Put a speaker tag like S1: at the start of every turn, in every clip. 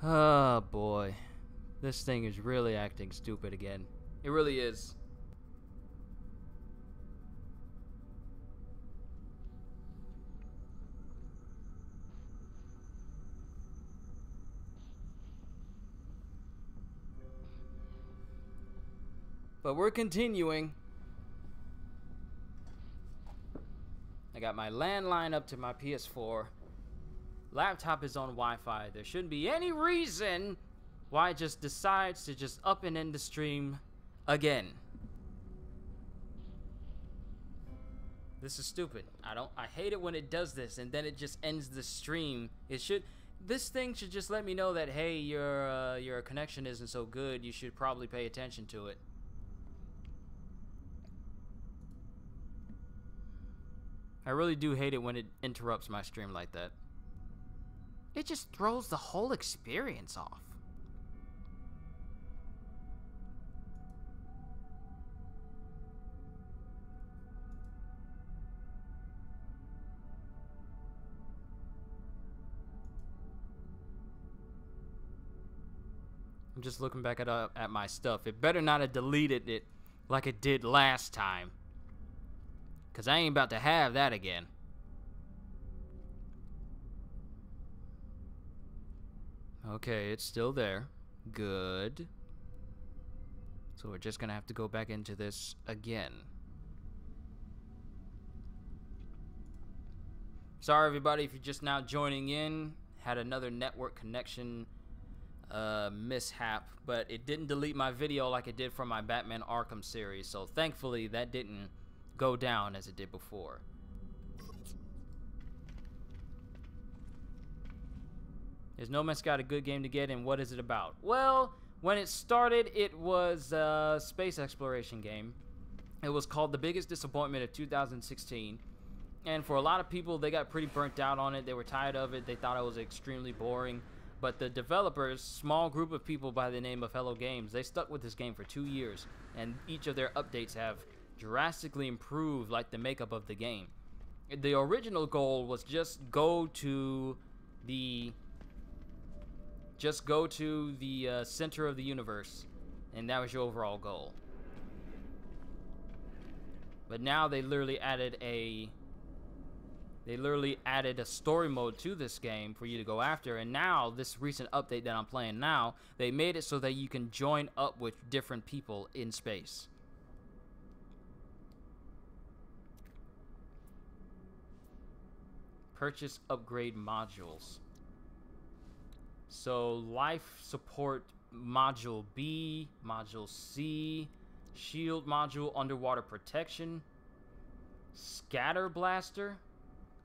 S1: Oh boy. This thing is really acting stupid again. It really is. But we're continuing. I got my landline up to my PS4. Laptop is on Wi-Fi. There shouldn't be any reason why it just decides to just up and end the stream again. This is stupid. I hate it when it does this and then it just ends the stream. This thing should just let me know that, hey, your connection isn't so good. You should probably pay attention to it. I really do hate it when it interrupts my stream like that. It just throws the whole experience off. I'm just looking back at my stuff. It better not have deleted it like it did last time. 'Cause I ain't about to have that again. Okay, it's still there. Good. So we're just gonna have to go back into this again. Sorry everybody if you're just now joining in. Had another network connection mishap, but it didn't delete my video like it did from my Batman Arkham series. So thankfully that didn't go down as it did before. Is No Man's Sky a good game to get, and what is it about? Well, when it started, it was a space exploration game. It was called The Biggest Disappointment of 2016. And for a lot of people, they got pretty burnt out on it. They were tired of it. They thought it was extremely boring. But the developers, small group of people by the name of Hello Games, they stuck with this game for 2 years. And each of their updates have drastically improved like the makeup of the game. The original goal was just go to the center of the universe, and that was your overall goal. But now they literally added a story mode to this game for you to go after, and now this recent update that I'm playing now, they made it so that you can join up with different people in space. Purchase upgrade modules. So life support module B, module C, shield module, underwater protection, scatter blaster,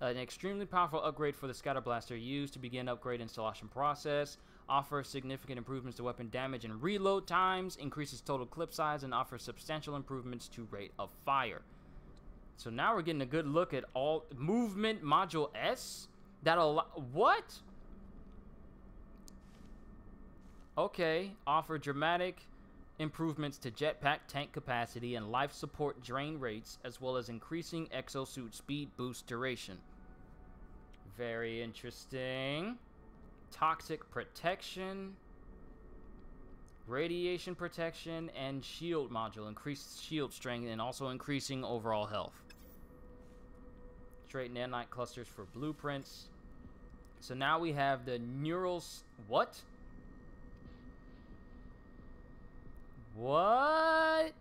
S1: an extremely powerful upgrade for the scatter blaster used to begin upgrade installation process, offers significant improvements to weapon damage and reload times, increases total clip size, and offers substantial improvements to rate of fire. So now we're getting a good look at all movement module S. What? Okay, offer dramatic improvements to jetpack tank capacity and life support drain rates, as well as increasing exosuit speed boost duration. Very interesting. Toxic protection, radiation protection, and shield module. Increased shield strength and also increasing overall health. Straight nanite clusters for blueprints. So now we have the neurals. What? What?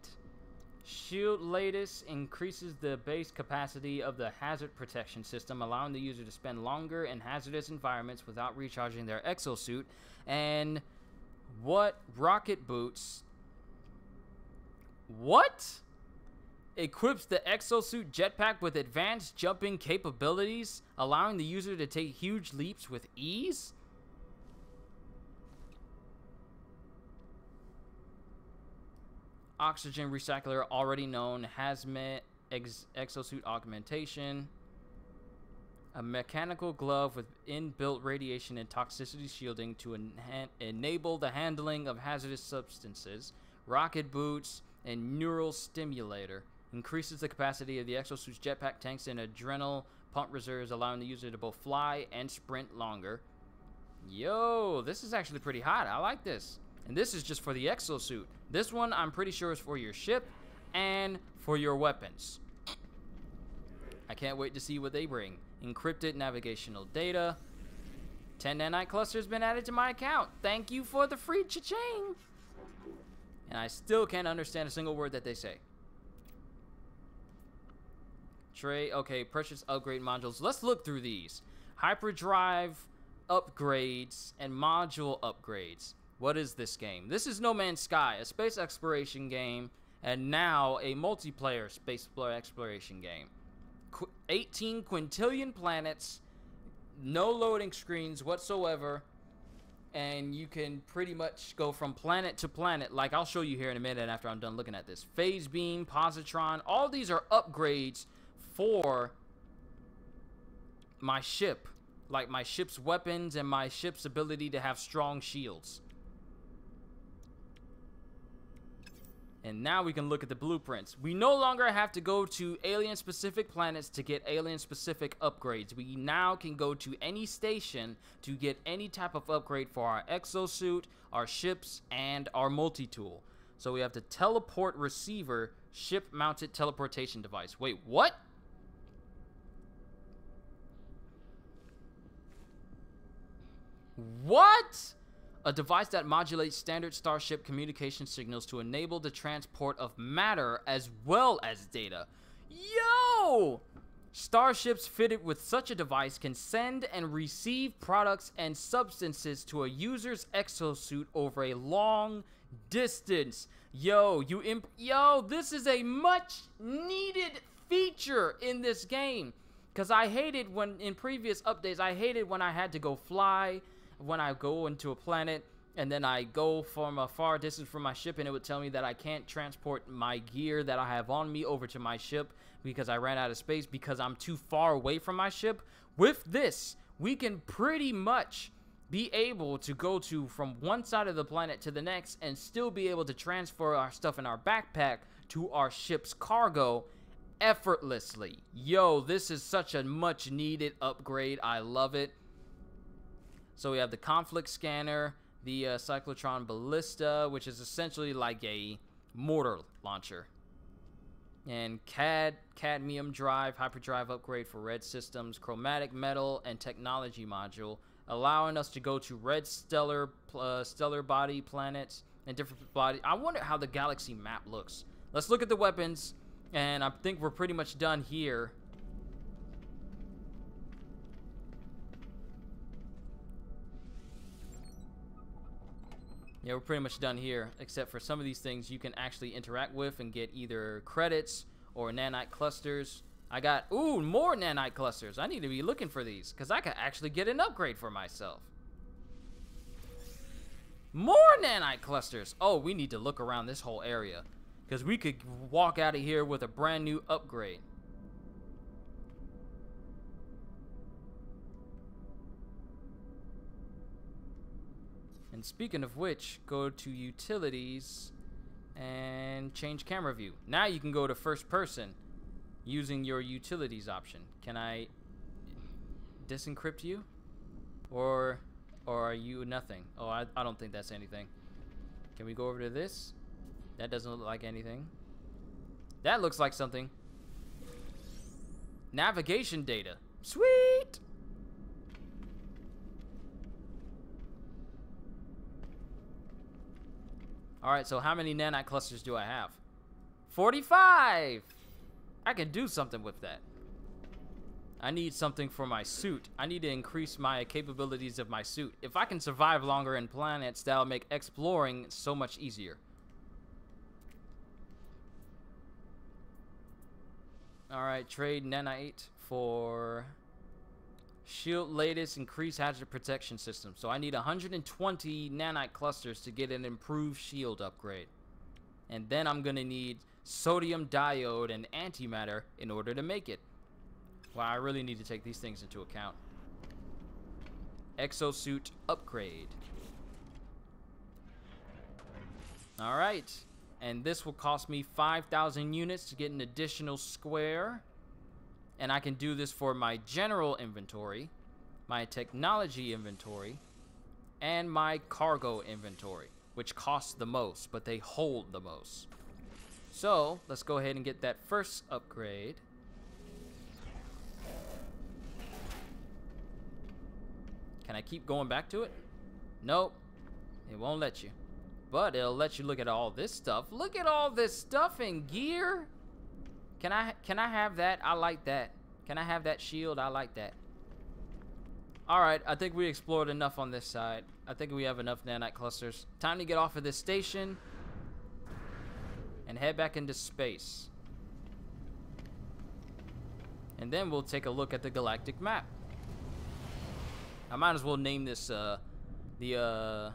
S1: Shield lattice increases the base capacity of the hazard protection system, allowing the user to spend longer in hazardous environments without recharging their exosuit. And what? Rocket boots. What? Equips the exosuit jetpack with advanced jumping capabilities, allowing the user to take huge leaps with ease? Oxygen recycler, already known. Hazmat exosuit augmentation. A mechanical glove with inbuilt radiation and toxicity shielding to enable the handling of hazardous substances. Rocket boots and neural stimulator. Increases the capacity of the exosuit's jetpack tanks and adrenal pump reserves, allowing the user to both fly and sprint longer. Yo, this is actually pretty hot. I like this. And this is just for the exosuit. This one, I'm pretty sure, is for your ship and for your weapons. I can't wait to see what they bring. Encrypted navigational data. 10 nanite clusters been added to my account. Thank you for the free cha-ching. And I still can't understand a single word that they say. Tray, okay, precious upgrade modules. Let's look through these. Hyperdrive upgrades and module upgrades. What is this game? This is No Man's Sky, a space exploration game, and now a multiplayer space exploration game. 18 quintillion planets, no loading screens whatsoever, and you can pretty much go from planet to planet, like I'll show you here in a minute after I'm done looking at this. Phase beam, positron, all these are upgrades for my ship, like my ship's weapons and my ship's ability to have strong shields. And now we can look at the blueprints. We no longer have to go to alien-specific planets to get alien-specific upgrades. We now can go to any station to get any type of upgrade for our exosuit, our ships, and our multi-tool. So we have the teleport receiver, ship-mounted teleportation device. Wait, what? What? A device that modulates standard starship communication signals to enable the transport of matter as well as data. Yo! Starships fitted with such a device can send and receive products and substances to a user's exosuit over a long distance. Yo, this is a much needed feature in this game. Because I hated when, in previous updates, I hated when I had to go fly, when I go into a planet, and then I go from a far distance from my ship, and it would tell me that I can't transport my gear that I have on me over to my ship because I ran out of space because I'm too far away from my ship. With this, we can pretty much be able to go from one side of the planet to the next and still be able to transfer our stuff in our backpack to our ship's cargo effortlessly. Yo, this is such a much needed upgrade. I love it. So we have the conflict scanner, the cyclotron ballista, which is essentially like a mortar launcher, and cadmium drive, hyperdrive upgrade for red systems, chromatic metal, and technology module, allowing us to go to red stellar body planets and different bodies. I wonder how the galaxy map looks. Let's look at the weapons, and I think we're pretty much done here. Yeah, we're pretty much done here, except for some of these things you can actually interact with and get either credits or nanite clusters. I got, ooh, more nanite clusters. I need to be looking for these, because I could actually get an upgrade for myself. More nanite clusters. Oh, we need to look around this whole area, because we could walk out of here with a brand new upgrade. And speaking of which, go to utilities and change camera view. Now you can go to first person using your utilities option. Can I disencrypt you? Or are you nothing? Oh, I don't think that's anything. Can we go over to this? That doesn't look like anything. That looks like something. Navigation data. Sweet! Alright, so how many nanite clusters do I have? 45! I can do something with that. I need something for my suit. I need to increase my capabilities of my suit. If I can survive longer in planets, that'll make exploring so much easier. Alright, trade nanite for shield latest increased hazard protection system. So I need 120 nanite clusters to get an improved shield upgrade. And then I'm gonna need sodium diode and antimatter in order to make it. Wow, I really need to take these things into account. Exosuit upgrade. Alright. And this will cost me 5,000 units to get an additional square. And I can do this for my general inventory, my technology inventory, and my cargo inventory, which costs the most, but they hold the most. So let's go ahead and get that first upgrade. Can I keep going back to it? Nope, it won't let you. But it'll let you look at all this stuff. Look at all this stuff and gear. Can I have that? I like that. Can I have that shield? I like that. Alright, I think we explored enough on this side. I think we have enough nanite clusters. Time to get off of this station and head back into space. And then we'll take a look at the galactic map. I might as well name this this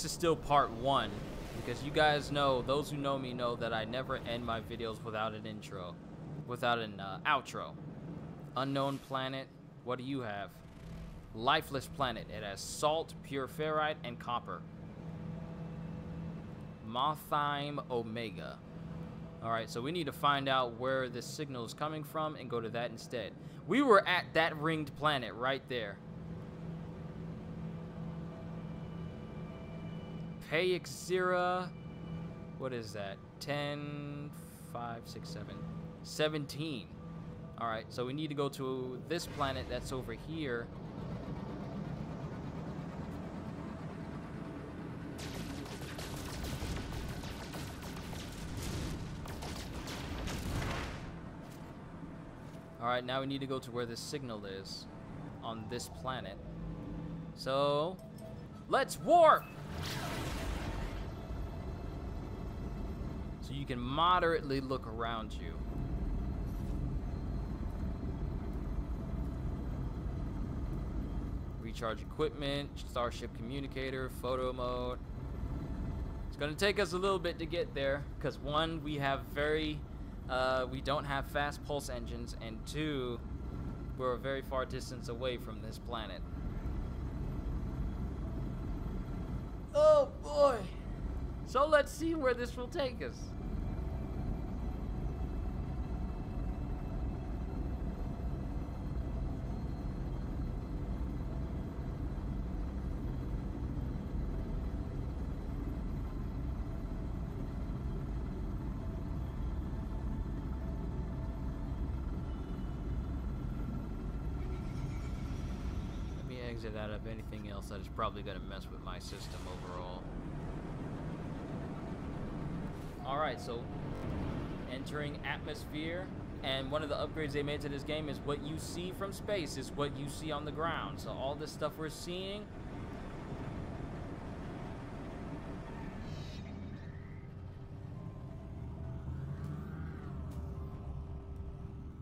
S1: is still part 1, because you guys know, those who know me know that I never end my videos without an intro, without an outro. Unknown planet, what do you have? Lifeless planet, it has salt, pure ferrite, and copper. Mothime Omega. Alright, so we need to find out where this signal is coming from and go to that instead. We were at that ringed planet right there. Payexira, what is that? 10, 5, 6, 7, 17. Alright, so we need to go to this planet that's over here. Alright, now we need to go to where this signal is on this planet. So, let's warp! So you can moderately look around you. Recharge equipment, starship communicator, photo mode. It's gonna take us a little bit to get there, because one, we have we don't have fast pulse engines, and two, we're a very far distance away from this planet. Oh boy! So let's see where this will take us. Exit out of anything else that is probably going to mess with my system overall. Alright, so entering atmosphere, and one of the upgrades they made to this game is what you see from space is what you see on the ground. So all this stuff we're seeing,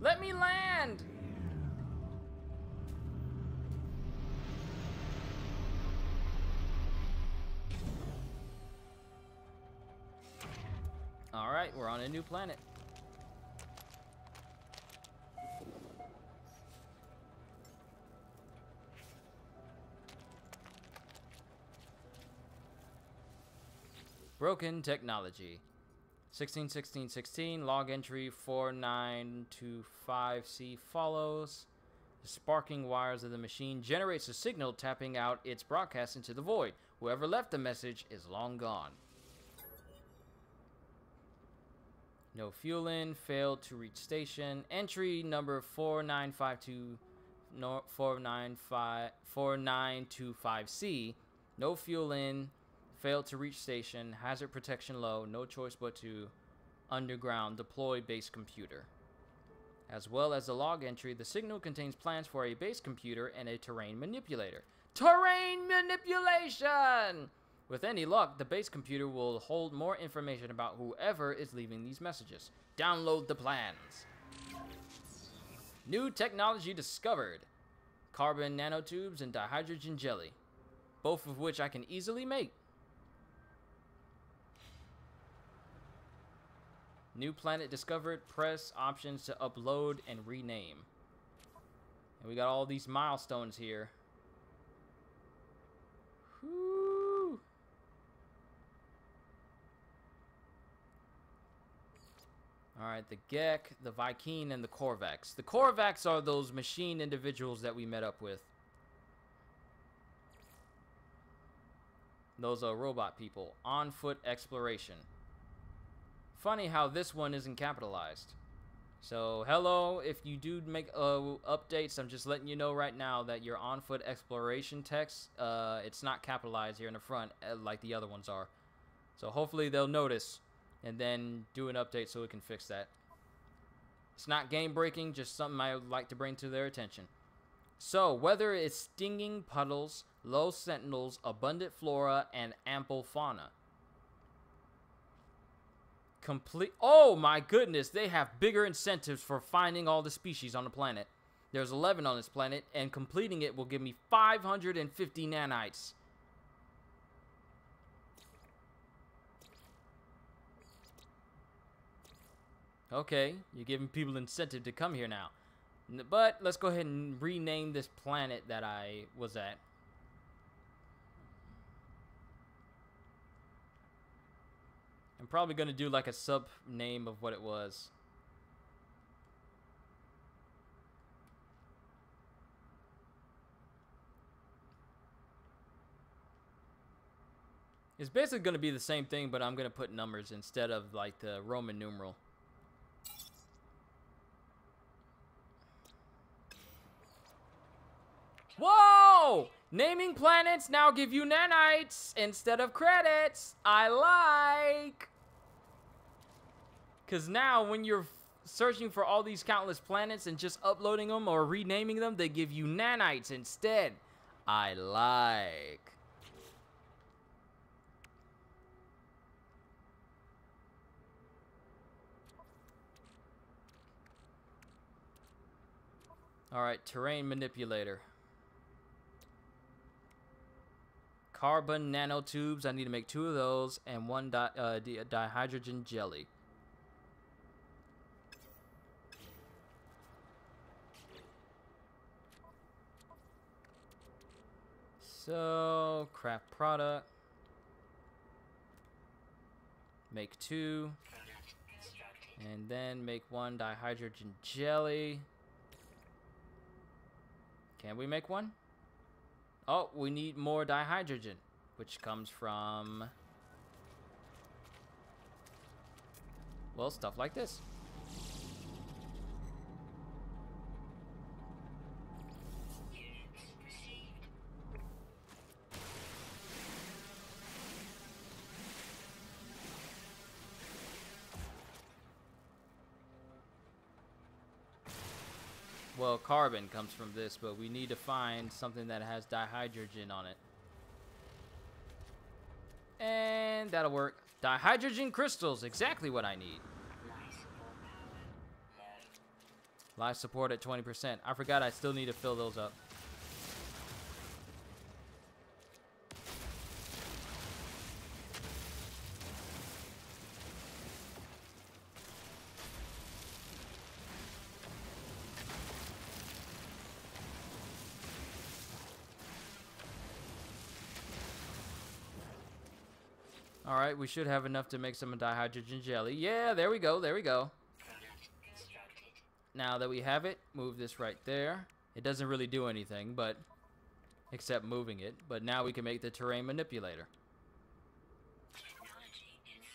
S1: let me land! Alright, we're on a new planet. Broken technology. 161616, log entry 4925C follows. The sparking wires of the machine generates a signal tapping out its broadcast into the void. Whoever left the message is long gone. No fuel in, failed to reach station. Entry number 4925C. No fuel in, failed to reach station. Hazard protection low. No choice but to underground deploy base computer. As well as the log entry, the signal contains plans for a base computer and a terrain manipulator. Terrain manipulation! With any luck, the base computer will hold more information about whoever is leaving these messages. Download the plans. New technology discovered. Carbon nanotubes and dihydrogen jelly. Both of which I can easily make. New planet discovered. Press options to upload and rename. And we got all these milestones here. Whew. Alright, the Gek, the Viking, and the Korvax. The Korvax are those machine individuals that we met up with. Those are robot people. On foot exploration. Funny how this one isn't capitalized. So, hello, if you do make updates, I'm just letting you know right now that your on foot exploration text, it's not capitalized here in the front like the other ones are. So hopefully they'll notice and then do an update so we can fix that. It's not game breaking, just something I would like to bring to their attention. So, whether it's stinging puddles, low sentinels, abundant flora, and ample fauna. Oh my goodness, they have bigger incentives for finding all the species on the planet. There's 11 on this planet, and completing it will give me 550 nanites. Okay, you're giving people incentive to come here now. But let's go ahead and rename this planet that I was at. I'm probably going to do like a sub name of what it was. It's basically going to be the same thing, but I'm going to put numbers instead of like the Roman numeral. Whoa! Naming planets now give you nanites instead of credits. I like. Because now when you're searching for all these countless planets and just uploading them or renaming them, they give you nanites instead. I like. Alright, terrain manipulator. Carbon nanotubes, I need to make 2 of those, and 1 dihydrogen jelly. So, craft product. Make 2. And then make 1 dihydrogen jelly. Can we make 1? Oh, we need more dihydrogen, which comes from, well, stuff like this. Well, carbon comes from this, but we need to find something that has dihydrogen on it. And that'll work. Dihydrogen crystals, exactly what I need. Life support at 20%. I forgot I still need to fill those up. Alright, we should have enough to make some dihydrogen jelly. Yeah, there we go, there we go. Now that we have it, move this right there. It doesn't really do anything, but except moving it. But now we can make the terrain manipulator.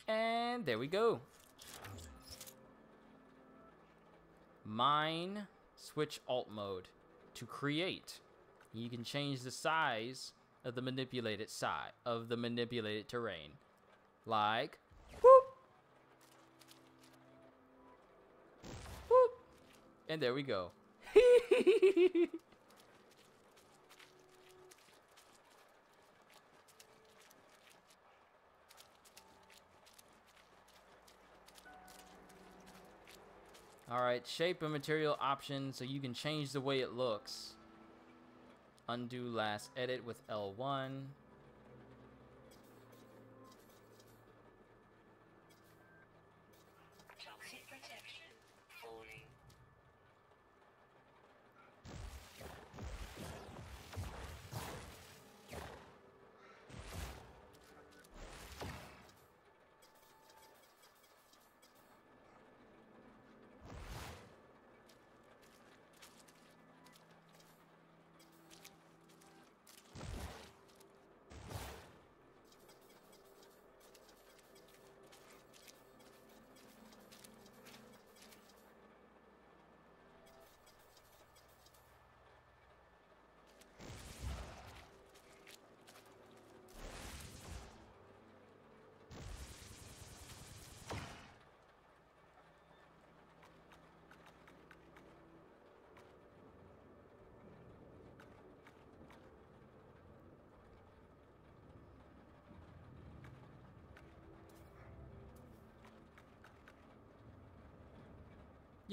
S1: And there we go. Mine, switch alt mode to create. You can change the size of the manipulated terrain. Like, whoop, whoop, and there we go. Alright, shape and material options, so you can change the way it looks. Undo last edit with L1.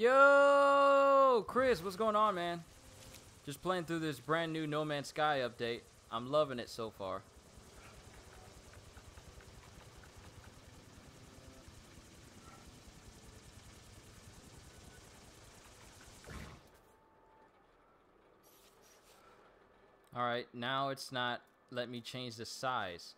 S1: Yo, Chris, what's going on, man? Just playing through this brand new No Man's Sky update. I'm loving it so far. Alright, now it's not let me change the size.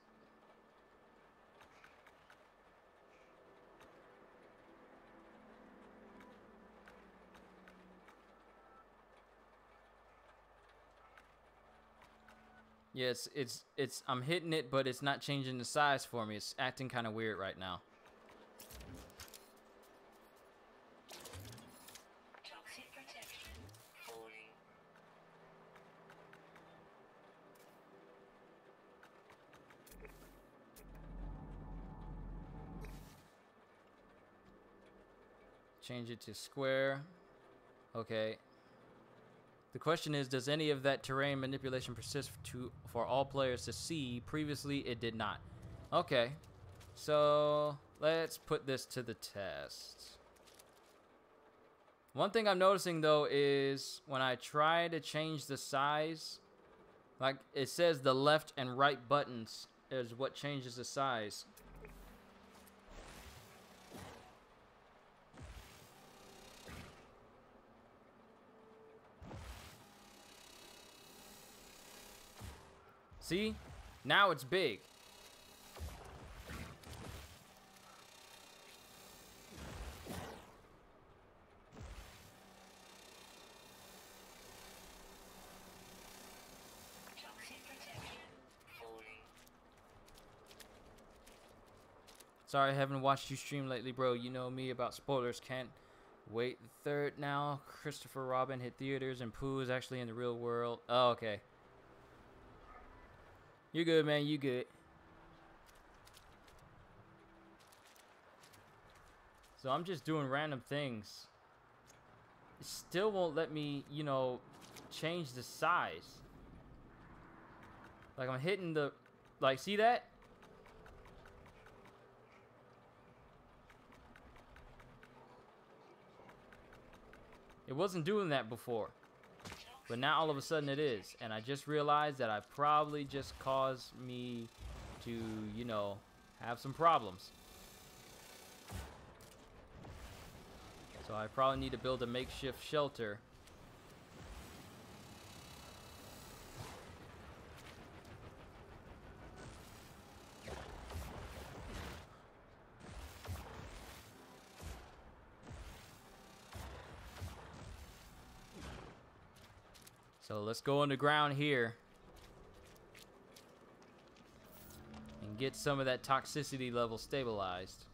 S1: Yes, it's I'm hitting it, but it's not changing the size for me. It's acting kind of weird right now.
S2: Toxic protection falling.
S1: Change it to square. Okay. The question is, does any of that terrain manipulation persist for all players to see? Previously, it did not. Okay. So, let's put this to the test. One thing I'm noticing, though, is when I try to change the size, like, it says the left and right buttons is what changes the size. See? Now it's big.
S2: Toxic protection falling.
S1: Sorry, I haven't watched you stream lately, bro. You know me about spoilers. Can't wait. The third now. Christopher Robin hit theaters and Pooh is actually in the real world. Oh, okay. You good, man. You good. So I'm just doing random things. It still won't let me, you know, change the size. Like I'm hitting the, like, see that? It wasn't doing that before. But now all of a sudden it is. And I just realized that I probably just caused me to, you know, have some problems. So I probably need to build a makeshift shelter. So let's go underground here and get some of that toxicity level stabilized.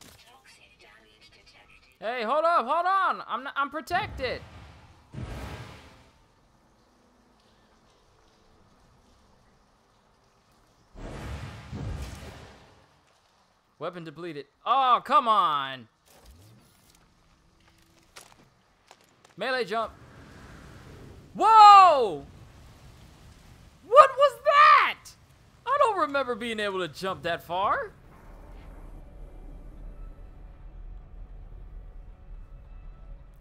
S2: Toxic damage detected.
S1: Hey, hold up, hold on. I'm protected. Weapon depleted. Oh, come on. Melee jump. Whoa! What was that? I don't remember being able to jump that far.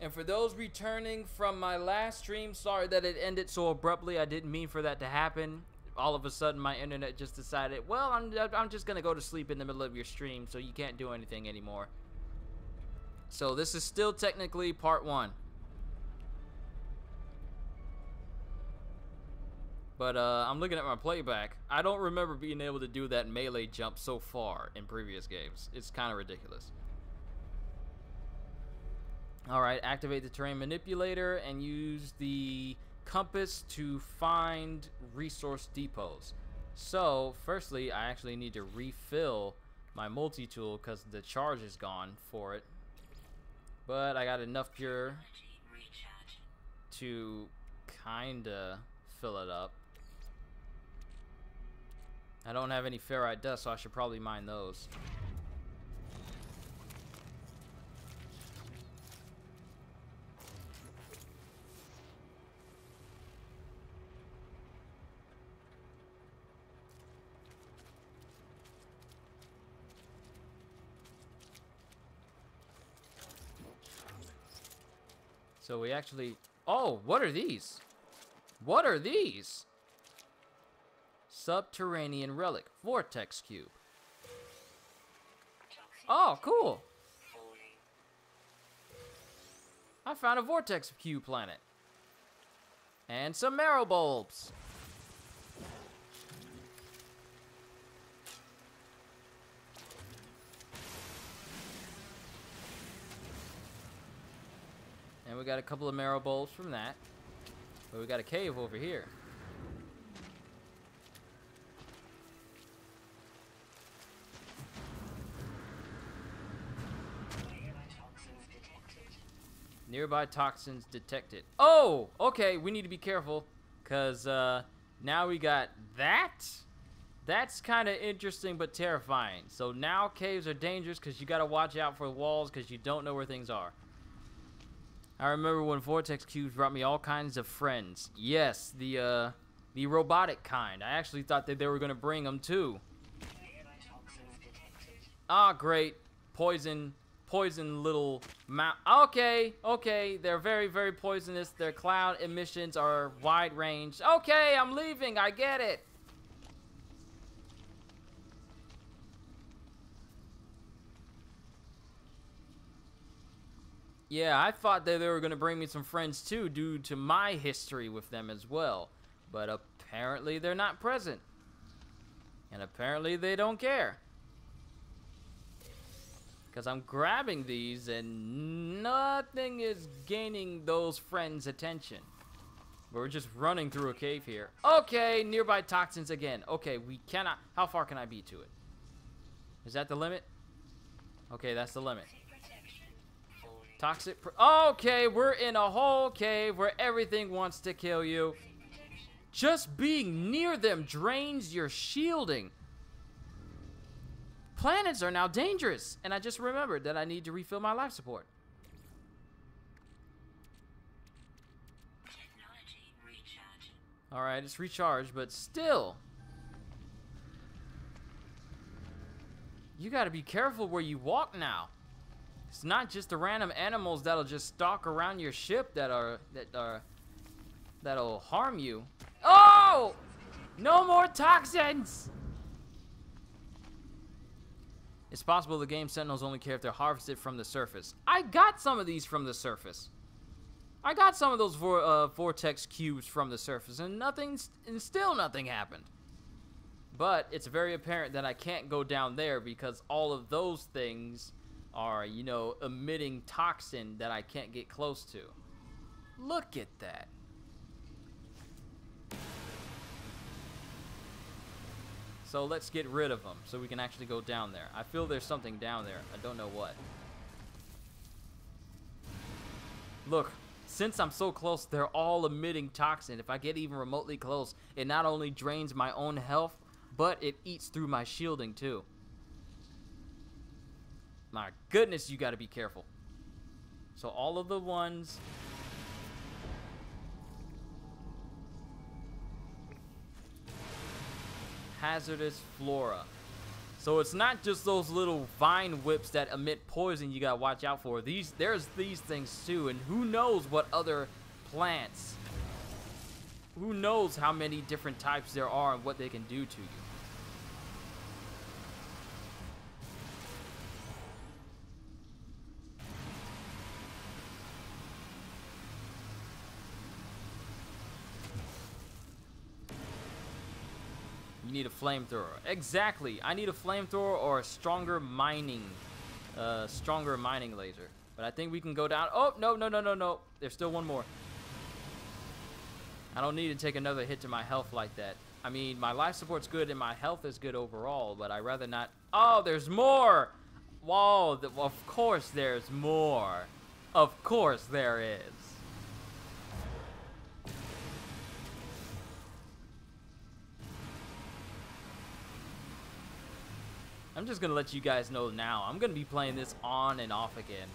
S1: And for those returning from my last stream, sorry that it ended so abruptly. I didn't mean for that to happen. All of a sudden, my internet just decided, well, I'm just going to go to sleep in the middle of your stream, so you can't do anything anymore. So this is still technically part 1. But I'm looking at my playback. I don't remember being able to do that melee jump so far in previous games. It's kind of ridiculous. Alright, activate the terrain manipulator and use the compass to find resource depots. So, firstly, I actually need to refill my multi-tool because the charge is gone for it. But I got enough pure to kinda fill it up. I don't have any ferrite dust, so I should probably mine those. So we actually... Oh, what are these? What are these? Subterranean relic. Vortex cube. Oh, cool. I found a vortex cube planet. And some marrow bulbs. And we got a couple of marrow bulbs from that. But we got a cave over here. Nearby toxins detected. Oh, okay, we need to be careful. Because now we got that. That's kind of interesting but terrifying. So now caves are dangerous because you got to watch out for walls because you don't know where things are. I remember when vortex cubes brought me all kinds of friends. Yes, the robotic kind. I actually thought that they were going to bring them too. Ah, great. Poison little okay, they're very, very poisonous. Their cloud emissions are wide range. Okay, I'm leaving, I get it. Yeah, I thought that they were gonna bring me some friends too, due to my history with them as well. But apparently they're not present. And apparently they don't care. Because I'm grabbing these and nothing is gaining those friends' attention. But we're just running through a cave here. Okay, nearby toxins again. Okay, we cannot... How far can I be to it? Is that the limit? Okay, that's the limit. Toxic... Okay, we're in a whole cave where everything wants to kill you. Just being near them drains your shielding. Planets are now dangerous, and I just remembered that I need to refill my life support. Alright, it's recharged, but still. You gotta be careful where you walk now. It's not just the random animals that'll just stalk around your ship that'll harm you. Oh! No more toxins! It's possible the game sentinels only care if they're harvested from the surface. I got some of these from the surface. I got some of those vortex cubes from the surface, and still nothing happened. But it's very apparent that I can't go down there because all of those things are, you know, emitting toxin that I can't get close to. Look at that. So let's get rid of them so we can actually go down there. I feel there's something down there. I don't know what. Look, since I'm so close, they're all emitting toxin. If I get even remotely close, it not only drains my own health, but it eats through my shielding too. My goodness, you gotta be careful. So all of the ones... hazardous flora. So it's not just those little vine whips that emit poison you gotta watch out for. There's these things too, and who knows what other plants. Who knows how many different types there are and what they can do to you. You need a flamethrower. Exactly. I need a flamethrower or a stronger mining laser. But I think we can go down. Oh, no. There's still one more. I don't need to take another hit to my health like that. I mean, my life support's good and my health is good overall, but I'd rather not. Oh, there's more. Whoa, of course there's more. Of course there is. I'm just gonna let you guys know now. I'm gonna be playing this on and off again.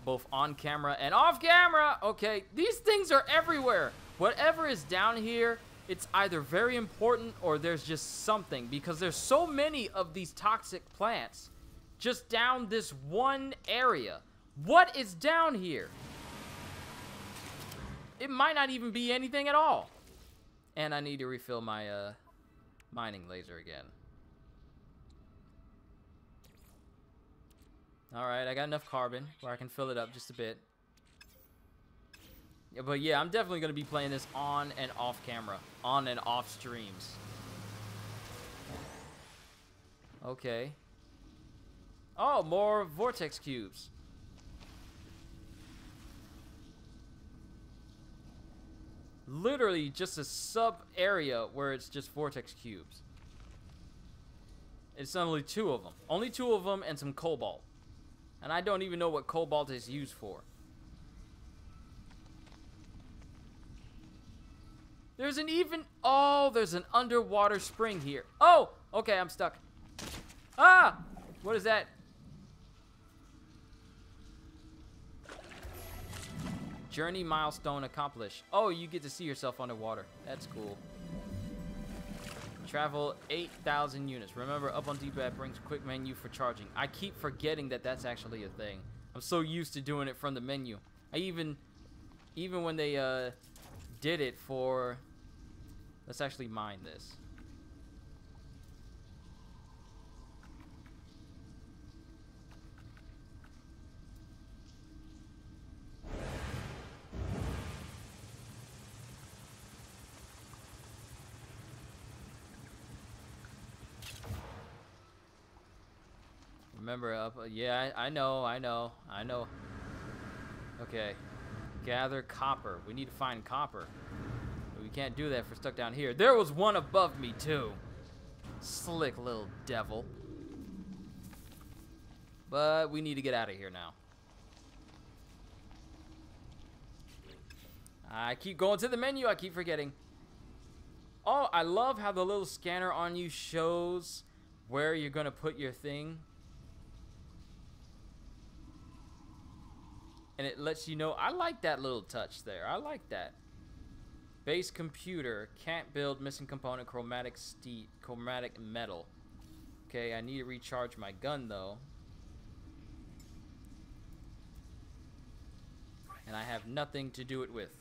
S1: Both on camera and off camera. Okay, these things are everywhere. Whatever is down here, it's either very important or there's just something, because there's so many of these toxic plants just down this one area. What is down here? it might not even be anything at all. And I need to refill my mining laser again. Alright, I got enough carbon where I can fill it up just a bit. Yeah, but yeah, I'm definitely going to be playing this on and off camera. On and off streams. Okay. Oh, more vortex cubes. Literally just a sub area where it's just vortex cubes. It's only 2 of them. Only 2 of them and some cobalt. And I don't even know what cobalt is used for. There's an even... Oh, there's an underwater spring here. Oh, okay, I'm stuck. Ah! What is that? Journey milestone accomplished. Oh, you get to see yourself underwater. That's cool. Travel 8,000 units. Remember, up on D-pad brings quick menu for charging. I keep forgetting that that's actually a thing. I'm so used to doing it from the menu. I even when they did it for... Let's actually mine this. Remember up, yeah, I know. Okay, gather copper. We need to find copper. But we can't do that if we're stuck down here. There was one above me too. Slick little devil. But we need to get out of here now. I keep going to the menu. I keep forgetting. Oh, I love how the little scanner on you shows where you're gonna put your thing. And it lets you know. I like that little touch there. I like that. Base computer. Can't build. Missing component. Chromatic metal. Okay, I need to recharge my gun though. And I have nothing to do it with.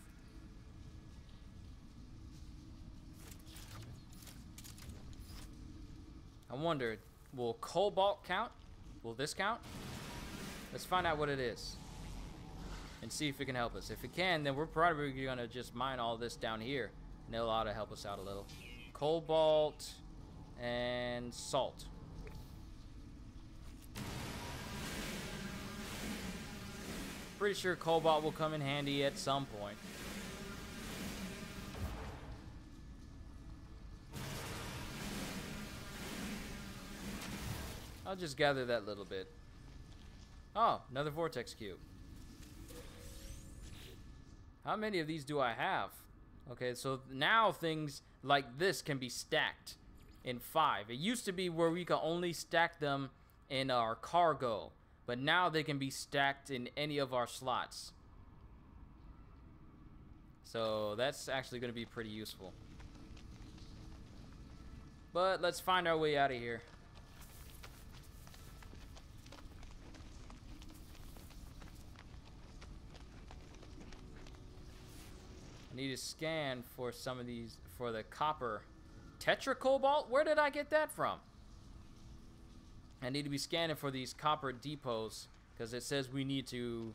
S1: I wonder, will cobalt count? Will this count? Let's find out what it is. And see if it can help us. If it can, then we're probably gonna just mine all this down here. And it'll ought to help us out a little. Cobalt and salt. Pretty sure cobalt will come in handy at some point. I'll just gather that little bit. Oh, another vortex cube. How many of these do I have? Okay, so now things like this can be stacked in 5. It used to be where we could only stack them in our cargo, but now they can be stacked in any of our slots. So that's actually going to be pretty useful. But let's find our way out of here. Need to scan for some of these, for the copper. Tetra cobalt? Where did I get that from? I need to be scanning for these copper depots because it says we need to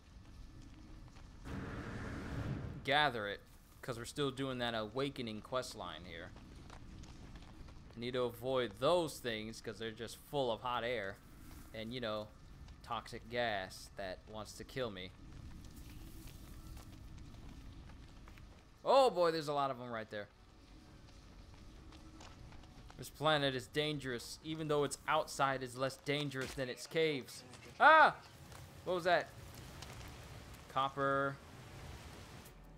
S1: gather it because we're still doing that awakening quest line here. I need to avoid those things because they're just full of hot air and, you know, toxic gas that wants to kill me. Oh boy, there's a lot of them right there. This planet is dangerous. Even though it's outside is less dangerous than its caves. Ah! What was that? Copper.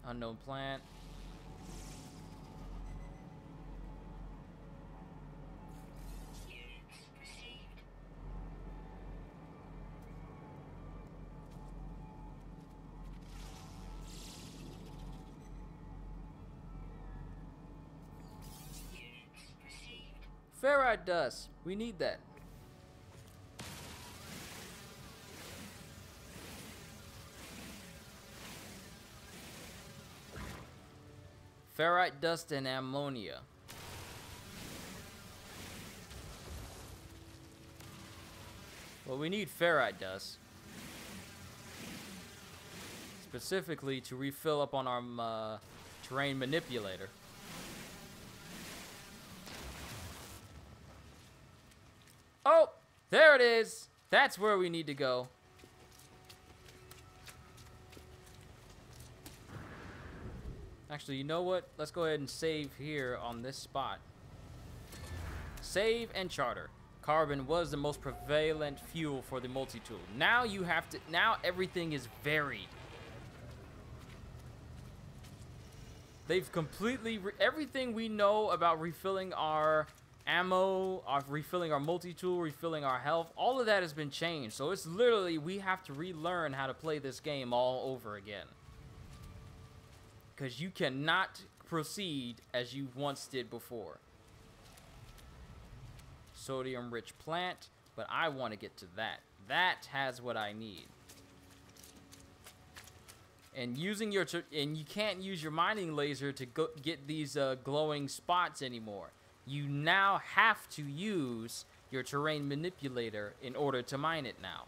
S1: Unknown plant. Ferrite dust. We need that. Ferrite dust and ammonia. Well, we need ferrite dust. Specifically to refill up on our terrain manipulator. Oh, there it is. That's where we need to go. Actually, you know what? Let's go ahead and save here on this spot. Save and charter. Carbon was the most prevalent fuel for the multi-tool. Now you have to, now everything is varied. They've completely, everything we know about refilling our ammo, refilling our multi-tool, refilling our health, all of that has been changed. So it's literally, we have to relearn how to play this game all over again. Because you cannot proceed as you once did before. Sodium-rich plant, but I want to get to that. That has what I need. And using your, and you can't use your mining laser to go get these glowing spots anymore. You now have to use your terrain manipulator in order to mine it now.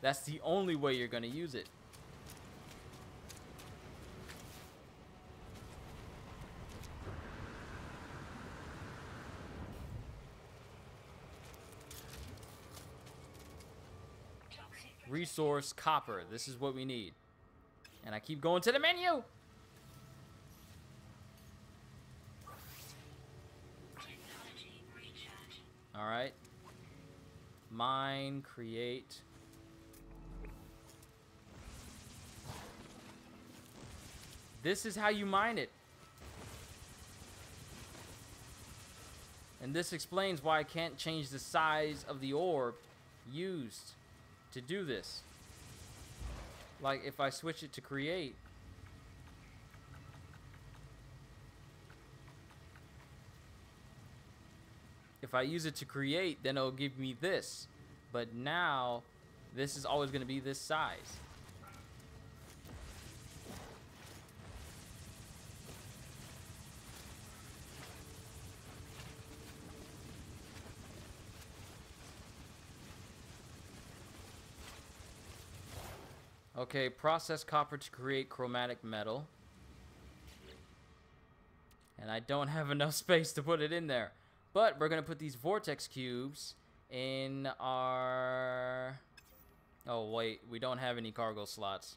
S1: That's the only way you're going to use it. Resource copper. This is what we need. And I keep going to the menu. All right. Mine, create. This is how you mine it. And this explains why I can't change the size of the orb used to do this. Like if I switch it to create, if I use it to create, then it'll give me this. But now this is always going to be this size. Okay, process copper to create chromatic metal. And I don't have enough space to put it in there. But we're going to put these vortex cubes in our... Oh, wait. We don't have any cargo slots.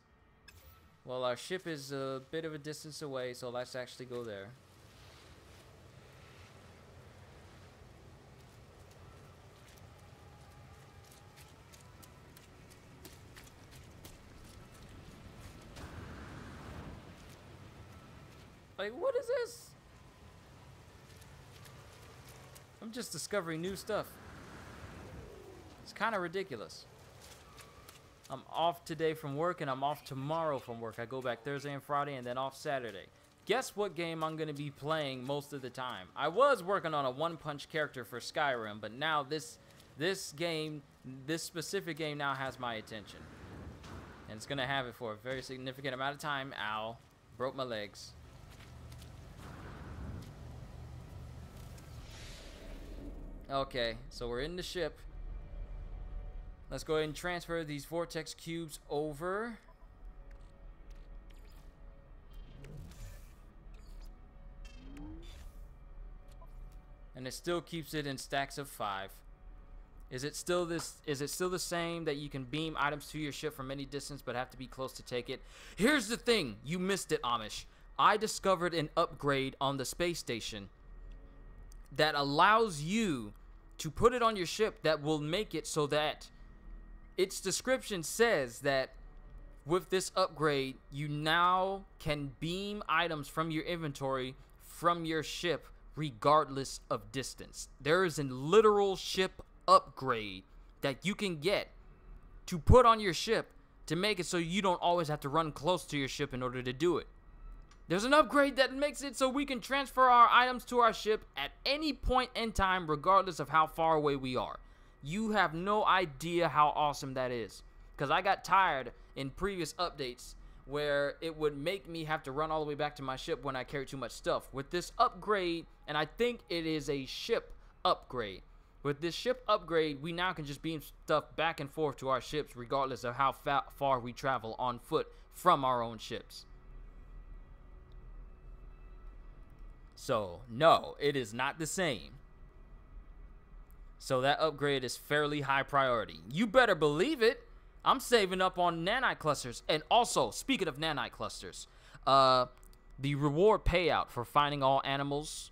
S1: Well, our ship is a bit of a distance away, so let's actually go there. Like, what is this? I'm just discovering new stuff. It's kind of ridiculous. I'm off today from work, and I'm off tomorrow from work. I go back Thursday and Friday, and then off Saturday. Guess what game I'm going to be playing most of the time? I was working on a one-punch character for Skyrim, but now this game, this specific game now has my attention. And it's going to have it for a very significant amount of time. Ow. Broke my legs. Okay, so we're in the ship. Let's go ahead and transfer these vortex cubes over. And it still keeps it in stacks of 5. Is it still this? Is it still the same that you can beam items to your ship from any distance but have to be close to take it? Here's the thing. You missed it, Amish. I discovered an upgrade on the space station that allows you to put it on your ship that will make it so that its description says that with this upgrade, you now can beam items from your inventory from your ship regardless of distance. There is a literal ship upgrade that you can get to put on your ship to make it so you don't always have to run close to your ship in order to do it. There's an upgrade that makes it so we can transfer our items to our ship at any point in time, regardless of how far away we are. You have no idea how awesome that is. Because I got tired in previous updates where it would make me have to run all the way back to my ship when I carry too much stuff. With this upgrade, and I think it is a ship upgrade. With this ship upgrade, we now can just beam stuff back and forth to our ships regardless of how far we travel on foot from our own ships. So, no, it is not the same. So that upgrade is fairly high priority. You better believe it. I'm saving up on nanite clusters. And also, speaking of nanite clusters, the reward payout for finding all animals,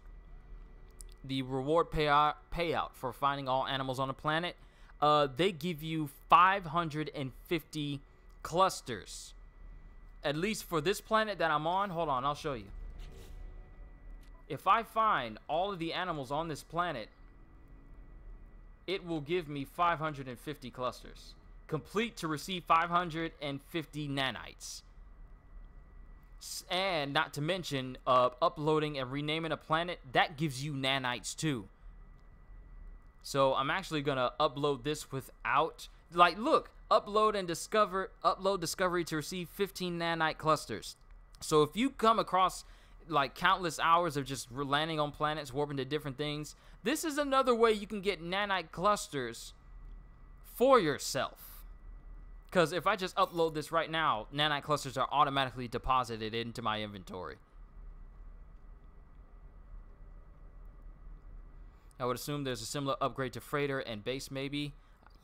S1: for finding all animals on the planet, they give you 550 clusters. At least for this planet that I'm on. Hold on, I'll show you. If I find all of the animals on this planet, it will give me 550 clusters. Complete to receive 550 nanites. And not to mention, uploading and renaming a planet, that gives you nanites too. So I'm actually gonna upload this without, like, look, upload discovery to receive 15 nanite clusters. So if you come across like countless hours of just landing on planets, warping to different things, this is another way you can get nanite clusters for yourself. Because if I just upload this right now, nanite clusters are automatically deposited into my inventory. I would assume there's a similar upgrade to freighter and base maybe.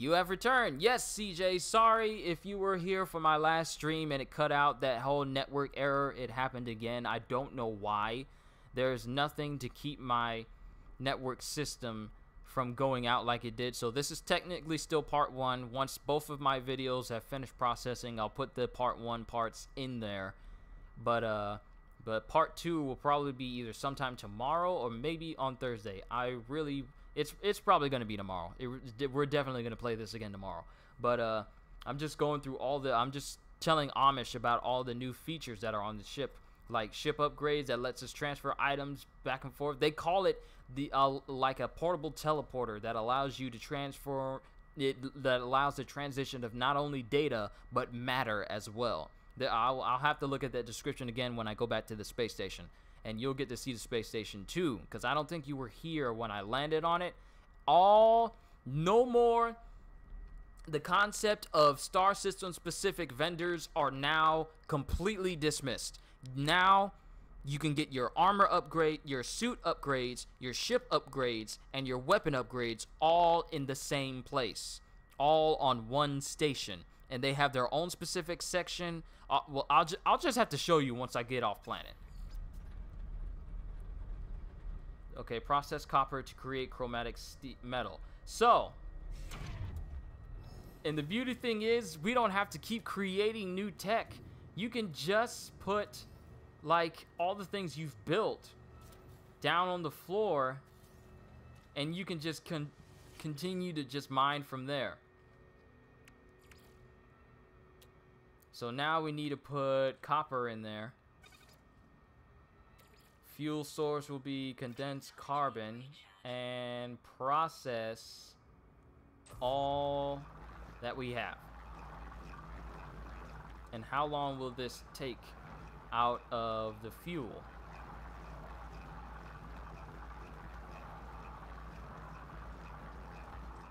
S1: You have returned. Yes, CJ. Sorry if you were here for my last stream and it cut out. That whole network error, it happened again. I don't know why. There's nothing to keep my network system from going out like it did. So this is technically still part 1. Once both of my videos have finished processing, I'll put the part 1 parts in there. But part 2 will probably be either sometime tomorrow or maybe on Thursday. It's probably going to be tomorrow. We're definitely going to play this again tomorrow. But I'm just going through I'm just telling Amish about all the new features that are on the ship. Like ship upgrades that lets us transfer items back and forth. They call it like a portable teleporter that allows you to transfer it, that allows the transition of not only data but matter as well. I'll have to look at that description again when I go back to the space station. And you'll get to see the space station too, because I don't think you were here when I landed on it. No more. The concept of star system specific vendors are now completely dismissed. Now you can get your armor upgrade, your suit upgrades, your ship upgrades, and your weapon upgrades all in the same place, all on one station. And they have their own specific section. Well, I'll just have to show you once I get off planet. Okay, process copper to create chromatic metal. So, and the beauty thing is, we don't have to keep creating new tech. You can just put, like, all the things you've built down on the floor, and you can just continue to just mine from there. So now we need to put copper in there. Fuel source will be condensed carbon, and process all that we have. And how long will this take out of the fuel?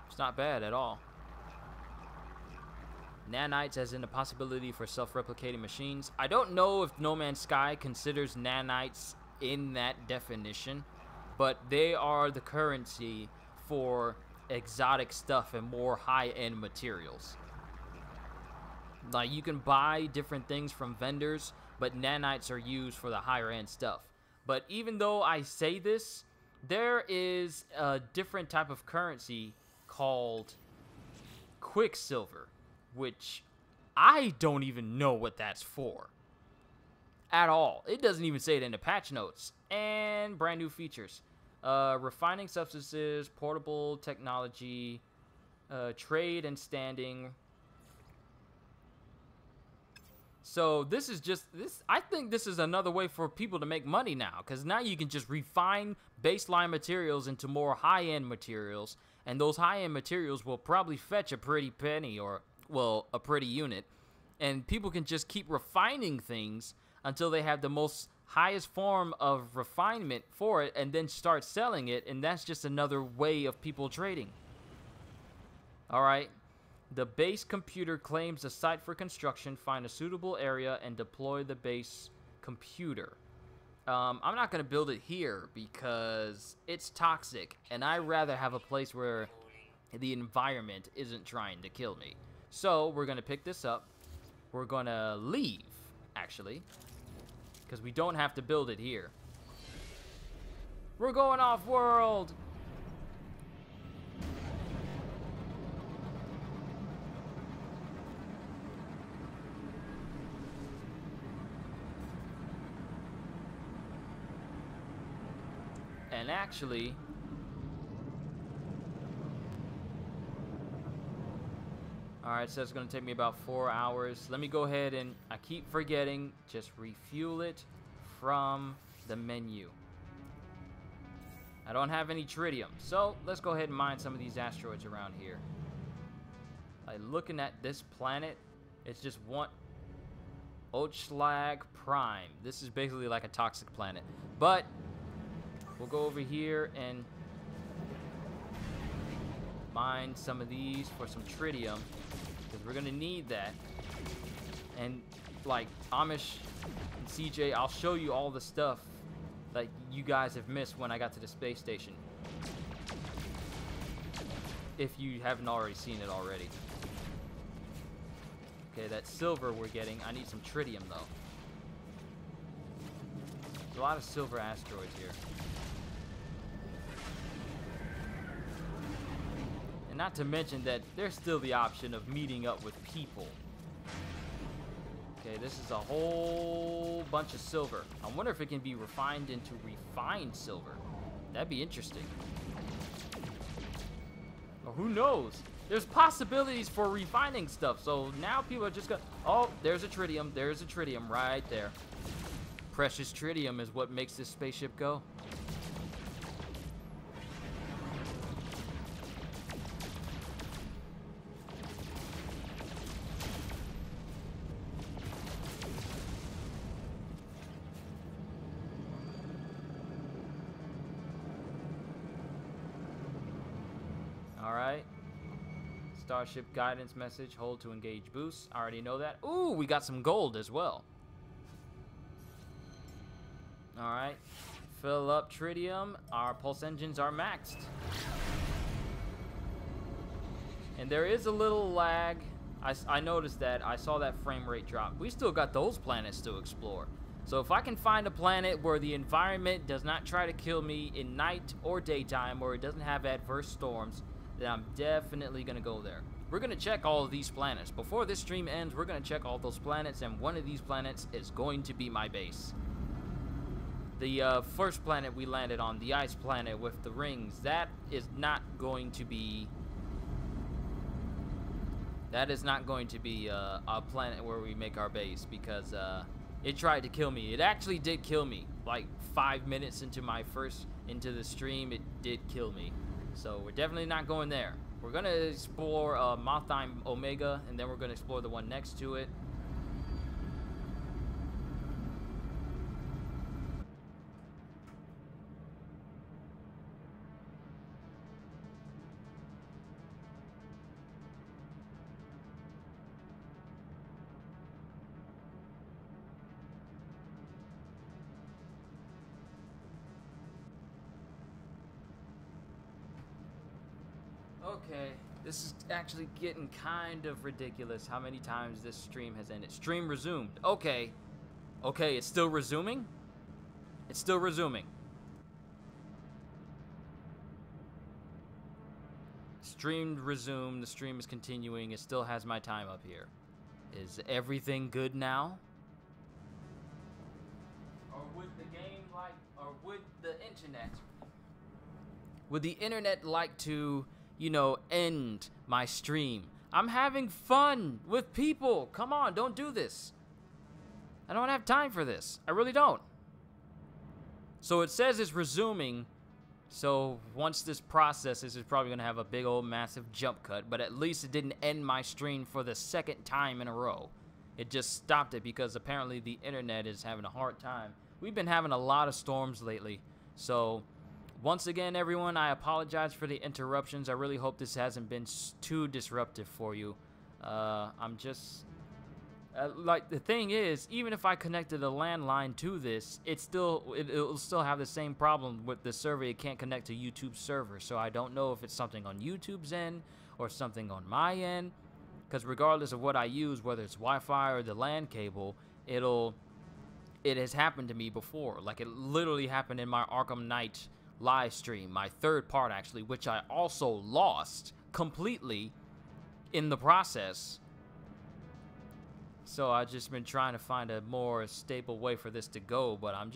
S1: It's not bad at all. Nanites as in the possibility for self-replicating machines. I don't know if No Man's Sky considers nanites in that definition, but they are the currency for exotic stuff and more high-end materials. Like, you can buy different things from vendors, but nanites are used for the higher-end stuff. But even though I say this, there is a different type of currency called Quicksilver, which I don't even know what that's for at all. It doesn't even say it in the patch notes. And brand new features. Refining substances, portable technology, trade and standing. So this is just this. I think this is another way for people to make money now, because now you can just refine baseline materials into more high-end materials, and those high-end materials will probably fetch a pretty penny, or well, a pretty unit. and people can just keep refining things until they have the most highest form of refinement for it and then start selling it, and that's just another way of people trading. All right. The base computer claims a site for construction. Find a suitable area and deploy the base computer. I'm not going to build it here because it's toxic, and I'd rather have a place where the environment isn't trying to kill me. So we're going to pick this up. We're going to leave, actually, because we don't have to build it here. We're going off-world! And actually, alright, so it's going to take me about 4 hours. Let me go ahead and, I keep forgetting, just refuel it from the menu. I don't have any tritium, so let's go ahead and mine some of these asteroids around here. Like, looking at this planet, it's just one Ochslag Prime. This is basically like a toxic planet. But we'll go over here and mine some of these for some tritium, because we're gonna need that. And like Amish and CJ, I'll show you all the stuff that you guys have missed when I got to the space station, if you haven't already seen it already. Okay, that silver we're getting. I need some tritium though. There's a lot of silver asteroids here. And not to mention that there's still the option of meeting up with people. Okay, this is a whole bunch of silver. I wonder if it can be refined into refined silver. That'd be interesting. Or who knows? There's possibilities for refining stuff. So now people are just gonna... Oh, there's a tritium. There's a tritium right there. Precious tritium is what makes this spaceship go. Alright. Starship guidance message. Hold to engage boost. I already know that. Ooh, we got some gold as well. Alright. Fill up tritium. Our pulse engines are maxed. And there is a little lag. I noticed that. I saw that frame rate drop. We still got those planets to explore. So if I can find a planet where the environment does not try to kill me in night or daytime, or it doesn't have adverse storms, then I'm definitely going to go there. We're going to check all of these planets. Before this stream ends, we're going to check all those planets, and one of these planets is going to be my base. The first planet we landed on, the ice planet with the rings, that is not going to be... That is not going to be a planet where we make our base, because it tried to kill me. It actually did kill me. Like 5 minutes into the stream, it did kill me. So we're definitely not going there. We're gonna explore Mothime Omega, and then we're gonna explore the one next to it. Okay, this is actually getting kind of ridiculous how many times this stream has ended. Stream resumed. Okay. Okay, it's still resuming? It's still resuming. Stream resumed. The stream is continuing. It still has my time up here. Is everything good now? Or would the game like, or would the internet, would the internet like to, you know, end my stream? I'm having fun with people. Come on, don't do this. I don't have time for this. I really don't. So it says it's resuming. So once this processes, it's probably going to have a big old massive jump cut. But at least it didn't end my stream for the second time in a row. It just stopped it because apparently the internet is having a hard time. We've been having a lot of storms lately. So, once again, everyone, I apologize for the interruptions. I really hope this hasn't been too disruptive for you. I'm just... like, the thing is, even if I connected a landline to this, it'll still have the same problem with the server. It can't connect to YouTube's server, so I don't know if it's something on YouTube's end or something on my end, because regardless of what I use, whether it's Wi-Fi or the LAN cable, it has happened to me before. Like, it literally happened in my Arkham Knight live stream, my third part actually, which I also lost completely in the process. So I've just been trying to find a more stable way for this to go, but I'm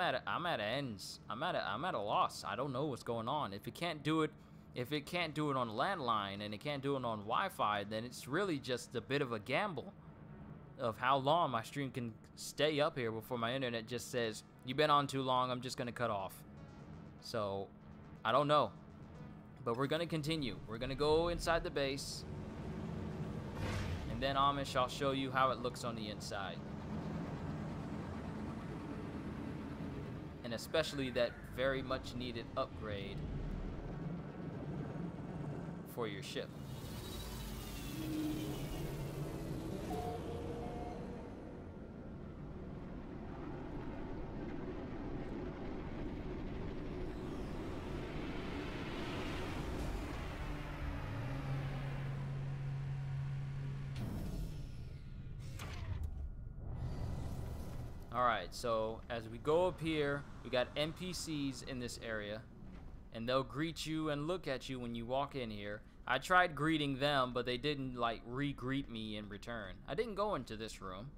S1: at a loss. I don't know what's going on. If it can't do it on landline and it can't do it on Wi-Fi, then it's really just a bit of a gamble of how long my stream can stay up here before my internet just says, you've been on too long, I'm just gonna cut off. So I don't know, but we're gonna continue. We're gonna go inside the base. Then Amish, I'll show you how it looks on the inside. And especially that very much needed upgrade for your ship. Alright, so as we go up here, we got NPCs in this area, and they'll greet you and look at you when you walk in here. I tried greeting them, but they didn't, like, re-greet me in return. I didn't go into this room.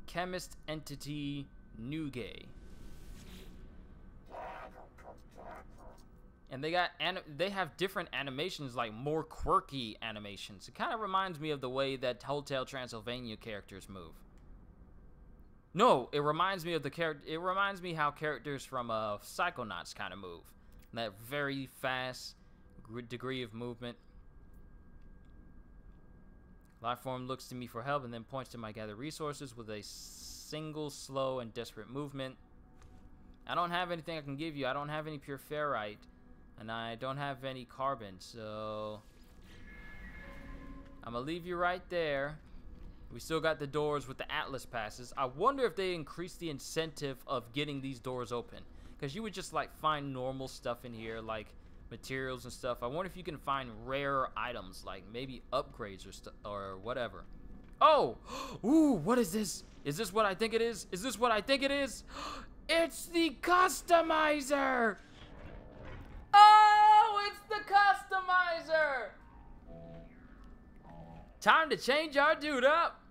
S1: Chemist Entity Nugay. And they have different animations, like more quirky animations. It kind of reminds me of the way that Hotel Transylvania characters move. No, it reminds me of it reminds me how characters from Psychonauts kind of move. That very fast degree of movement. Lifeform looks to me for help and then points to my gather resources with a single slow and desperate movement. I don't have anything I can give you. I don't have any pure ferrite. And I don't have any carbon, so I'm gonna leave you right there. We still got the doors with the Atlas passes. I wonder if they increase the incentive of getting these doors open, because you would just like find normal stuff in here, like materials and stuff. I wonder if you can find rare items, like maybe upgrades or whatever. Oh, ooh, what is this? Is this what I think it is? Is this what I think it is? It's the customizer. Oh, it's the customizer! Time to change our dude up.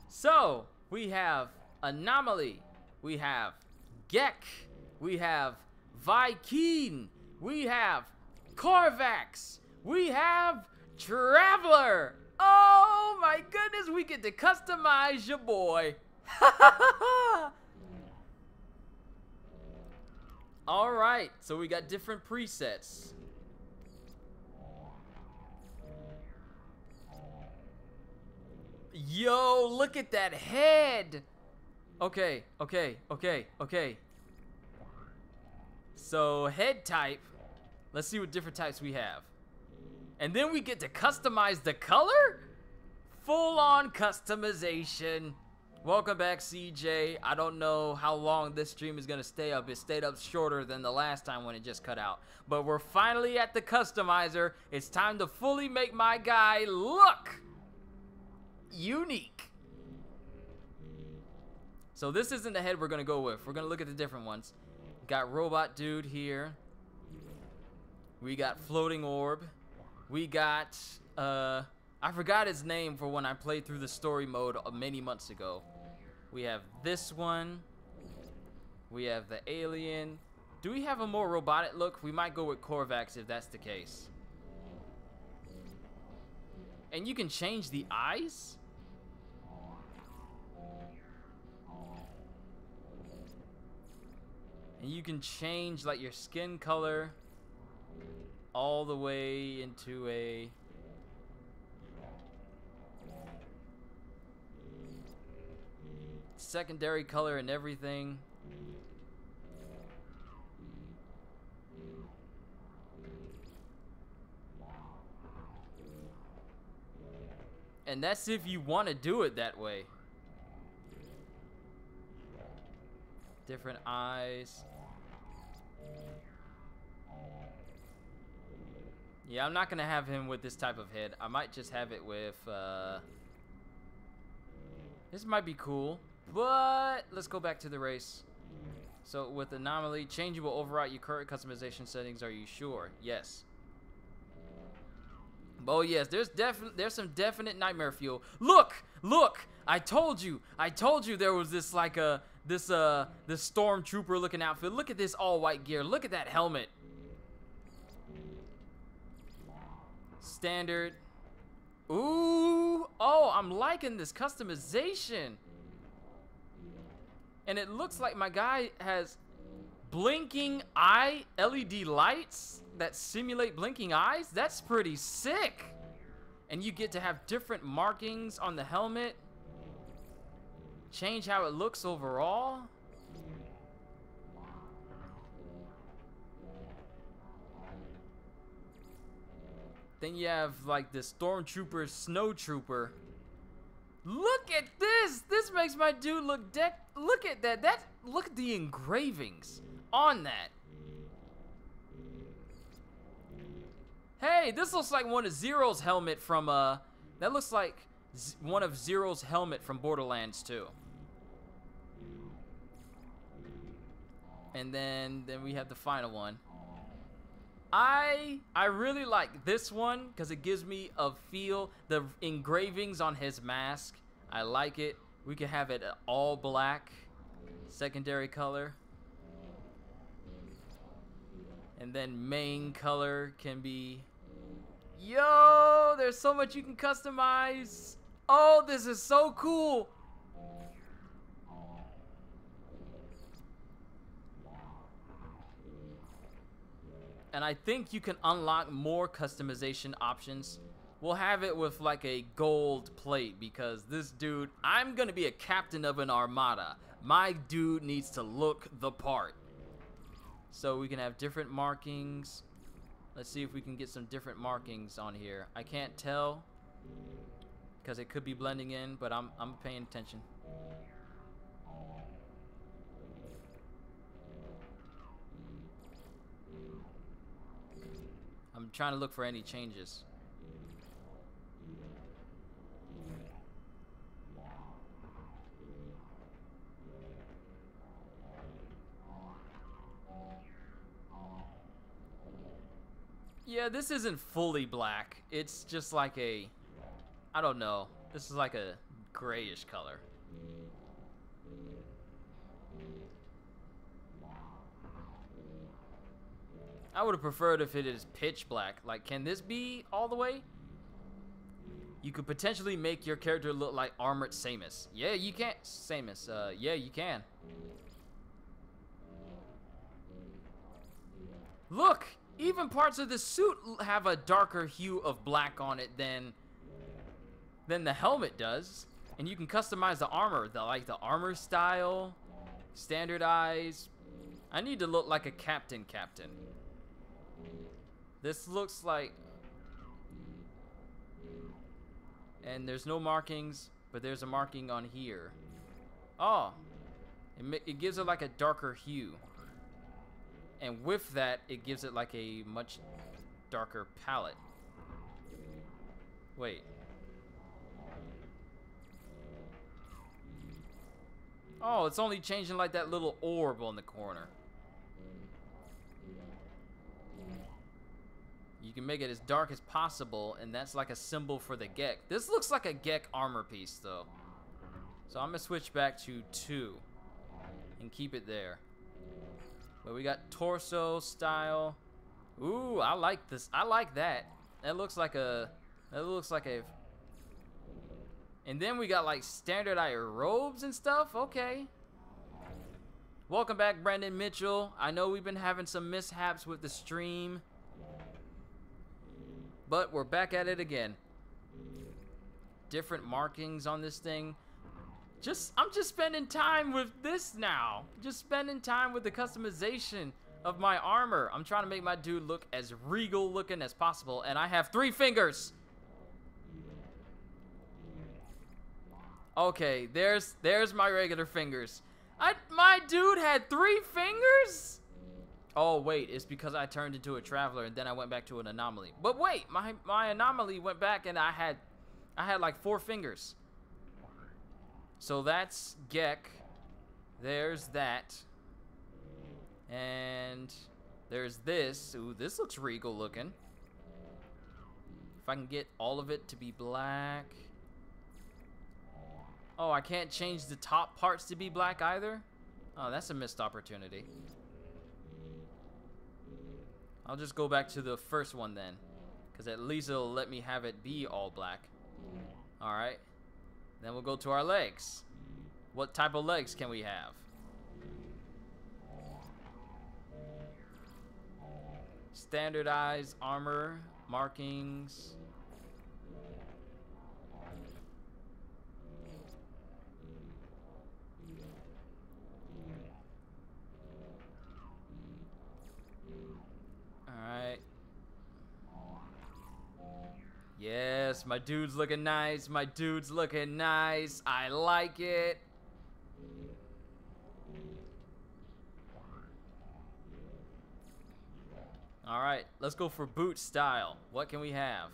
S1: So, we have Anomaly, we have Gek, we have Viking, we have Korvax, we have Traveler. Oh my goodness, we get to customize your boy. Alright, so we got different presets. Yo, look at that head! Okay. So, head type. Let's see what different types we have. And then we get to customize the color? Full-on customization. Welcome back, CJ. I don't know how long this stream is gonna stay up. It stayed up shorter than the last time when it just cut out. But we're finally at the customizer. It's time to fully make my guy look unique. So this isn't the head we're gonna go with. We're gonna look at the different ones. Got Robot Dude here. We got Floating Orb. We got, I forgot his name for when I played through the story mode many months ago. We have this one. We have the alien. Do we have a more robotic look? We might go with Korvax if that's the case. And you can change the eyes? And you can change like your skin color all the way into a secondary color and everything. And that's if you want to do it that way. Different eyes. Yeah, I'm not going to have him with this type of head. I might just have it with, this might be cool. But let's go back to the race. So with anomaly, changing will override your current customization settings. Are you sure? Yes. Oh yes, there's some definite nightmare fuel. Look, I told you there was this like this stormtrooper looking outfit. Look at this all white gear. Look at that helmet. Standard. Ooh, oh, I'm liking this customization. And it looks like my guy has blinking eye LED lights that simulate blinking eyes. That's pretty sick. And you get to have different markings on the helmet. Change how it looks overall. Then you have like the stormtrooper, snowtrooper. Look at this. This makes my dude look decked. Look at that. Look at the engravings on that. Hey, this looks like one of Zero's helmet from that looks like one of Zero's helmet from Borderlands 2. And then we have the final one. I really like this one because it gives me a feel. The engravings on his mask, I like it. We can have it all black, secondary color. And then main color can be... Yo, there's so much you can customize. Oh, this is so cool. And I think you can unlock more customization options. We'll have it with like a gold plate because this dude, I'm gonna be a captain of an armada. My dude needs to look the part. So we can have different markings. Let's see if we can get some different markings on here. I can't tell because it could be blending in, but I'm paying attention. I'm trying to look for any changes. Yeah, this isn't fully black. It's just like a, I don't know. This is like a grayish color. I would have preferred if it is pitch black. Like, can this be all the way? You could potentially make your character look like Armored Samus. Yeah, you can. Samus, yeah, you can. Look! Even parts of the suit have a darker hue of black on it than the helmet does. And you can customize the armor, like the armor style, standardize. I need to look like a captain. This looks like, and there's no markings, but there's a marking on here. Oh, it gives it like a darker hue. And with that, it gives it like a much darker palette. Wait. Oh, it's only changing like that little orb on the corner. You can make it as dark as possible, and that's like a symbol for the Gek. This looks like a Gek armor piece, though. So I'm gonna switch back to 2 and keep it there. But we got torso style. Ooh, I like this. I like that. That looks like a. And then we got like standardized robes and stuff. Okay. Welcome back, Brandon Mitchell. I know we've been having some mishaps with the stream, but we're back at it again. Different markings on this thing. I'm just spending time with this now. Just spending time with the customization of my armor. I'm trying to make my dude look as regal looking as possible, and I have 3 fingers. Okay, there's my regular fingers. My dude had 3 fingers? Oh wait, it's because I turned into a traveler and then I went back to an anomaly. But wait, my anomaly went back and I had like 4 fingers. So that's Gek. There's that. And there's this. Ooh, this looks regal looking. If I can get all of it to be black. Oh, I can't change the top parts to be black either? Oh, that's a missed opportunity. I'll just go back to the first one then, because at least it'll let me have it be all black. Alright. Then we'll go to our legs. What type of legs can we have? Standardized armor, markings. Alright. Yes, my dude's looking nice. My dude's looking nice. I like it. Alright, let's go for boot style. What can we have?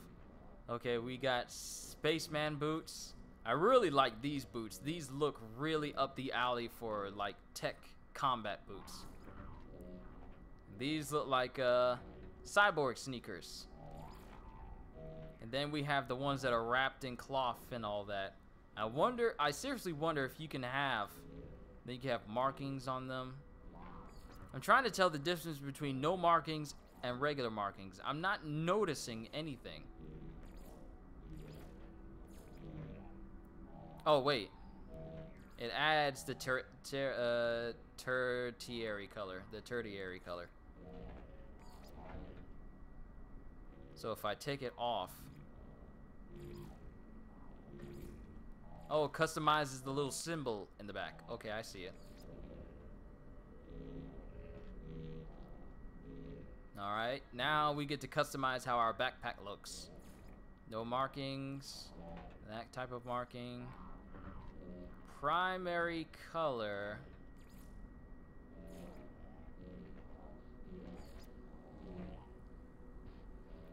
S1: Okay, we got spaceman boots. I really like these boots. These look really up the alley for like tech combat boots. These look like cyborg sneakers. And then we have the ones that are wrapped in cloth and all that. I seriously wonder if you can have markings on them. I'm trying to tell the difference between no markings and regular markings. I'm not noticing anything. Oh wait, it adds the tertiary color, So if I take it off, oh, it customizes the little symbol in the back. Okay, I see it. Alright, now we get to customize how our backpack looks. No markings, that type of marking. Primary color.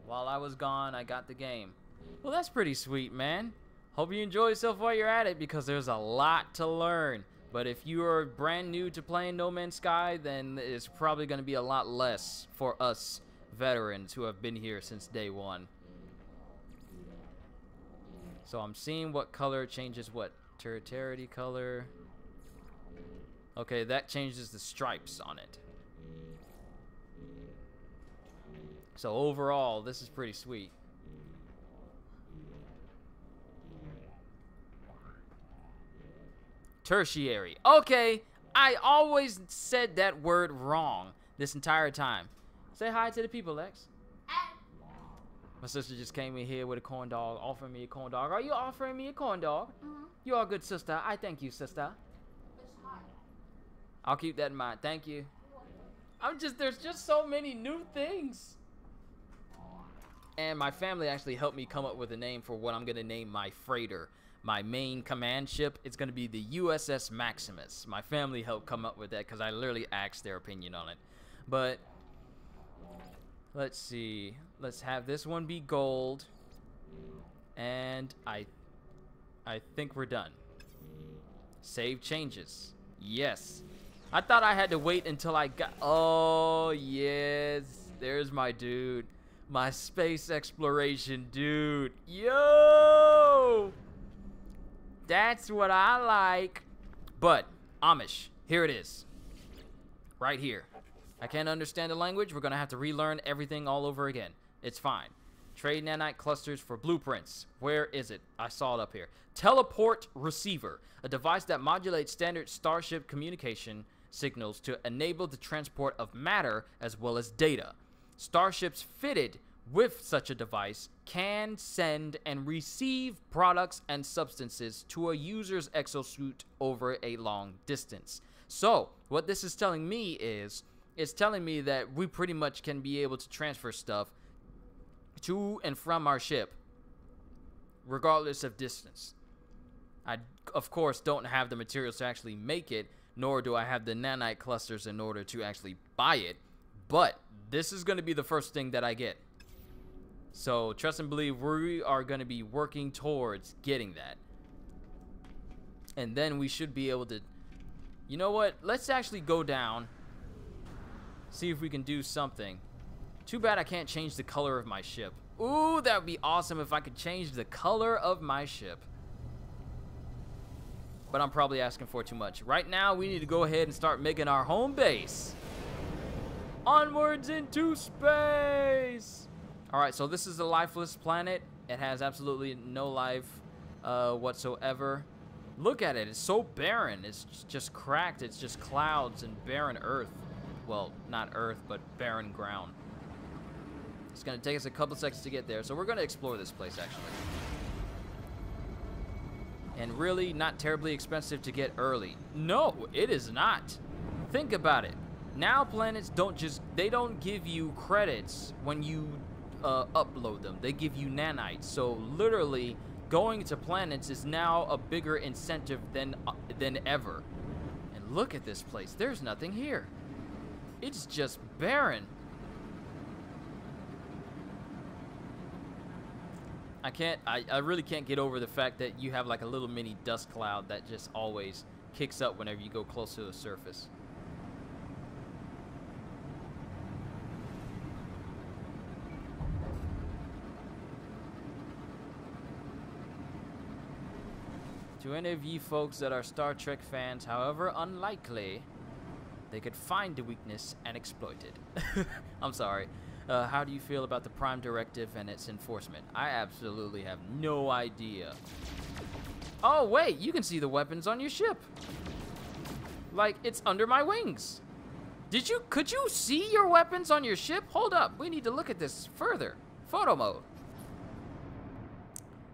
S1: While I was gone, I got the game. Well, that's pretty sweet, man. Hope you enjoy yourself while you're at it, because there's a lot to learn. But if you are brand new to playing No Man's Sky, then it's probably going to be a lot less for us veterans who have been here since day 1. So I'm seeing what color changes what. Tertiary color. Okay, that changes the stripes on it. So overall, this is pretty sweet. Tertiary. Okay, I always said that word wrong this entire time. Say hi to the people, Lex. My sister just came in here with a corn dog, offering me a corn dog. Are you offering me a corn dog? Mm-hmm. You are a good sister. I thank you, sister. I'll keep that in mind. Thank you. There's just so many new things. And my family actually helped me come up with a name for what I'm going to name my freighter. My main command ship, it's going to be the USS Maximus. My family helped come up with that because I literally asked their opinion on it. But let's see. Let's have this one be gold. And I think we're done. Save changes. Yes. I thought I had to wait until I got... Oh, yes. There's my dude. My space exploration dude. Yo! That's what I like. But, Amish, here it is. Right here. I can't understand the language. We're going to have to relearn everything all over again. It's fine. Trade nanite clusters for blueprints. Where is it? I saw it up here. Teleport receiver. A device that modulates standard starship communication signals to enable the transport of matter as well as data. Starships fitted with such a device can send and receive products and substances to a user's exosuit over a long distance. So, what this is telling me is, it's telling me that we pretty much can be able to transfer stuff to and from our ship, regardless of distance. I, of course, don't have the materials to actually make it, nor do I have the nanite clusters in order to actually buy it, but this is going to be the first thing that I get. So, trust and believe, we are going to be working towards getting that. And then we should be able to... You know what? Let's actually go down. See if we can do something. Too bad I can't change the color of my ship. Ooh, that would be awesome if I could change the color of my ship. But I'm probably asking for too much. Right now, we need to go ahead and start making our home base. Onwards into space! Alright, so this is a lifeless planet. It has absolutely no life whatsoever. Look at it. It's so barren. It's just cracked. It's just clouds and barren earth. Well, not earth, but barren ground. It's going to take us a couple seconds to get there. So we're going to explore this place, actually. And really not terribly expensive to get early. No, it is not. Think about it. Now planets don't give you credits when you upload them. They give you nanites. So literally going to planets is now a bigger incentive than ever. And look at this place. There's nothing here. It's just barren. I really can't get over the fact that you have like a little mini dust cloud that just always kicks up whenever you go close to the surface. To any of you folks that are Star Trek fans, however unlikely, they could find the weakness and exploit it. I'm sorry. How do you feel about the Prime Directive and its enforcement? I absolutely have no idea. Oh, wait, you can see the weapons on your ship. Like, it's under my wings. Could you see your weapons on your ship? Hold up, we need to look at this further. Photo mode.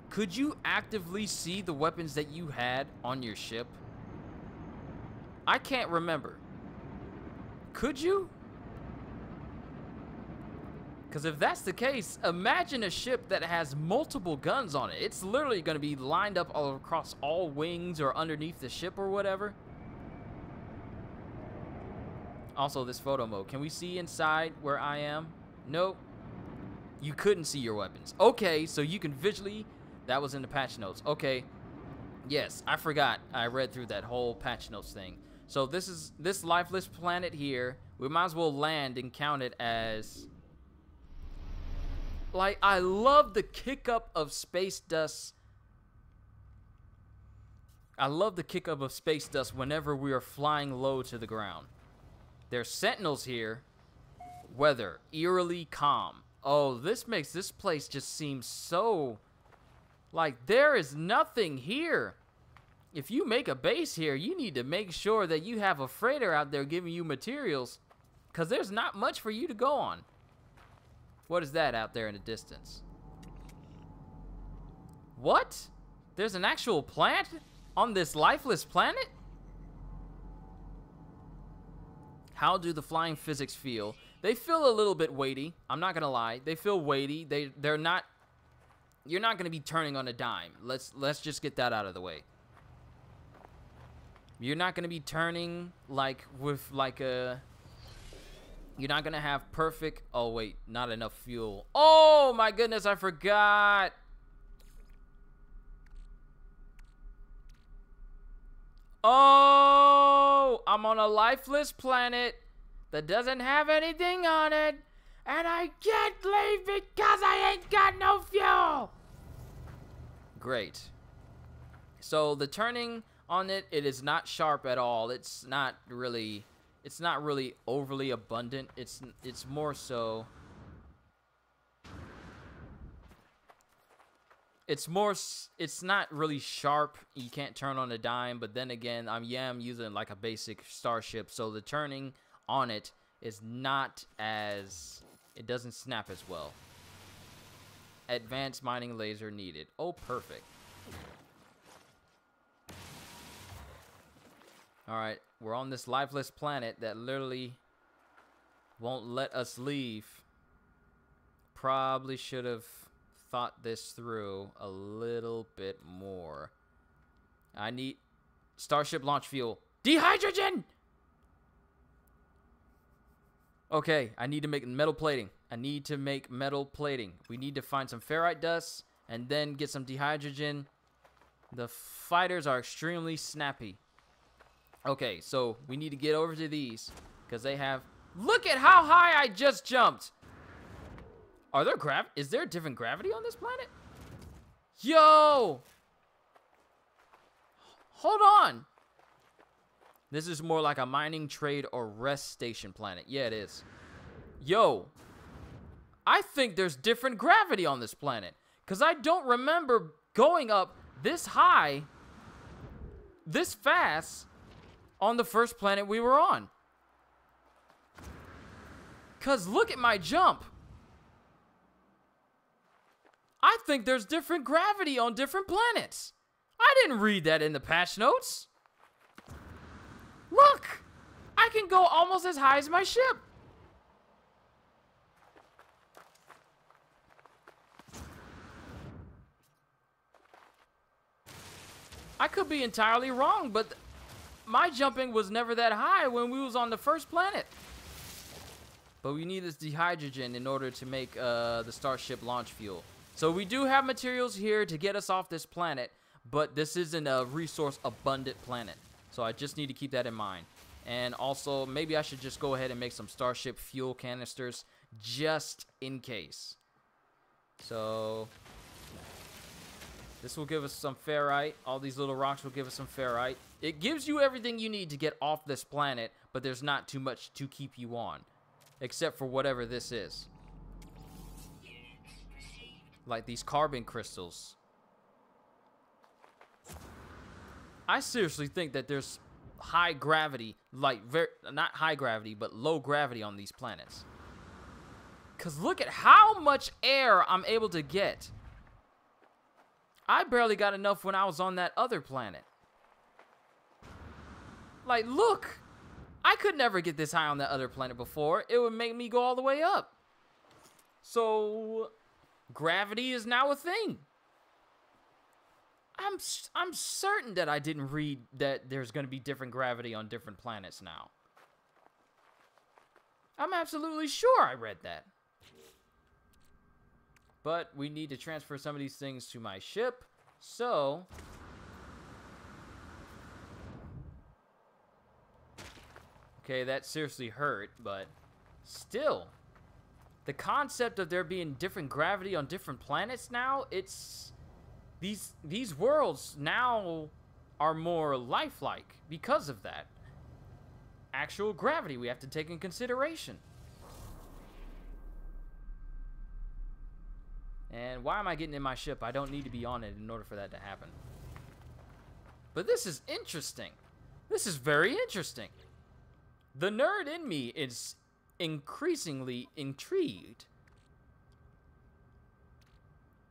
S1: Could you actively see the weapons that you had on your ship? I can't remember. Could you? Because if that's the case, imagine a ship that has multiple guns on it. It's literally going to be lined up all across all wings or underneath the ship or whatever. Also, this photo mode. Can we see inside where I am? Nope. You couldn't see your weapons. Okay, so you can visually... That was in the patch notes. Okay. Yes, I forgot. I read through that whole patch notes thing. So this lifeless planet here. We might as well land and count it as... Like, I love the kick-up of space dust. I love the kick-up of space dust whenever we are flying low to the ground. There's sentinels here. Weather, eerily calm. Oh, this makes this place just seem so... Like, there is nothing here. If you make a base here, you need to make sure that you have a freighter out there giving you materials, because there's not much for you to go on. What is that out there in the distance? What? There's an actual plant on this lifeless planet? How do the flying physics feel? They feel a little bit weighty. I'm not gonna lie. They feel weighty. They're not... You're not gonna be turning on a dime. Let's just get that out of the way. You're not gonna be turning like with like a... You're not gonna have perfect... Oh wait, not enough fuel. Oh my goodness, I forgot. Oh, I'm on a lifeless planet that doesn't have anything on it, and I can't leave because I ain't got no fuel. Great. So the turning on it, it is not sharp at all. It's not really overly abundant. It's more so... It's not really sharp. You can't turn on a dime, but then again, I'm using like a basic starship, so the turning on it is not as... It doesn't snap as well. Advanced mining laser needed. Oh, perfect. Alright, we're on this lifeless planet that literally won't let us leave. Probably should have thought this through a little bit more. I need Starship launch fuel. Dehydrogen! Okay, I need to make metal plating. I need to make metal plating. We need to find some ferrite dust and then get some dehydrogen. The fighters are extremely snappy. Okay, so we need to get over to these because they have... Look at how high I just jumped! Are there Is there a different gravity on this planet? Yo! Hold on! This is more like a mining, trade, or rest station planet. Yeah, it is. Yo! I think there's different gravity on this planet. Because I don't remember going up this high, this fast, on the first planet we were on. Because look at my jump. I think there's different gravity on different planets. I didn't read that in the patch notes. Look! I can go almost as high as my ship. I could be entirely wrong, but my jumping was never that high when we was on the first planet. But we need this dehydrogen in order to make the Starship launch fuel. So we do have materials here to get us off this planet, but this isn't a resource-abundant planet. So I just need to keep that in mind. And also, maybe I should just go ahead and make some Starship fuel canisters just in case. So this will give us some ferrite. All these little rocks will give us some ferrite. It gives you everything you need to get off this planet, but there's not too much to keep you on. Except for whatever this is. Like these carbon crystals. I seriously think that there's high gravity, like not high gravity, but low gravity on these planets. Because look at how much air I'm able to get. I barely got enough when I was on that other planet. Like, look. I could never get this high on that other planet before. It would make me go all the way up. So, gravity is now a thing. I'm certain that I didn't read that there's going to be different gravity on different planets now. I'm absolutely sure I read that. But we need to transfer some of these things to my ship. So okay, that seriously hurt, but still. The concept of there being different gravity on different planets now, it's... These worlds now are more lifelike because of that. Actual gravity we have to take in consideration. And why am I getting in my ship? I don't need to be on it in order for that to happen. But this is interesting. This is very interesting. The nerd in me is increasingly intrigued.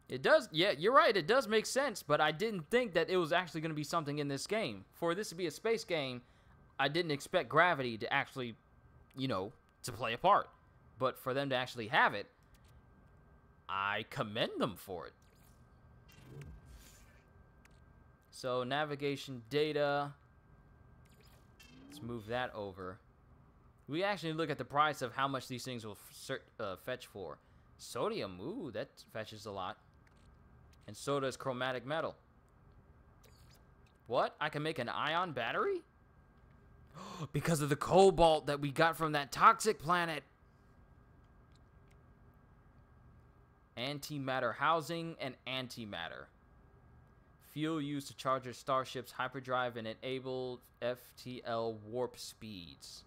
S1: It does, yeah, you're right, it does make sense, but I didn't think that it was actually going to be something in this game. For this to be a space game, I didn't expect gravity to actually, you know, to play a part. But for them to actually have it, I commend them for it. So, navigation data. Let's move that over. We actually look at the price of how much these things will fetch for. Sodium, ooh, that fetches a lot. And so does chromatic metal. What? I can make an ion battery? Because of the cobalt that we got from that toxic planet. Antimatter housing and antimatter. Fuel used to charge your starship's hyperdrive and enable FTL warp speeds.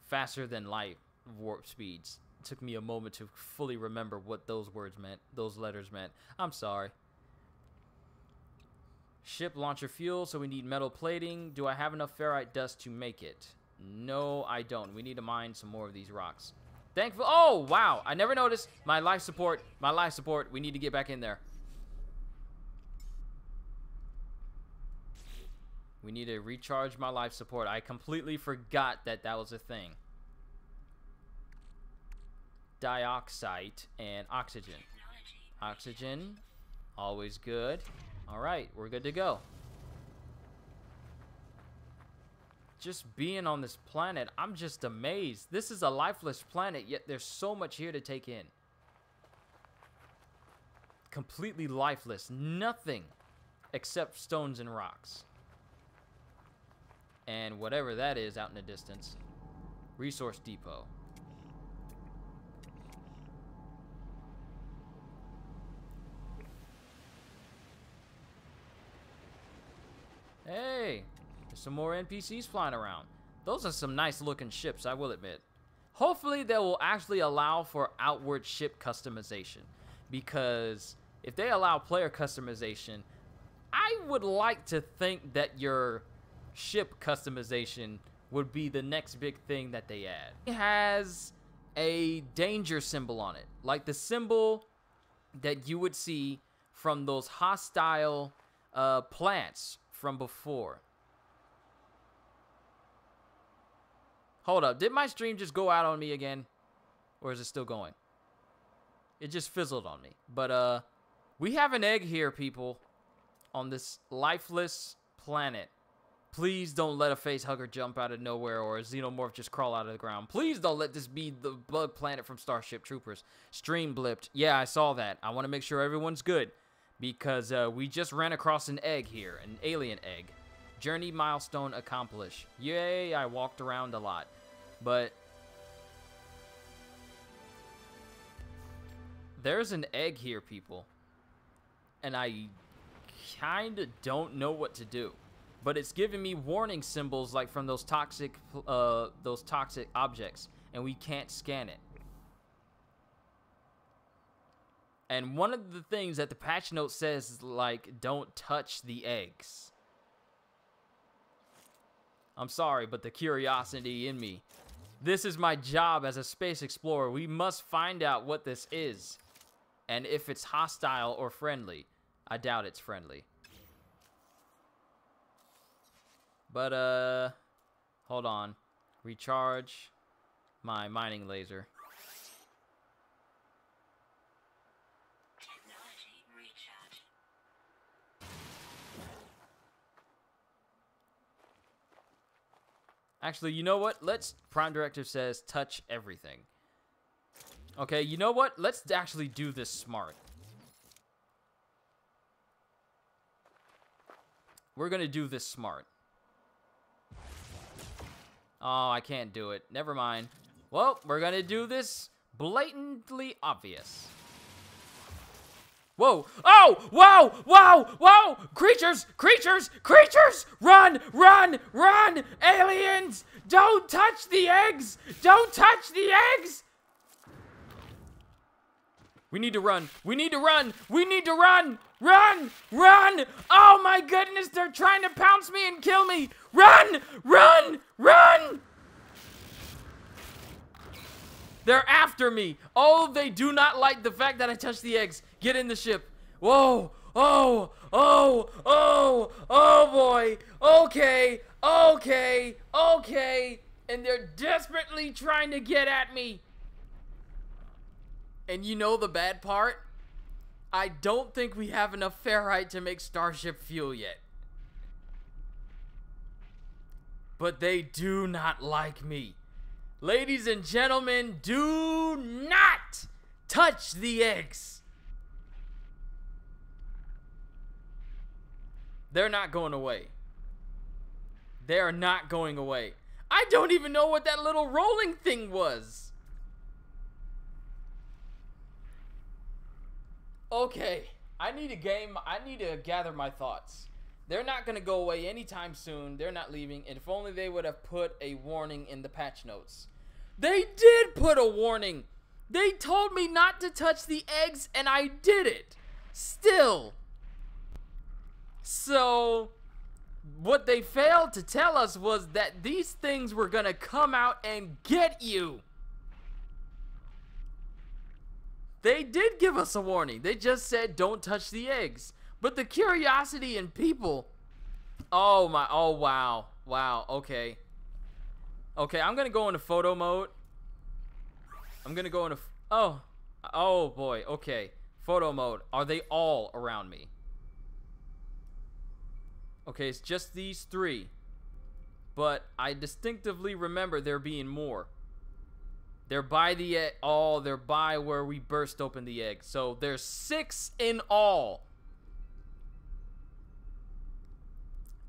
S1: Faster than light warp speeds. It took me a moment to fully remember what those words meant, those letters meant. I'm sorry. Ship launcher fuel, so we need metal plating. Do I have enough ferrite dust to make it? No, I don't. We need to mine some more of these rocks. Thankful. Oh, wow. I never noticed. My life support. My life support. We need to get back in there. We need to recharge my life support. I completely forgot that that was a thing. Dioxide and oxygen. Oxygen. Always good. All right. We're good to go. Just being on this planet, I'm just amazed. This is a lifeless planet, yet there's so much here to take in. Completely lifeless. Nothing except stones and rocks. And whatever that is out in the distance. Resource depot. Hey, there's some more NPCs flying around. Those are some nice looking ships, I will admit. Hopefully they will actually allow for outward ship customization. Because if they allow player customization, I would like to think that your ship customization would be the next big thing that they add. It has a danger symbol on it. Like the symbol that you would see from those hostile plants from before. Hold up, did my stream just go out on me again? Or is it still going? It just fizzled on me. But we have an egg here, people, on this lifeless planet. Please don't let a facehugger jump out of nowhere or a xenomorph just crawl out of the ground. Please don't let this be the blood planet from Starship Troopers. Stream blipped. Yeah, I saw that. I want to make sure everyone's good. Because we just ran across an egg here. An alien egg. Journey milestone accomplished. Yay, I walked around a lot. But there's an egg here, people. And I kind of don't know what to do. But it's giving me warning symbols like from those toxic objects. And we can't scan it. And one of the things that the patch note says is like, don't touch the eggs. I'm sorry, but the curiosity in me. This is my job as a space explorer. We must find out what this is. And if it's hostile or friendly. I doubt it's friendly. But, hold on. Recharge my mining laser.
S2: Technology recharge.
S1: Actually, you know what? Prime Directive says touch everything. Okay, you know what? Let's actually do this smart. We're gonna do this smart. Oh, I can't do it. Never mind. Well, we're gonna do this blatantly obvious. Whoa! Oh! Whoa! Whoa! Whoa! Creatures! Creatures! Creatures! Run! Run! Run! Aliens! Don't touch the eggs! Don't touch the eggs! We need to run. We need to run. We need to run. Run! Run! Oh my goodness, they're trying to pounce me and kill me! Run! Run! Run! They're after me. Oh, they do not like the fact that I touched the eggs. Get in the ship. Whoa! Oh! Oh! Oh! Oh boy! Okay! Okay! Okay! And they're desperately trying to get at me. And you know the bad part? I don't think we have enough ferrite to make starship fuel yet. But they do not like me. Ladies and gentlemen, do not touch the eggs. They're not going away. They are not going away. I don't even know what that little rolling thing was. Okay, I need to gather my thoughts. They're not going to go away anytime soon. They're not leaving. And if only they would have put a warning in the patch notes. They did put a warning. They told me not to touch the eggs, and I did it. Still. So, what they failed to tell us was that these things were going to come out and get you. They did give us a warning. They just said don't touch the eggs. But the curiosity in people. Oh my. Oh wow. Wow. Okay. Okay, I'm gonna go into photo mode. I'm gonna go into. Oh. Oh boy. Okay. Photo mode. Are they all around me? Okay, it's just these three. But I distinctively remember there being more. They're by the egg. Oh, they're by where we burst open the egg. So there's 6 in all.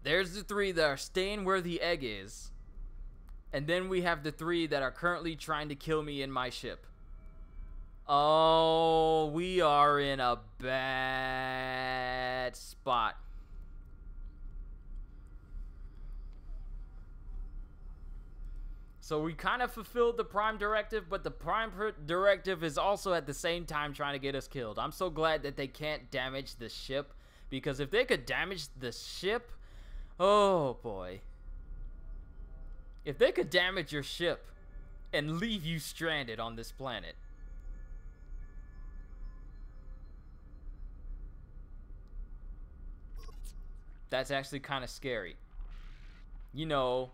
S1: There's the 3 that are staying where the egg is. And then we have the 3 that are currently trying to kill me in my ship. Oh, we are in a bad spot. So we kind of fulfilled the Prime Directive, but the Prime Directive is also at the same time trying to get us killed. I'm so glad that they can't damage the ship, because if they could damage the ship, oh boy. If they could damage your ship and leave you stranded on this planet. That's actually kind of scary. You know,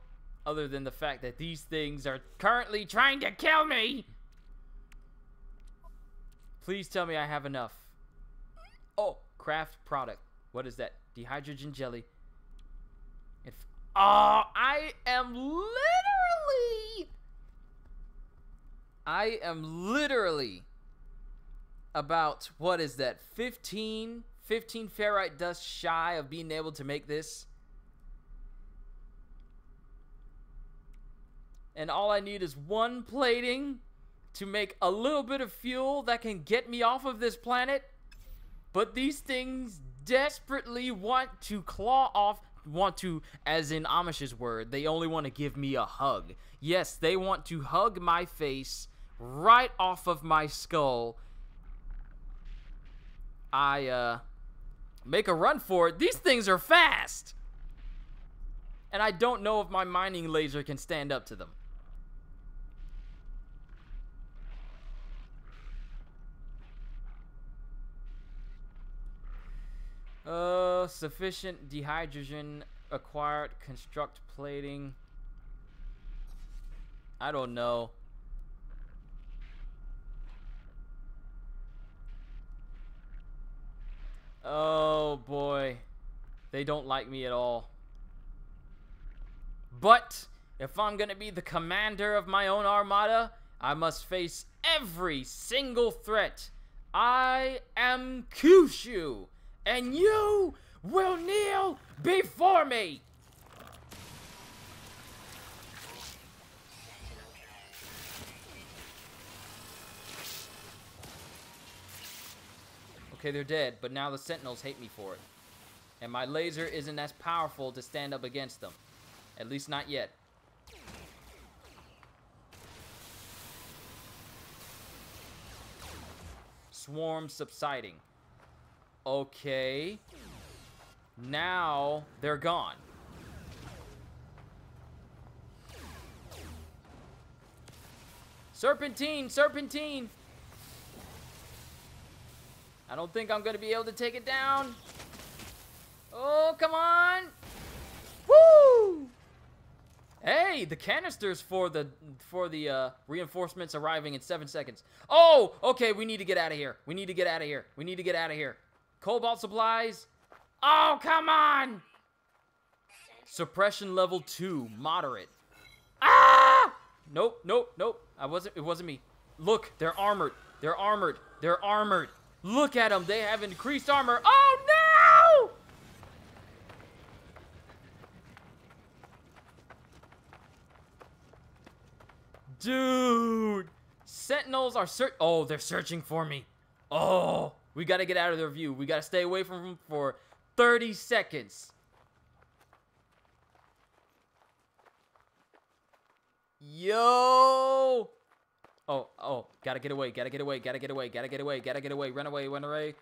S1: other than the fact that these things are currently trying to kill me. Please tell me I have enough. Oh, craft product. What is that? Dehydrogen jelly. Oh, I am literally about, what is that, 15 ferrite dust shy of being able to make this. And all I need is 1 plating to make a little bit of fuel that can get me off of this planet. But these things desperately want to claw off, as in Amish's word, they only want to give me a hug. Yes, they want to hug my face right off of my skull. I, make a run for it. These things are fast. And I don't know if my mining laser can stand up to them. Sufficient dehydrogen acquired, construct plating. I don't know. Oh boy. They don't like me at all. But if I'm gonna be the commander of my own armada, I must face every single threat. I am Kyushu, and you will kneel before me. Okay, they're dead, but now the Sentinels hate me for it. And my laser isn't as powerful to stand up against them. At least not yet. Swarm subsiding. Okay. Now they're gone. Serpentine! Serpentine! I don't think I'm gonna be able to take it down. Oh, come on! Woo! Hey, the canisters for the reinforcements arriving in 7 seconds. Oh, okay, we need to get out of here. We need to get out of here. We need to get out of here. Cobalt supplies. Oh, come on! Suppression level 2, moderate. Ah! Nope, nope, nope. It wasn't me. Look, they're armored. They're armored. They're armored. Look at them. They have increased armor. Oh, no! Dude. Sentinels are oh, they're searching for me. Oh, we got to get out of their view. We got to stay away from them for 30 seconds. Yo! Oh, gotta get away, gotta get away, gotta get away, gotta get away, gotta get away, run away, run away.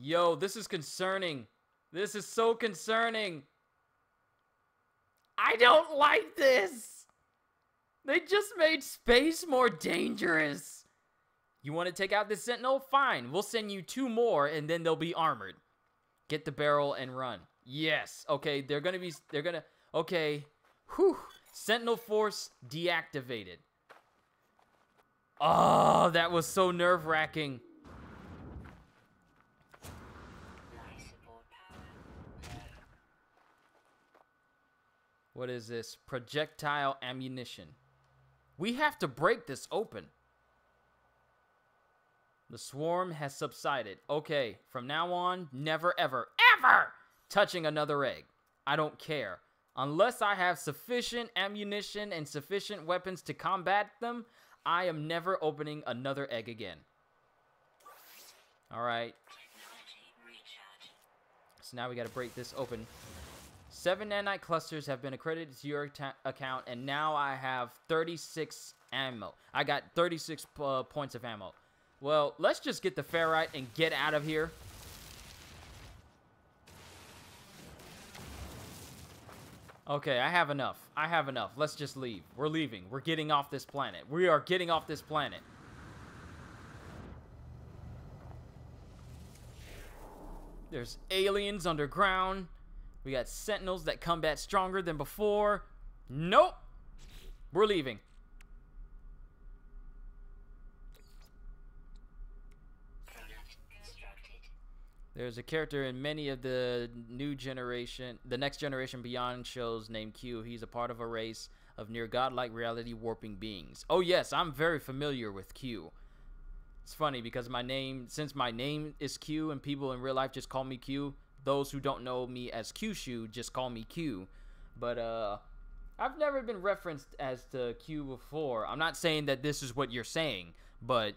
S1: Yo, this is concerning. This is so concerning. I don't like this. They just made space more dangerous. You want to take out this sentinel? Fine. We'll send you 2 more, and then they'll be armored. Get the barrel and run. Yes. Okay, okay. Whew. Sentinel force deactivated. Oh, that was so nerve-wracking. What is this? Projectile ammunition. We have to break this open. The swarm has subsided. Okay, from now on, never, ever, ever touching another egg. I don't care. Unless I have sufficient ammunition and sufficient weapons to combat them, I am never opening another egg again. Alright. So now we gotta break this open. 7 nanite clusters have been accredited to your account, and now I have 36 ammo. I got 36 points of ammo. Well, let's just get the ferrite and get out of here. Okay, I have enough. I have enough. Let's just leave. We're leaving. We're getting off this planet. We are getting off this planet. There's aliens underground. We got sentinels that combat stronger than before. Nope. We're leaving. There's a character in many of the next generation beyond shows named Q. He's a part of a race of near godlike reality warping beings. Oh yes, I'm very familiar with Q. It's funny because since my name is Q and people in real life just call me Q, those who don't know me as Q-Shu just call me Q. But I've never been referenced as to Q before. I'm not saying that this is what you're saying, but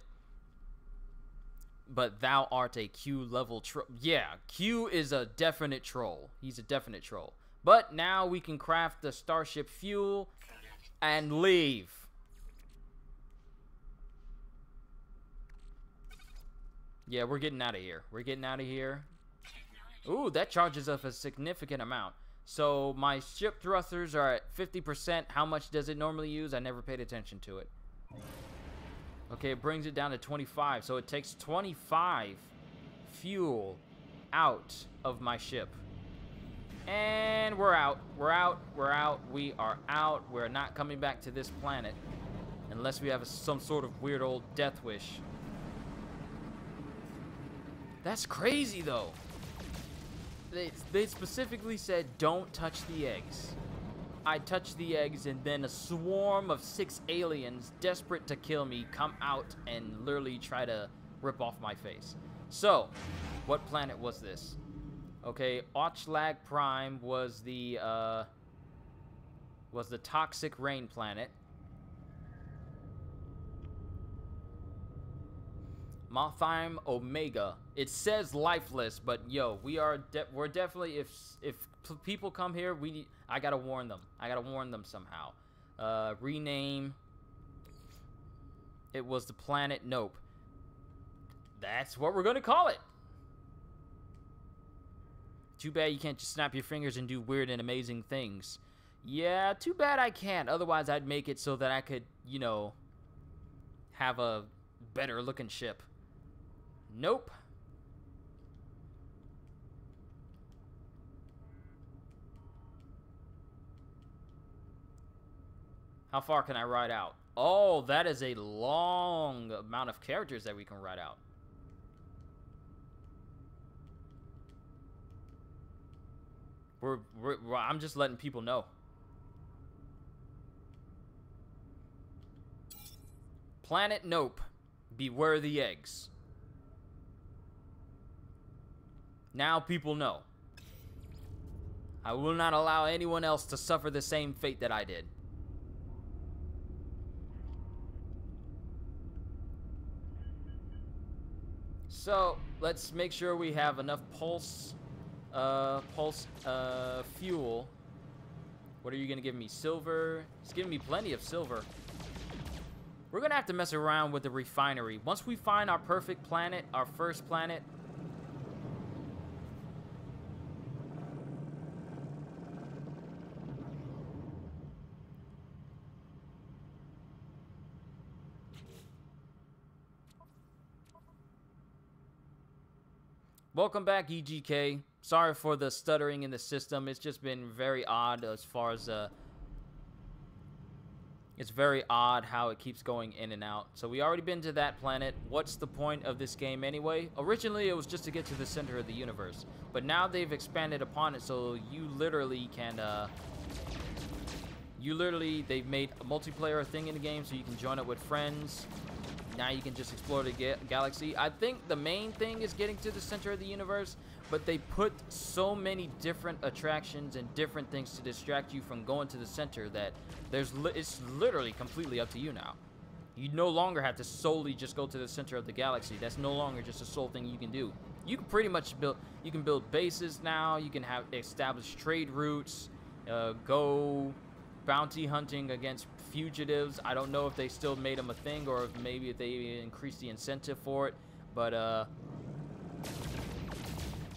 S1: thou art a Q level troll. Yeah, Q is a definite troll. He's a definite troll. But now we can craft the starship fuel and leave. Yeah, we're getting out of here. We're getting out of here. Ooh, that charges us a significant amount. So my ship thrusters are at 50%. How much does it normally use? I never paid attention to it. Okay, it brings it down to 25. So it takes 25 fuel out of my ship. And we're out. We're out. We're out. We are out. We're not coming back to this planet. Unless we have some sort of weird old death wish. That's crazy, though. They specifically said, don't touch the eggs. I touch the eggs, and then a swarm of 6 aliens, desperate to kill me, come out and literally try to rip off my face. So, what planet was this? Okay, Ochlag Prime was the toxic rain planet. Mothime Omega. It says lifeless, but yo, we're definitely, if people come here, I gotta warn them. I gotta warn them somehow. Rename. It was the planet Nope. That's what we're gonna call it. Too bad you can't just snap your fingers and do weird and amazing things. Yeah, too bad I can't. Otherwise, I'd make it so that I could, you know, have a better looking ship. Nope. How far can I ride out? Oh, that is a long amount of characters that we can ride out. I'm just letting people know. Planet Nope. Beware the eggs. Now people know. I will not allow anyone else to suffer the same fate that I did. So, let's make sure we have enough pulse fuel. What are you gonna give me? Silver? It's giving me plenty of silver. We're gonna have to mess around with the refinery. Once we find our perfect planet, our first planet. Welcome back, EGK. Sorry for the stuttering in the system. It's just been very odd as far as it's very odd how it keeps going in and out. So we already been to that planet. What's the point of this game anyway? Originally, it was just to get to the center of the universe. But now they've expanded upon it, so you literally can, they've made a multiplayer thing in the game, so you can join up with friends. Now you can just explore the galaxy. I think the main thing is getting to the center of the universe, but they put so many different attractions and different things to distract you from going to the center that it's literally completely up to you now. You no longer have to solely just go to the center of the galaxy. That's no longer just a sole thing you can do. You can pretty much build bases now. You can have established trade routes, go bounty hunting against fugitives. I don't know if they still made them a thing or if maybe if they increased the incentive for it, but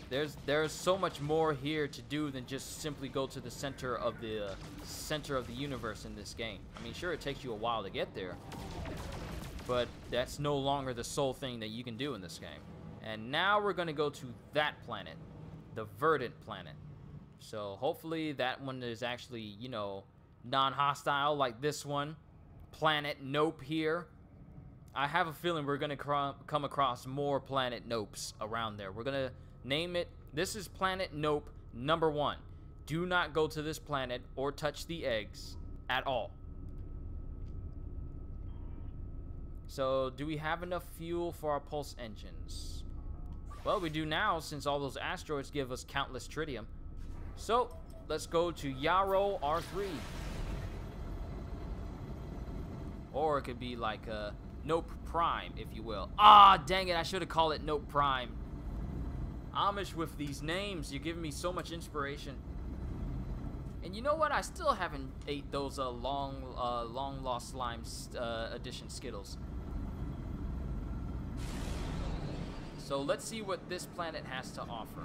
S1: there's so much more here to do than just simply go to the center of the universe in this game. I mean, sure, it takes you a while to get there, but that's no longer the sole thing that you can do in this game. And now we're gonna go to that planet, the Verdant planet. So hopefully that one is actually, you know, non-hostile like this one. Planet Nope here. I have a feeling we're gonna come across more Planet Nopes around there. We're gonna name it. This is Planet Nope number 1. Do not go to this planet or touch the eggs at all. So, do we have enough fuel for our pulse engines? Well, we do now, since all those asteroids give us countless tritium. So, let's go to Yarrow R3. Or it could be like Nope Prime, if you will. Ah, dang it, I should have called it Nope Prime. Amish with these names, you're giving me so much inspiration. And you know what? I still haven't ate those long lost slime edition Skittles. So let's see what this planet has to offer.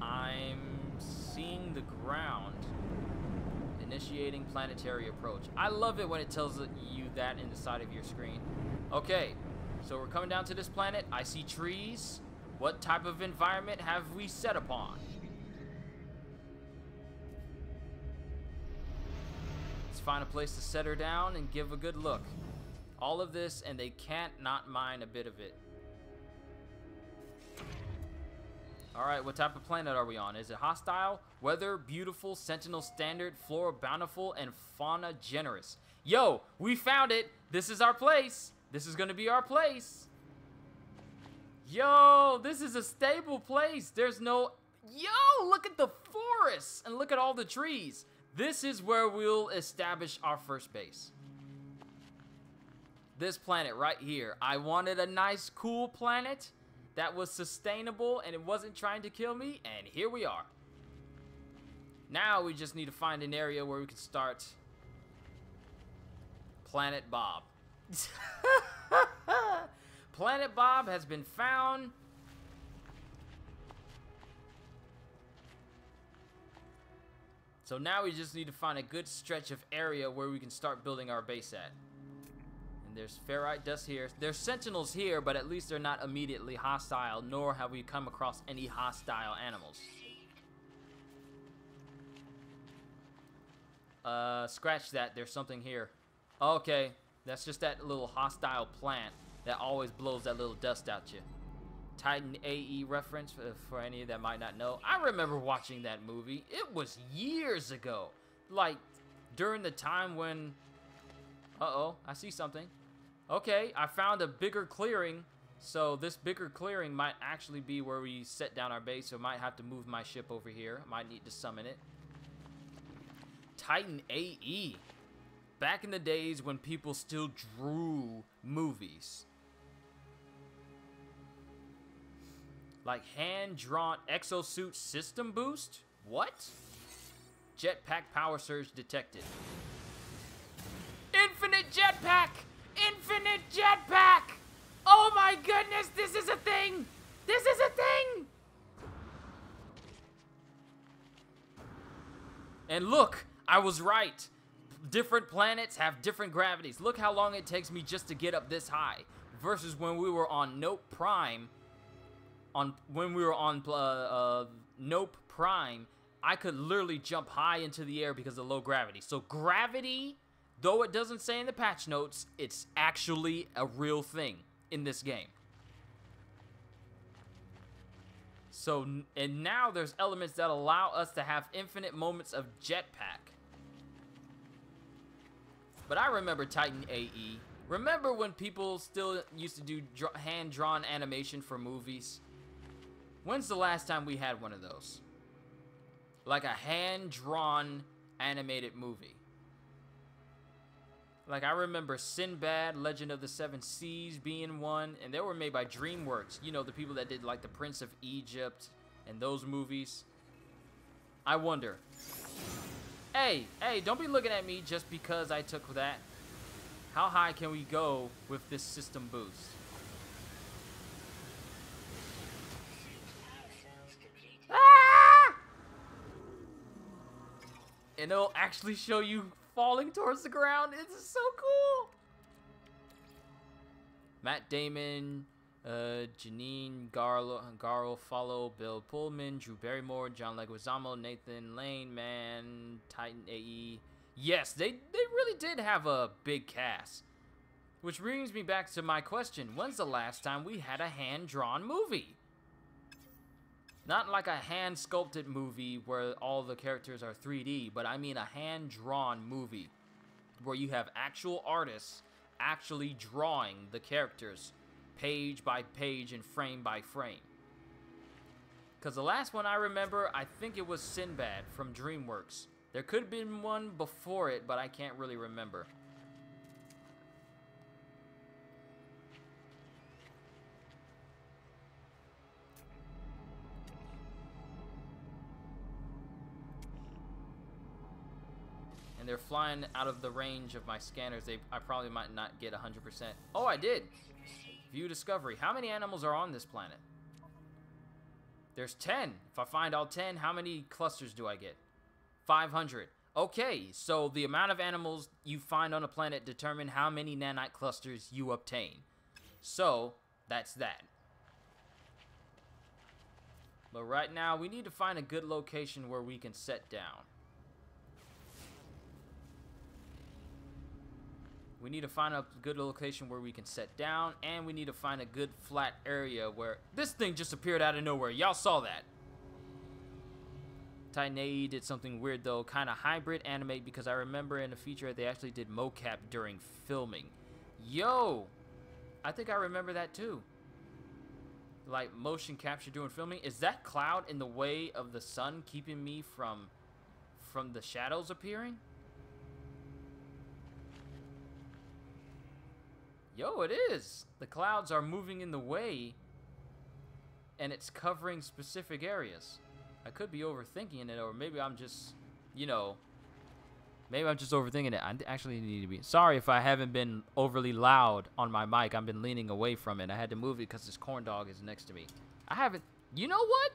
S1: I'm seeing the ground. Initiating planetary approach. I love it when it tells you that in the side of your screen. Okay, so we're coming down to this planet. I see trees. What type of environment have we set upon? Let's find a place to set her down and give a good look. All of this, and they can't not mine a bit of it. Alright, what type of planet are we on? Is it hostile, weather, beautiful, sentinel standard, flora bountiful, and fauna generous? Yo, we found it! This is our place! This is gonna be our place! Yo, this is a stable place! There's no... Yo, look at the forests! And look at all the trees! This is where we'll establish our first base. This planet right here. I wanted a nice, cool planet that was sustainable and it wasn't trying to kill me, and here we are. Now we just need to find an area where we can start Planet Bob. Planet Bob has been found. So now we just need to find a good stretch of area where we can start building our base at. And there's ferrite dust here. There's sentinels here, but at least they're not immediately hostile, nor have we come across any hostile animals. Scratch that. There's something here. Okay, that's just that little hostile plant that always blows that little dust out you. Titan AE reference for any that might not know. I remember watching that movie. It was years ago. Like, during the time when... Uh-oh, I see something. Okay, I found a bigger clearing. So this bigger clearing might actually be where we set down our base. So I might have to move my ship over here. Might need to summon it. Titan AE. Back in the days when people still drew movies. Like hand-drawn exosuit system boost? What? Jetpack power surge detected. Infinite jetpack! Infinite jetpack! Oh my goodness, this is a thing! This is a thing! And look, I was right. Different planets have different gravities. Look how long it takes me just to get up this high. Versus when we were on Nope Prime, when we were on Nope Prime, I could literally jump high into the air because of low gravity. So gravity, though it doesn't say in the patch notes, it's actually a real thing in this game. So, and now there's elements that allow us to have infinite moments of jetpack. But I remember Titan AE. Remember when people still used to do hand-drawn animation for movies? When's the last time we had one of those? Like a hand-drawn animated movie. Like, I remember Sinbad, Legend of the Seven Seas being one, and they were made by DreamWorks. You know, the people that did, like, The Prince of Egypt and those movies. I wonder. Hey, don't be looking at me just because I took that. How high can we go with this system boost? Ah! And it'll actually show you falling towards the ground. It's so cool. Matt Damon, Janine Garofalo, Bill Pullman, Drew Barrymore, John Leguizamo, Nathan Lane, man, Titan AE. Yes, they really did have a big cast. Which brings me back to my question. When's the last time we had a hand-drawn movie? Not like a hand-sculpted movie where all the characters are 3D, but I mean a hand-drawn movie where you have actual artists actually drawing the characters page by page and frame by frame. Because the last one I remember, I think it was Sinbad from DreamWorks. There could have been one before it, but I can't really remember. And they're flying out of the range of my scanners. I probably might not get 100%. Oh, I did! View discovery. How many animals are on this planet? There's 10. If I find all 10, how many clusters do I get? 500. Okay, so the amount of animals you find on a planet determine how many nanite clusters you obtain. So, that's that. But right now, we need to find a good location where we can set down. We need to find a good location where we can set down, and we need to find a good flat area where... This thing just appeared out of nowhere. Y'all saw that. Titan AE did something weird, though. Kind of hybrid animate, because I remember in a feature they actually did mocap during filming. Yo! I think I remember that, too. Like, motion capture during filming. Is that cloud in the way of the sun keeping me from the shadows appearing? Yo, it is. The clouds are moving in the way, and it's covering specific areas. I could be overthinking it, or maybe I'm just, you know, maybe I'm just overthinking it. I actually need to be. Sorry if I haven't been overly loud on my mic. I've been leaning away from it. I had to move it because this corn dog is next to me. I haven't. You know what?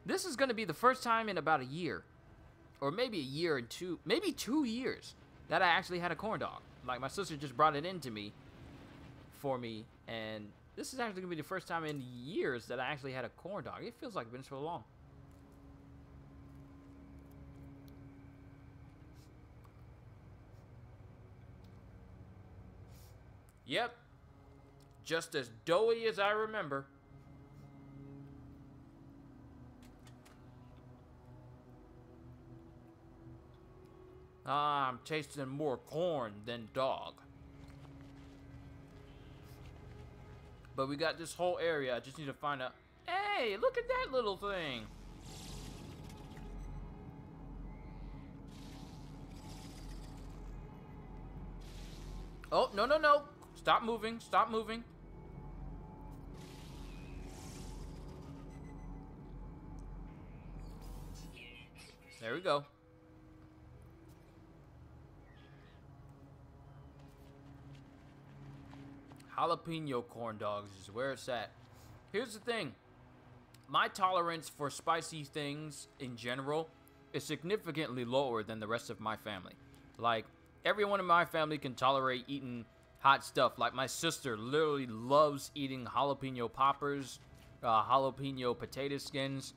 S1: This is going to be the first time in about a year, or maybe a year and two, maybe 2 years, that I actually had a corn dog. Like, my sister just brought it into me. For me, and this is actually gonna be the first time in years that I actually had a corn dog. It feels like it's been so long. Yep, just as doughy as I remember. I'm tasting more corn than dog. But we got this whole area. I just need to find out. Hey, look at that little thing. Oh, no, no, no. Stop moving. Stop moving. There we go. Jalapeno corn dogs is where it's at. Here's the thing. My tolerance for spicy things in general is significantly lower than the rest of my family. Like, everyone in my family can tolerate eating hot stuff. Like, my sister literally loves eating jalapeno poppers jalapeno potato skins,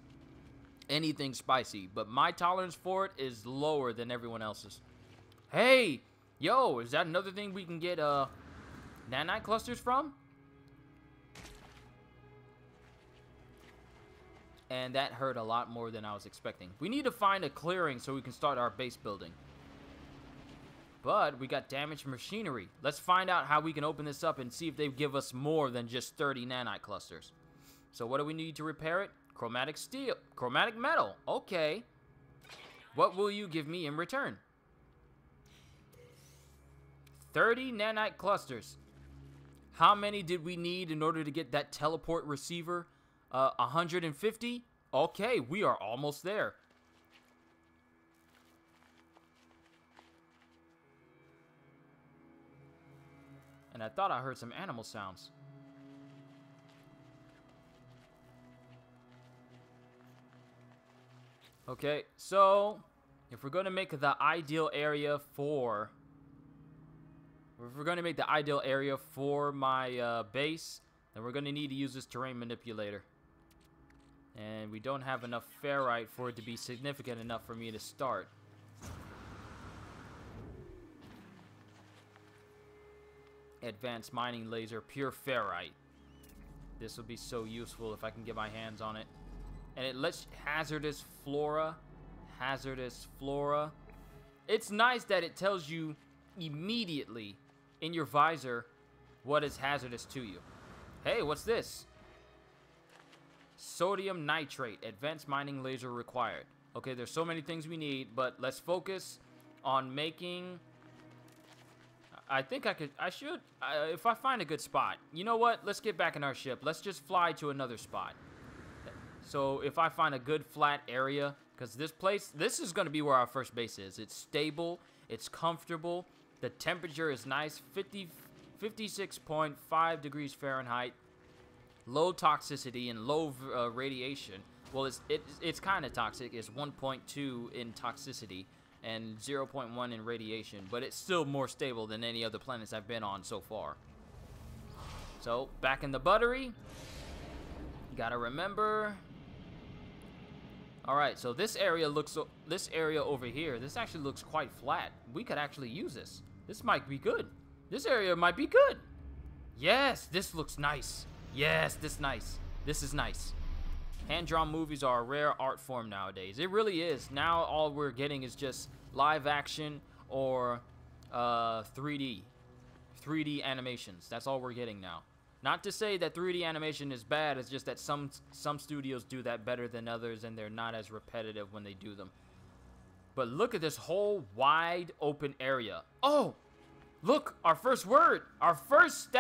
S1: anything spicy. But my tolerance for it is lower than everyone else's. Hey, yo, is that another thing we can get nanite clusters from? And that hurt a lot more than I was expecting. We need to find a clearing so we can start our base building. But we got damaged machinery. Let's find out how we can open this up and see if they give us more than just 30 nanite clusters. So what do we need to repair it? Chromatic steel. Chromatic metal. Okay. What will you give me in return? 30 nanite clusters. How many did we need in order to get that teleport receiver? 150? Okay, we are almost there. And I thought I heard some animal sounds. Okay, so if we're going to make the ideal area for... If we're going to make the ideal area for my base, then we're going to need to use this terrain manipulator. And we don't have enough ferrite for it to be significant enough for me to start. Advanced mining laser, pure ferrite. This will be so useful if I can get my hands on it. And it lets hazardous flora. Hazardous flora. It's nice that it tells you immediately in your visor what is hazardous to you. Hey, what's this? Sodium nitrate, advanced mining laser required. Okay, there's so many things we need, but let's focus on making... I think I should, if I find a good spot. You know what? Let's get back in our ship. Let's just fly to another spot. So if I find a good flat area, because this is going to be where our first base is. It's stable. It's comfortable. The temperature is nice. 56.5 degrees Fahrenheit. Low toxicity and low radiation. Well, it's kind of toxic. It's 1.2 in toxicity and 0.1 in radiation, but it's still more stable than any other planets I've been on so far. So back in the buttery. You gotta remember. All right, so this area over here, this actually looks quite flat. We could actually use this. This might be good. This area might be good. Yes, this looks nice. Yes, this is nice. Hand-drawn movies are a rare art form nowadays. It really is. Now all we're getting is just live action or 3D animations. That's all we're getting now. Not to say that 3D animation is bad. It's just that some studios do that better than others, and they're not as repetitive when they do them. But look at this whole wide open area. Oh, look, our first word, our first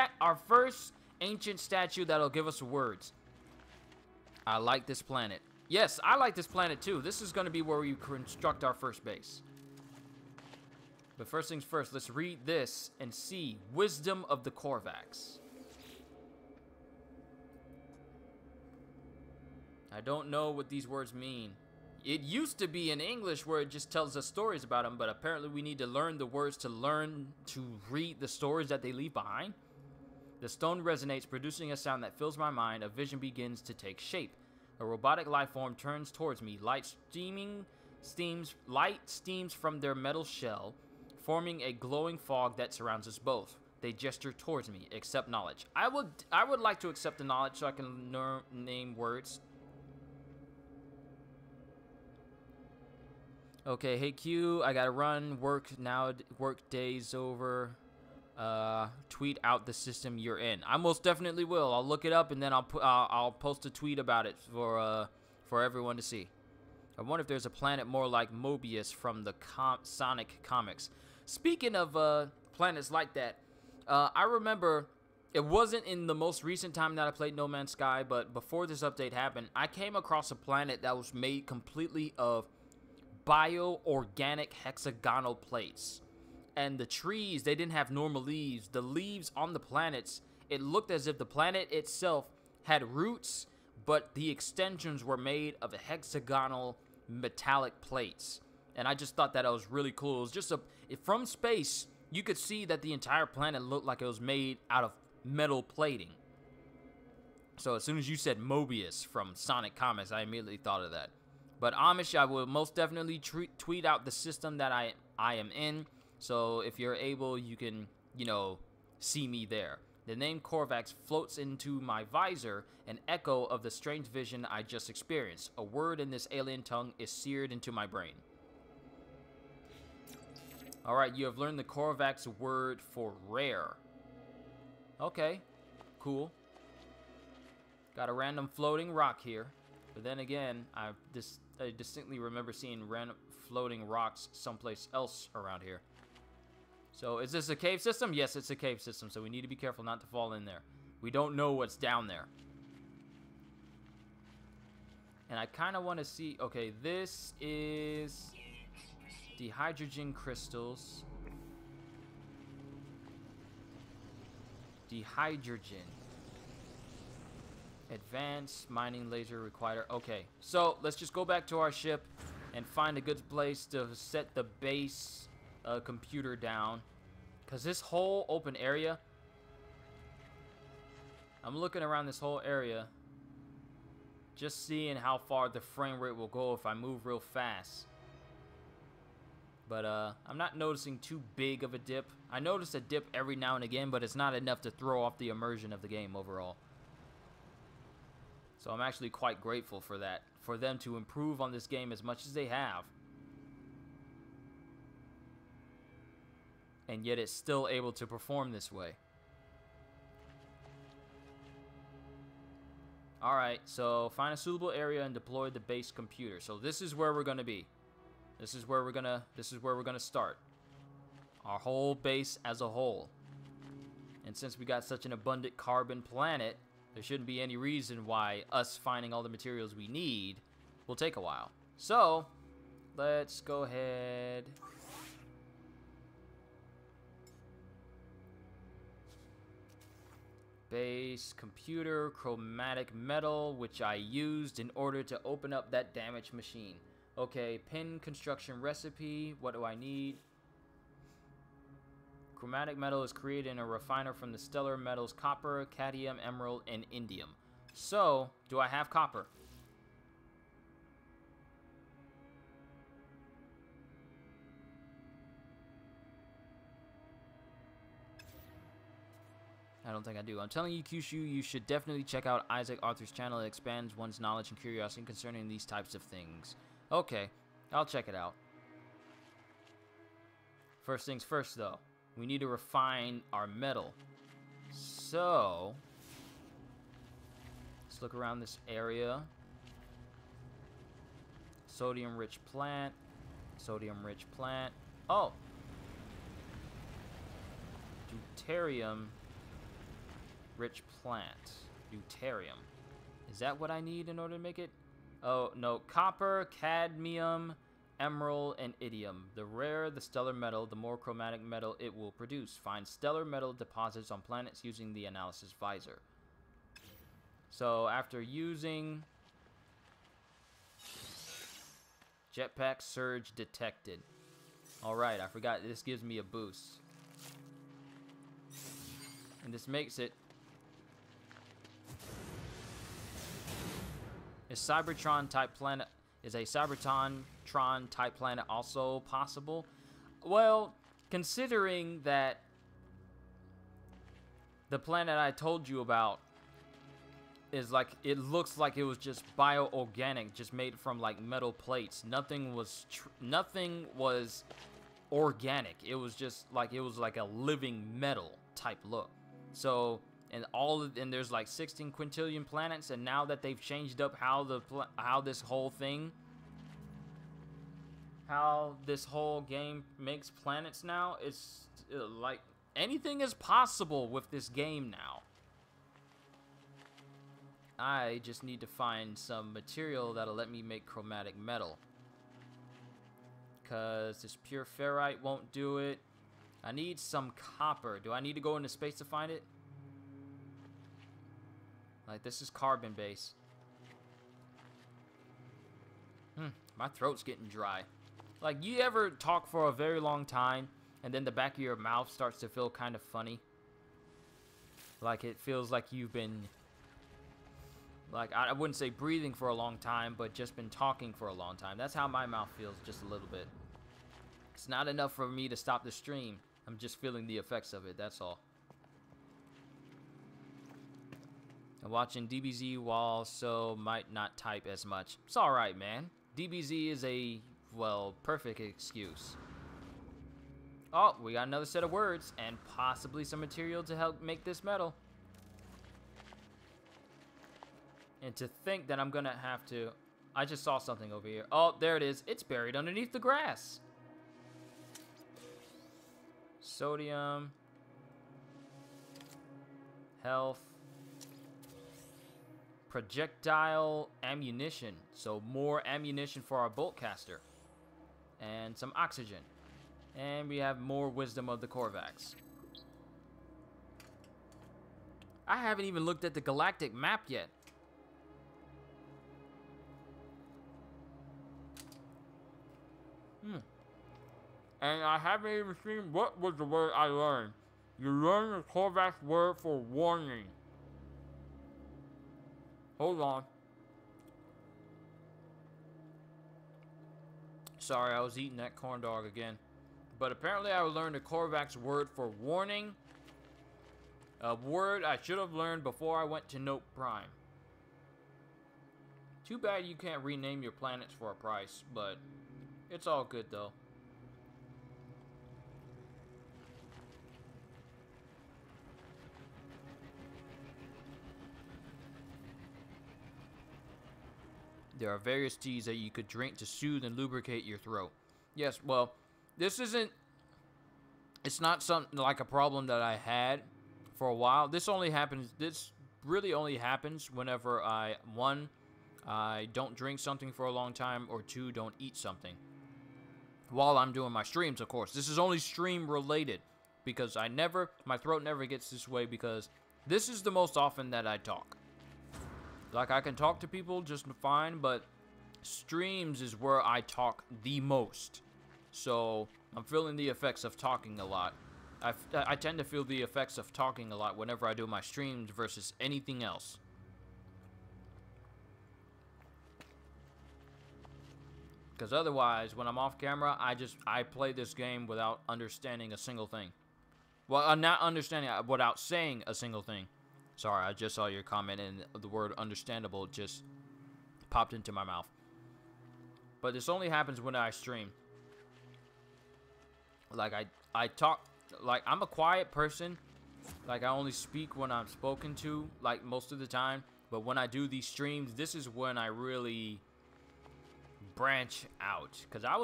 S1: ancient statue that'll give us words. I like this planet. Yes, I like this planet too. This is going to be where we construct our first base. But first things first, let's read this and see. Wisdom of the Korvax. I don't know what these words mean. It used to be in English where it just tells us stories about them, but apparently we need to learn the words to learn to read the stories that they leave behind. The stone resonates, producing a sound that fills my mind. A vision begins to take shape. A robotic life form turns towards me. Light steams from their metal shell, forming a glowing fog that surrounds us both. They gesture towards me. Accept knowledge. I would like to accept the knowledge so I can name words. Okay, hey Q, I gotta run. Work now. Work day's over. Tweet out the system you're in. I most definitely will. I'll look it up and then I'll post a tweet about it for everyone to see. I wonder if there's a planet more like Mobius from the Sonic comics. Speaking of planets like that, I remember it wasn't in the most recent time that I played No Man's Sky, but before this update happened, I came across a planet that was made completely of bioorganic hexagonal plates. And the trees, they didn't have normal leaves. The leaves on the planets, it looked as if the planet itself had roots, but the extensions were made of hexagonal metallic plates. And I just thought that was really cool. It was just from space, you could see that the entire planet looked like it was made out of metal plating. So as soon as you said Mobius from Sonic Comics, I immediately thought of that. But Amish, I will most definitely tweet out the system that I am in. So if you're able, you can, you know, see me there. The name Korvax floats into my visor, an echo of the strange vision I just experienced. A word in this alien tongue is seared into my brain. Alright, you have learned the Korvax word for rare. Okay, cool. Got a random floating rock here. But then again, I distinctly remember seeing random floating rocks someplace else around here. So, is this a cave system? Yes, it's a cave system, so we need to be careful not to fall in there. We don't know what's down there. And I kind of want to see... Okay, this is... Dehydrogen crystals. Dehydrogen. Advanced mining laser required. Okay, so let's just go back to our ship and find a good place to set the base computer down. Because this whole open area, I'm looking around this whole area, just seeing how far the frame rate will go if I move real fast. But I'm not noticing too big of a dip. I notice a dip every now and again, but it's not enough to throw off the immersion of the game overall. So I'm actually quite grateful for that, for them to improve on this game as much as they have. And yet it's still able to perform this way. Alright, so find a suitable area and deploy the base computer. So this is where we're gonna be. This is where we're gonna start. Our whole base as a whole. And since we got such an abundant carbon planet, there shouldn't be any reason why us finding all the materials we need will take a while. So, let's go ahead. Base computer, chromatic metal, which I used in order to open up that damaged machine. Okay, pin construction recipe. What do I need? Chromatic metal is created in a refiner from the stellar metals copper, cadmium, emerald, and indium. So, do I have copper? I don't think I do. I'm telling you, Kyushu, you should definitely check out Isaac Arthur's channel. It expands one's knowledge and curiosity concerning these types of things. Okay, I'll check it out. First things first, though. We need to refine our metal. So, let's look around this area. Sodium-rich plant. Sodium-rich plant. Oh! Deuterium-rich plant. Deuterium. Is that what I need in order to make it? Oh, no. Copper, cadmium, emerald, and indium. The rarer the stellar metal, the more chromatic metal it will produce. Find stellar metal deposits on planets using the analysis visor. So, after using... Jetpack surge detected. Alright, I forgot. This gives me a boost. And this makes it... Is a Cybertron type planet also possible? Well, considering that the planet I told you about is like, it looks like it was just bio-organic, just made from like metal plates. Nothing was organic. It was just like, it was like a living metal type look. So, and there's like 16 quintillion planets, and now that they've changed up how this whole game makes planets now, it's like anything is possible with this game now. I just need to find some material that'll let me make chromatic metal, because this pure ferrite won't do it. I need some copper. Do I need to go into space to find it? Like, this is carbon base. My throat's getting dry. Like, you ever talk for a very long time, and then the back of your mouth starts to feel kind of funny? Like, it feels like you've been Like, I wouldn't say breathing for a long time, but just been talking for a long time. That's how my mouth feels, just a little bit. It's not enough for me to stop the stream. I'm just feeling the effects of it, that's all. I'm watching DBZ while so might not type as much. It's alright, man. DBZ is a, well, perfect excuse. Oh, we got another set of words and possibly some material to help make this metal. And to think that I'm gonna have to... I just saw something over here. Oh, there it is. It's buried underneath the grass. Sodium. Health. Projectile ammunition. So more ammunition for our bolt caster. And some oxygen. And we have more wisdom of the Korvax. I haven't even looked at the galactic map yet. And I haven't even seen what was the word I learned. You learn the Korvax word for warning. Hold on. Sorry, I was eating that corn dog again. But apparently I learned the Korvax word for warning. A word I should have learned before I went to Note Prime. Too bad you can't rename your planets for a price, but it's all good though. There are various teas that you could drink to soothe and lubricate your throat. Yes, well, this isn't... It's not something like a problem that I had for a while. This really only happens whenever one, I don't drink something for a long time, or two, don't eat something. While I'm doing my streams, of course. This is only stream related, because my throat never gets this way, because this is the most often that I talk. Like, I can talk to people just fine, but streams is where I talk the most. So, I'm feeling the effects of talking a lot. I tend to feel the effects of talking a lot whenever I do my streams versus anything else. Because otherwise, when I'm off camera, I play this game without understanding a single thing. Well, not understanding, without saying a single thing. Sorry, I just saw your comment and the word understandable just popped into my mouth. But this only happens when I stream. Like, I talk, like, I'm a quiet person. Like, I only speak when I'm spoken to, like, most of the time. But when I do these streams, this is when I really branch out. Because I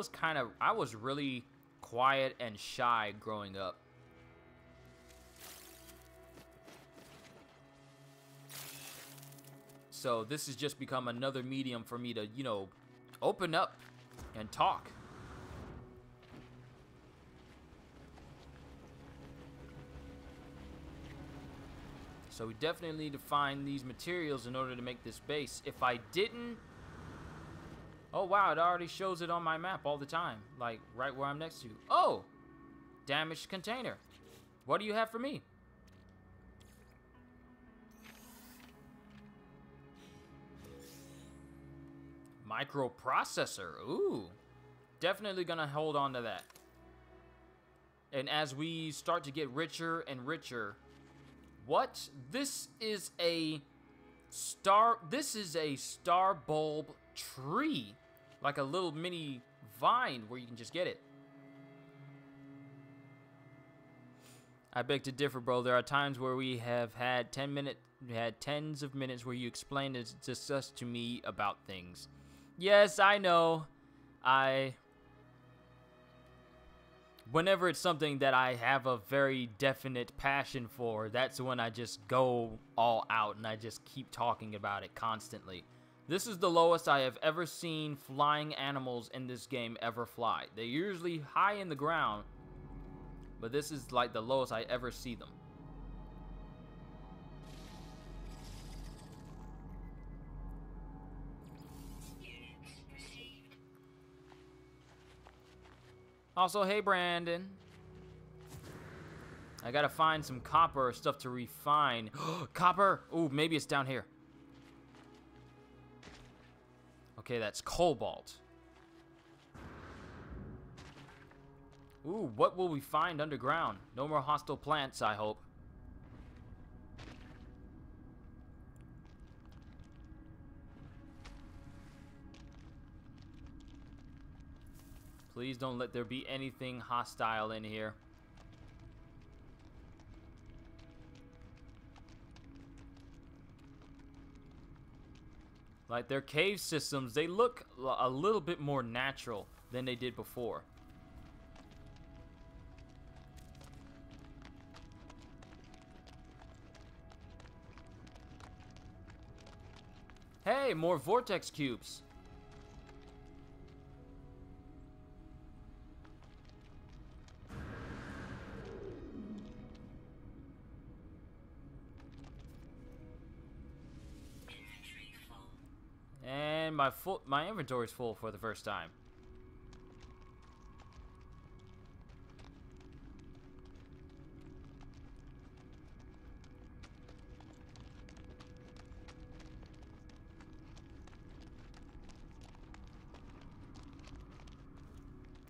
S1: was really quiet and shy growing up. So this has just become another medium for me to, you know, open up and talk. So we definitely need to find these materials in order to make this base. If I didn't... Oh, wow, it already shows it on my map all the time. Like, right where I'm next to. Oh! Damaged container. What do you have for me? Microprocessor. Ooh. Definitely gonna hold on to that. And as we start to get richer and richer... What? This is a star bulb tree. Like a little mini vine where you can just get it. I beg to differ, bro. There are times where we have had tens of minutes where you explained and discussed to me about things. Yes, I know. Whenever it's something that I have a very definite passion for, that's when I just go all out and I just keep talking about it constantly. This is the lowest I have ever seen flying animals in this game ever fly. They're usually high in the ground, but this is like the lowest I ever see them. Also, hey Brandon. I gotta find some copper or stuff to refine. Copper! Ooh, maybe it's down here. Okay, that's cobalt. Ooh, what will we find underground? No more hostile plants, I hope. Please don't let there be anything hostile in here. Like, their cave systems, they look a little bit more natural than they did before. Hey, more vortex cubes.
S2: Inventory full.
S1: And my inventory's full for the first time.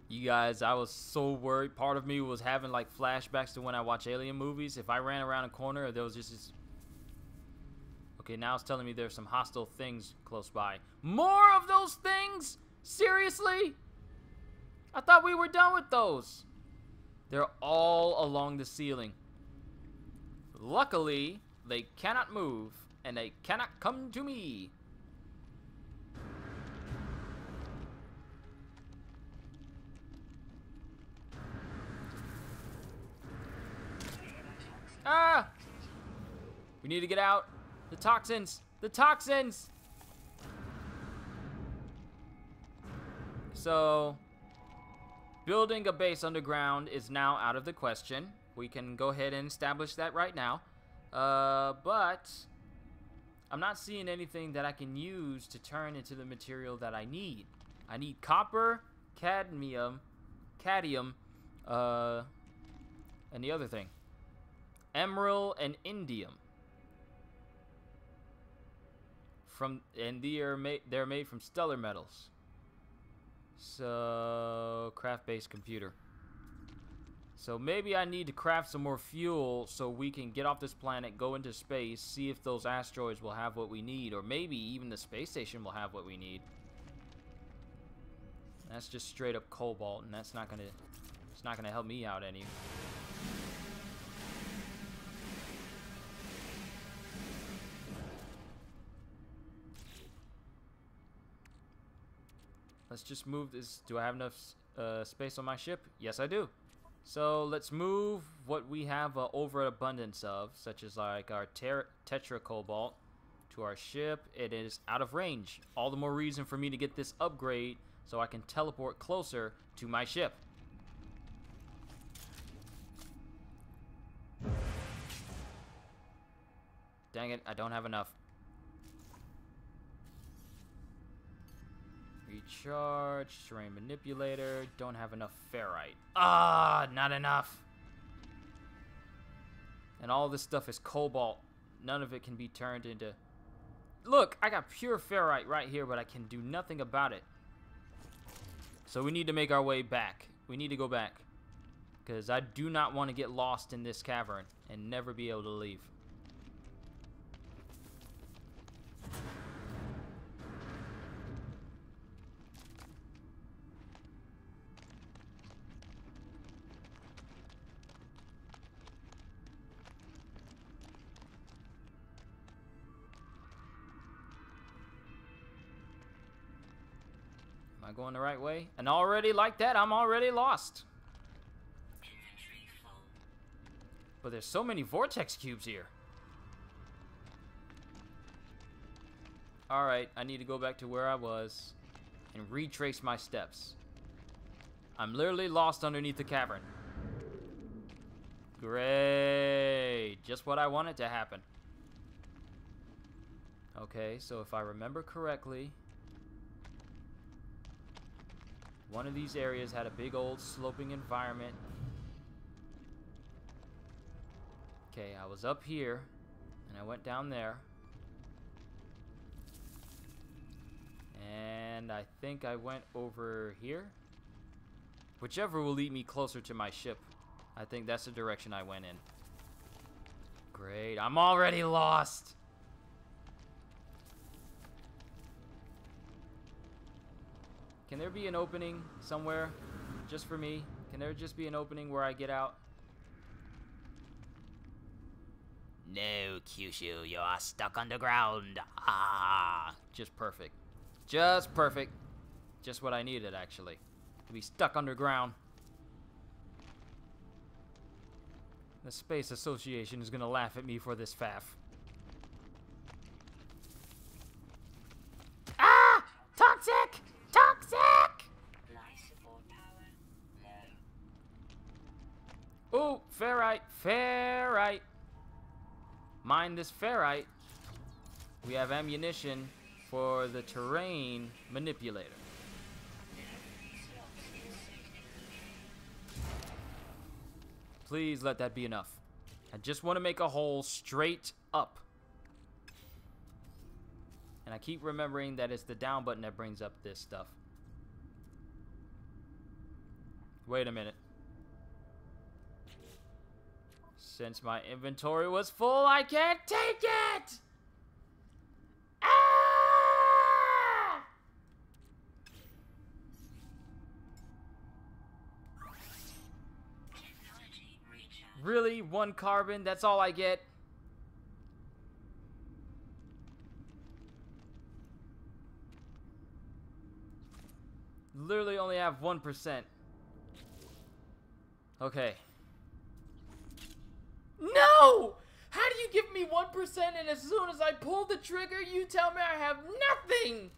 S1: You guys, I was so worried. Part of me was having like flashbacks to when I watch alien movies. If I ran around a corner, there was just this... Okay, now it's telling me there's some hostile things close by. More of those things? Seriously? I thought we were done with those. They're all along the ceiling. Luckily, they cannot move, and they cannot come to me. Ah! We need to get out. The toxins! The toxins! So, building a base underground is now out of the question. We can go ahead and establish that right now. But I'm not seeing anything that I can use to turn into the material that I need. I need copper, cadmium, and the other thing. Emerald and indium. They're made from stellar metals. So, craft-based computer. So maybe I need to craft some more fuel so we can get off this planet, go into space, see if those asteroids will have what we need, or maybe even the space station will have what we need. That's just straight up cobalt, and it's not gonna help me out any. Let's just move this. Do I have enough space on my ship? Yes, I do. So let's move what we have overabundance of, such as like our tetra cobalt, to our ship. It is out of range. All the more reason for me to get this upgrade so I can teleport closer to my ship. Dang it, I don't have enough. Recharge, terrain manipulator, don't have enough ferrite. Ah, not enough. And all this stuff is cobalt. None of it can be turned into... Look, I got pure ferrite right here, but I can do nothing about it. So we need to make our way back. We need to go back. Because I do not want to get lost in this cavern and never be able to leave. Am I going the right way? And already like that, I'm already lost.
S2: Inventory full.
S1: But there's so many vortex cubes here. Alright, I need to go back to where I was and retrace my steps. I'm literally lost underneath the cavern. Great. Just what I wanted to happen. Okay, so if I remember correctly, one of these areas had a big old sloping environment. Okay, I was up here, and I went down there. And I think I went over here. Whichever will lead me closer to my ship. I think that's the direction I went in. Great. I'm already lost. Can there be an opening somewhere? Just for me? Can there just be an opening where I get out? No, Kyushu, you are stuck underground. Ah, just perfect. Just perfect. Just what I needed, actually. To be stuck underground. The Space Association is gonna laugh at me for this faff. Ah! Toxic! Toxic!
S2: Life support power low.
S1: Oh, ferrite, ferrite. Mine this ferrite. We have ammunition for the terrain manipulator. Please let that be enough. I just want to make a hole straight up. And I keep remembering that it's the down button that brings up this stuff. Wait a minute. Since my inventory was full, I can't take it! Ah!
S2: Technology recharge.
S1: Really? 1 carbon? That's all I get? Literally only have 1%. Okay. No! How do you give me 1% and as soon as I pull the trigger, you tell me I have nothing?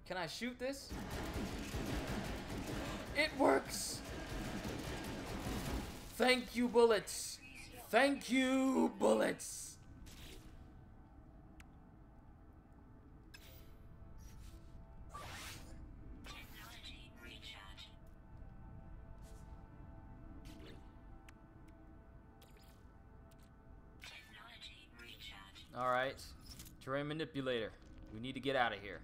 S1: Can I shoot this? It works! Thank you, bullets! Thank you, bullets!
S2: Technology recharge. Technology recharge.
S1: Alright. Terrain manipulator. We need to get out of here.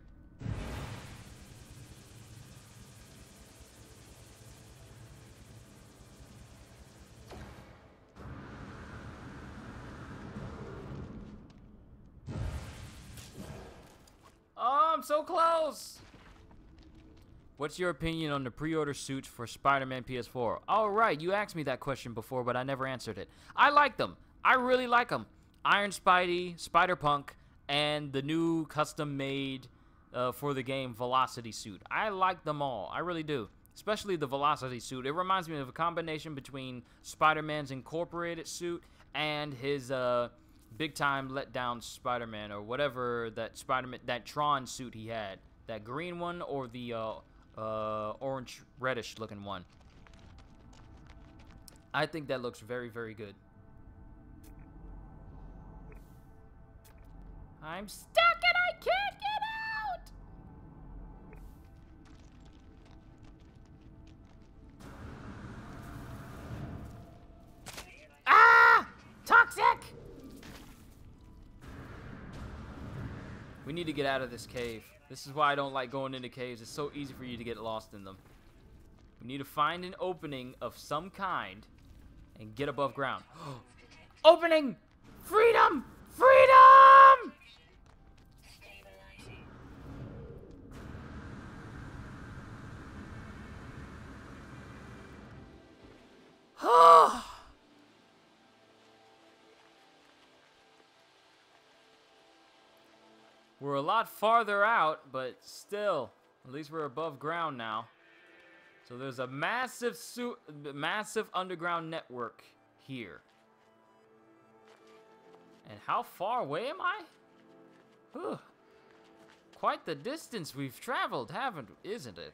S1: Oh, I'm so close! What's your opinion on the pre-order suits for Spider-Man PS4? Oh, right, you asked me that question before, but I never answered it. I like them. I really like them. Iron Spidey, Spider-Punk, and the new custom-made for the game Velocity suit. I like them all. I really do. Especially the Velocity suit. It reminds me of a combination between Spider-Man's Incorporated suit and his big-time letdown Spider-Man, or whatever that Tron suit he had. That green one or the orange reddish looking one. I think that looks very, very good. I'm stuck and I can't get out! Ah! Toxic! We need to get out of this cave. This is why I don't like going into caves. It's so easy for you to get lost in them. We need to find an opening of some kind and get above ground. Opening! Freedom! Freedom!
S2: Stabilizing.
S1: We're a lot farther out, but still, at least we're above ground now. So there's a massive underground network here. And how far away am I? Whew. Quite the distance we've traveled, isn't it?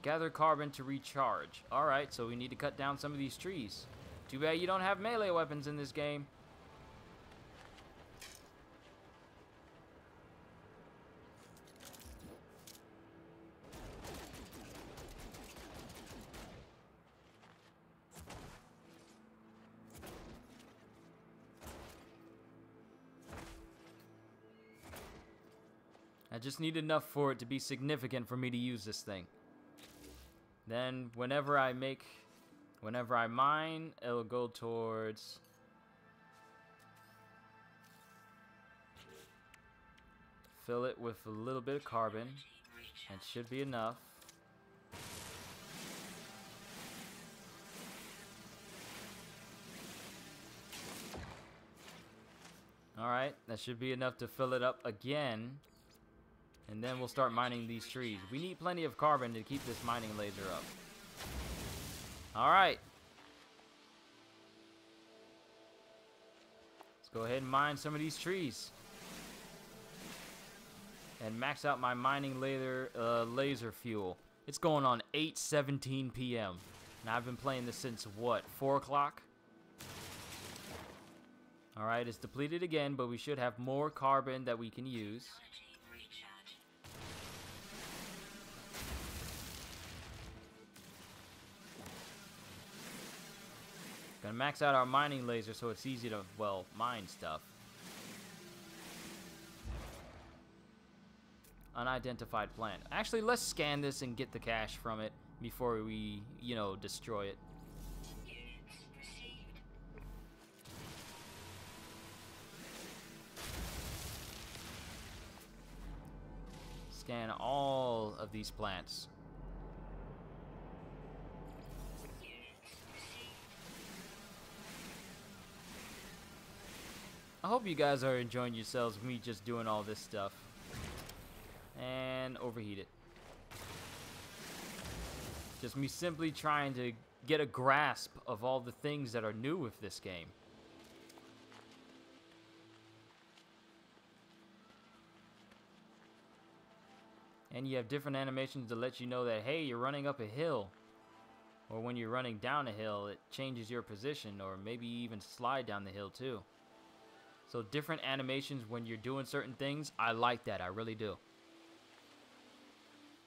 S1: Gather carbon to recharge. Alright, so we need to cut down some of these trees. Too bad you don't have melee weapons in this game. I just need enough for it to be significant for me to use this thing. Then whenever I mine, it'll go towards... Fill it with a little bit of carbon. That should be enough. Alright, that should be enough to fill it up again. And then we'll start mining these trees. We need plenty of carbon to keep this mining laser up. Alright. Let's go ahead and mine some of these trees. And max out my mining laser fuel. It's going on 8:17 p.m. Now I've been playing this since what, 4 o'clock? Alright, it's depleted again, but we should have more carbon that we can use. Gonna max out our mining laser so it's easy to, well, mine stuff. Unidentified plant. Actually, let's scan this and get the cash from it before we, you know, destroy it. Scan all of these plants. I hope you guys are enjoying yourselves with me just doing all this stuff. And overheat it. Just me simply trying to get a grasp of all the things that are new with this game. And you have different animations to let you know that, hey, you're running up a hill. Or when you're running down a hill, it changes your position, or maybe even slide down the hill too. So different animations when you're doing certain things, I like that, I really do.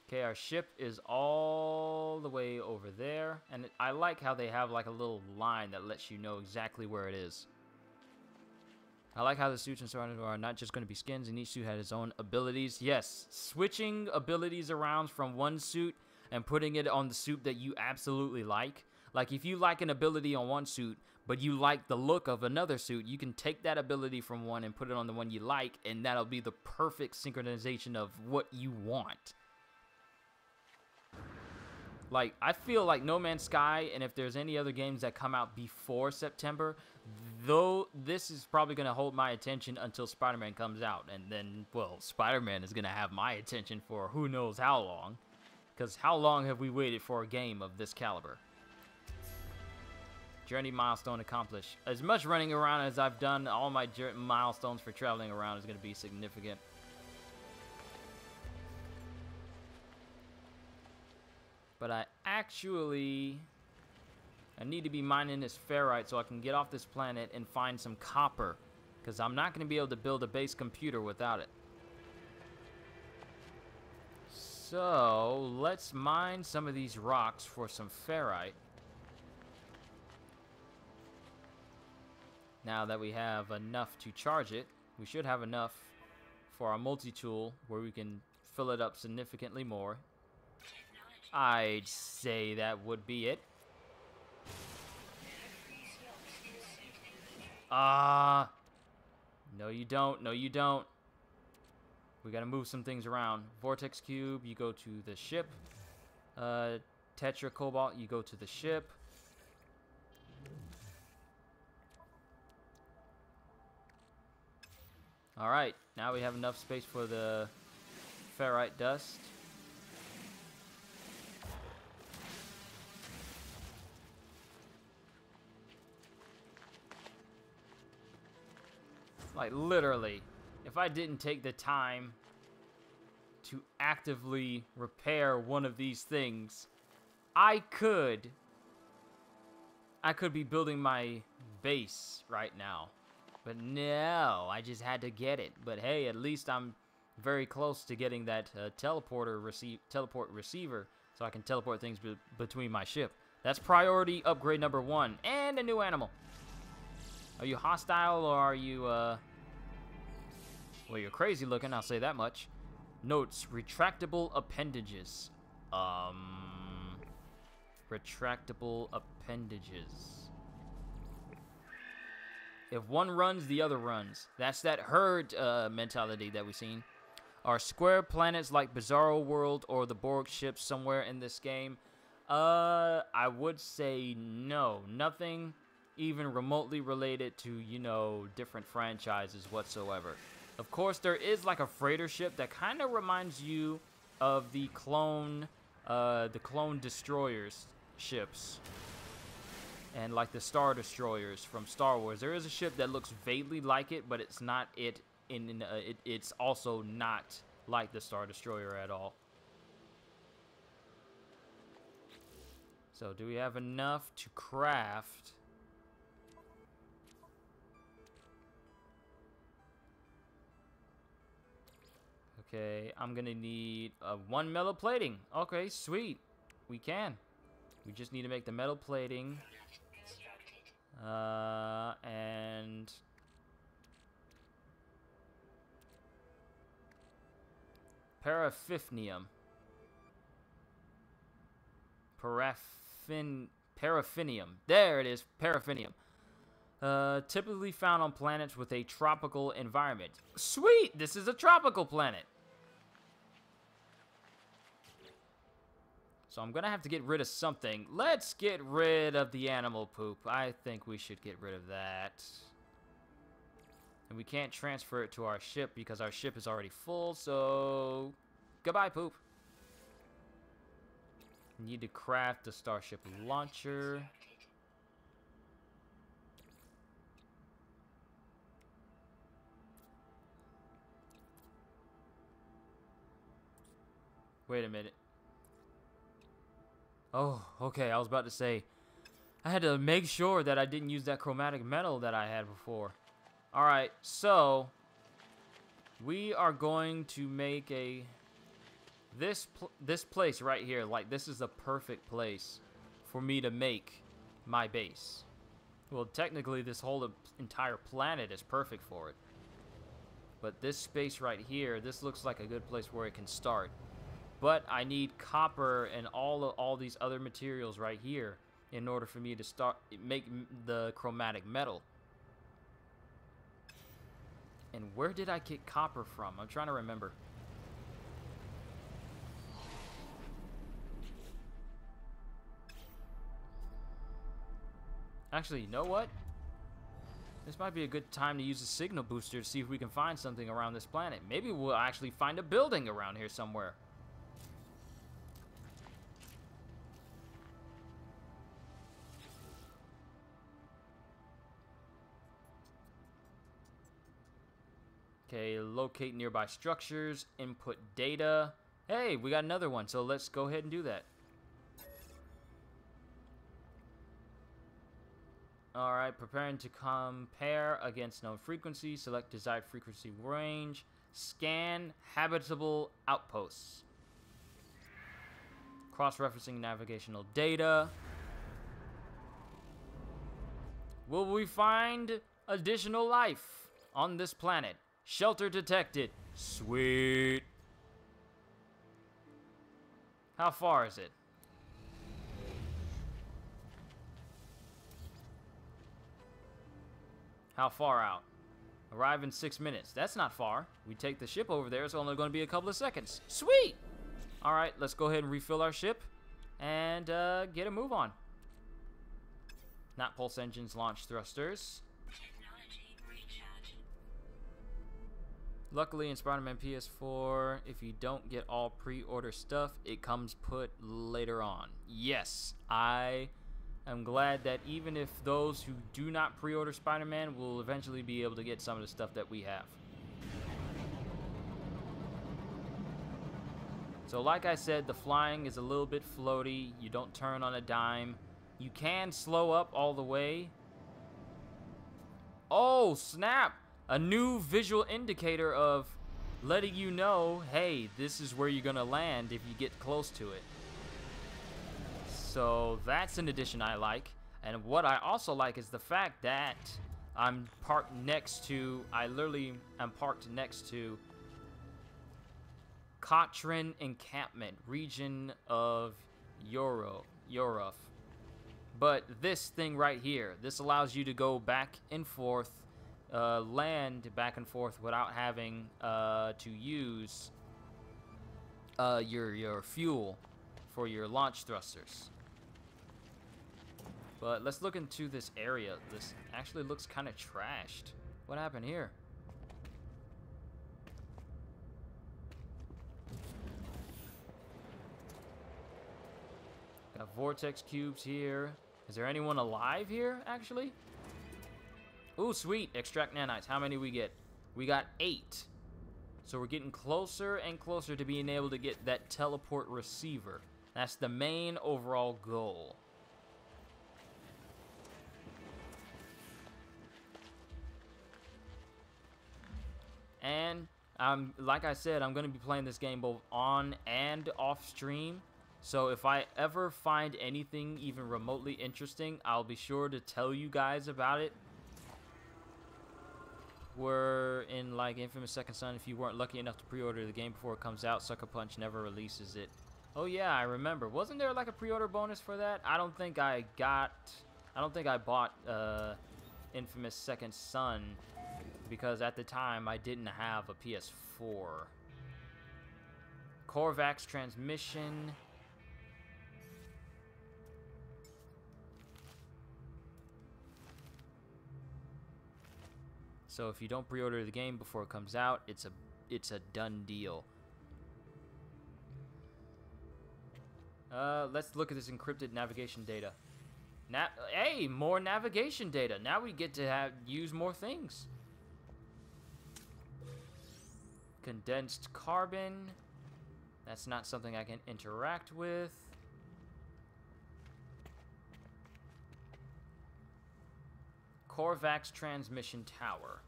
S1: Okay, our ship is all the way over there, and I like how they have like a little line that lets you know exactly where it is. I like how the suits and surroundings are not just going to be skins, and each suit has its own abilities. Yes, switching abilities around from one suit and putting it on the suit that you absolutely like. Like if you like an ability on one suit, but you like the look of another suit, you can take that ability from one and put it on the one you like, and that'll be the perfect synchronization of what you want. Like, I feel like No Man's Sky, and if there's any other games that come out before September, though this is probably going to hold my attention until Spider-Man comes out. And then, well, Spider-Man is going to have my attention for who knows how long. Because how long have we waited for a game of this caliber? Journey milestone accomplished. As much running around as I've done, all my milestones for traveling around is going to be significant. But I need to be mining this ferrite so I can get off this planet and find some copper. Because I'm not going to be able to build a base computer without it. So, let's mine some of these rocks for some ferrite. Now that we have enough to charge it, we should have enough for our multi-tool where we can fill it up significantly more. I'd say that would be it. No you don't, no you don't. We gotta move some things around. Vortex Cube, you go to the ship. Tetra Cobalt, you go to the ship. Alright, now we have enough space for the ferrite dust. Like, literally, if I didn't take the time to actively repair one of these things, I could be building my base right now. But no, I just had to get it. But hey, at least I'm very close to getting that teleport receiver so I can teleport things between my ship. That's priority upgrade number 1. And a new animal. Are you hostile or are you, well, you're crazy looking, I'll say that much. Notes, retractable appendages. Retractable appendages. If one runs, the other runs. That's that herd mentality that we've seen. Are square planets like Bizarro World or the Borg ships somewhere in this game? I would say no. Nothing even remotely related to, you know, different franchises whatsoever. Of course, there is like a freighter ship that kind of reminds you of the clone destroyers ships. And like the Star Destroyers from Star Wars. There is a ship that looks vaguely like it, but it's not it. It's also not like the Star Destroyer at all. So, do we have enough to craft? Okay, I'm gonna need 1 metal plating. Okay, sweet. We can. We just need to make the metal plating. And paraffinium. Paraffinium. There it is, paraffinium. Typically found on planets with a tropical environment. Sweet! This is a tropical planet. So I'm gonna have to get rid of something. Let's get rid of the animal poop. I think we should get rid of that. And we can't transfer it to our ship because our ship is already full, so goodbye, poop. Need to craft the Starship launcher. Wait a minute. Oh, okay, I was about to say, I had to make sure that I didn't use that chromatic metal that I had before. Alright, so, we are going to make a, this place right here, like, this is the perfect place for me to make my base. Well, technically, this whole entire planet is perfect for it. But this space right here, this looks like a good place where it can start. But I need copper and all these other materials right here in order for me to make the chromatic metal. And where did I get copper from? I'm trying to remember. Actually, you know what? This might be a good time to use a signal booster to see if we can find something around this planet. Maybe we'll actually find a building around here somewhere. Okay, locate nearby structures, input data. Hey, we got another one, so let's go ahead and do that. Alright, preparing to compare against known frequency. Select desired frequency range. Scan habitable outposts. Cross-referencing navigational data. Will we find additional life on this planet? Shelter detected. Sweet. How far is it? How far out? Arrive in 6 minutes. That's not far. We take the ship over there. It's only going to be a couple of seconds. Sweet! Alright, let's go ahead and refill our ship. And get a move on. Not pulse engines, launch thrusters. Luckily in Spider-Man PS4, if you don't get all pre-order stuff, it comes put later on. Yes, I am glad that even if those who do not pre-order Spider-Man will eventually be able to get some of the stuff that we have. So like I said, the flying is a little bit floaty. You don't turn on a dime. You can slow up all the way. Oh, snap! A new visual indicator of letting you know, hey, this is where you're gonna land if you get close to it. So that's an addition I like. And what I also like is the fact that I'm parked next to, I literally am parked next to Cotrin Encampment, region of Europe. But this thing right here, this allows you to go back and forth, land back and forth without having to use your fuel for your launch thrusters. But let's look into this area. This actually looks kind of trashed. What happened here? Got vortex cubes here. Is there anyone alive here, actually? Ooh, sweet. Extract nanites. How many we get? We got 8. So we're getting closer and closer to being able to get that teleport receiver. That's the main overall goal. And like I said, I'm going to be playing this game both on and off stream. So if I ever find anything even remotely interesting, I'll be sure to tell you guys about it. We're in like Infamous Second Son. If you weren't lucky enough to pre-order the game before it comes out, Sucker Punch never releases it. Oh yeah, I remember. Wasn't there like a pre-order bonus for that? I don't think I bought Infamous Second Son because at the time I didn't have a PS4. Korvax transmission. So if you don't pre-order the game before it comes out, it's a done deal. Let's look at this encrypted navigation data. Hey, more navigation data. Now we get to use more things. Condensed carbon. That's not something I can interact with. Korvax transmission tower.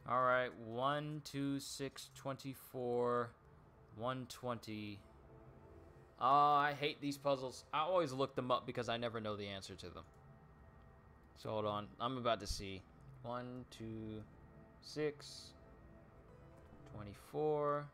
S1: Alright, 1, 2, 6, 24, 120. Oh, I hate these puzzles. I always look them up because I never know the answer to them. So hold on, I'm about to see. 1, 2, 6, 24.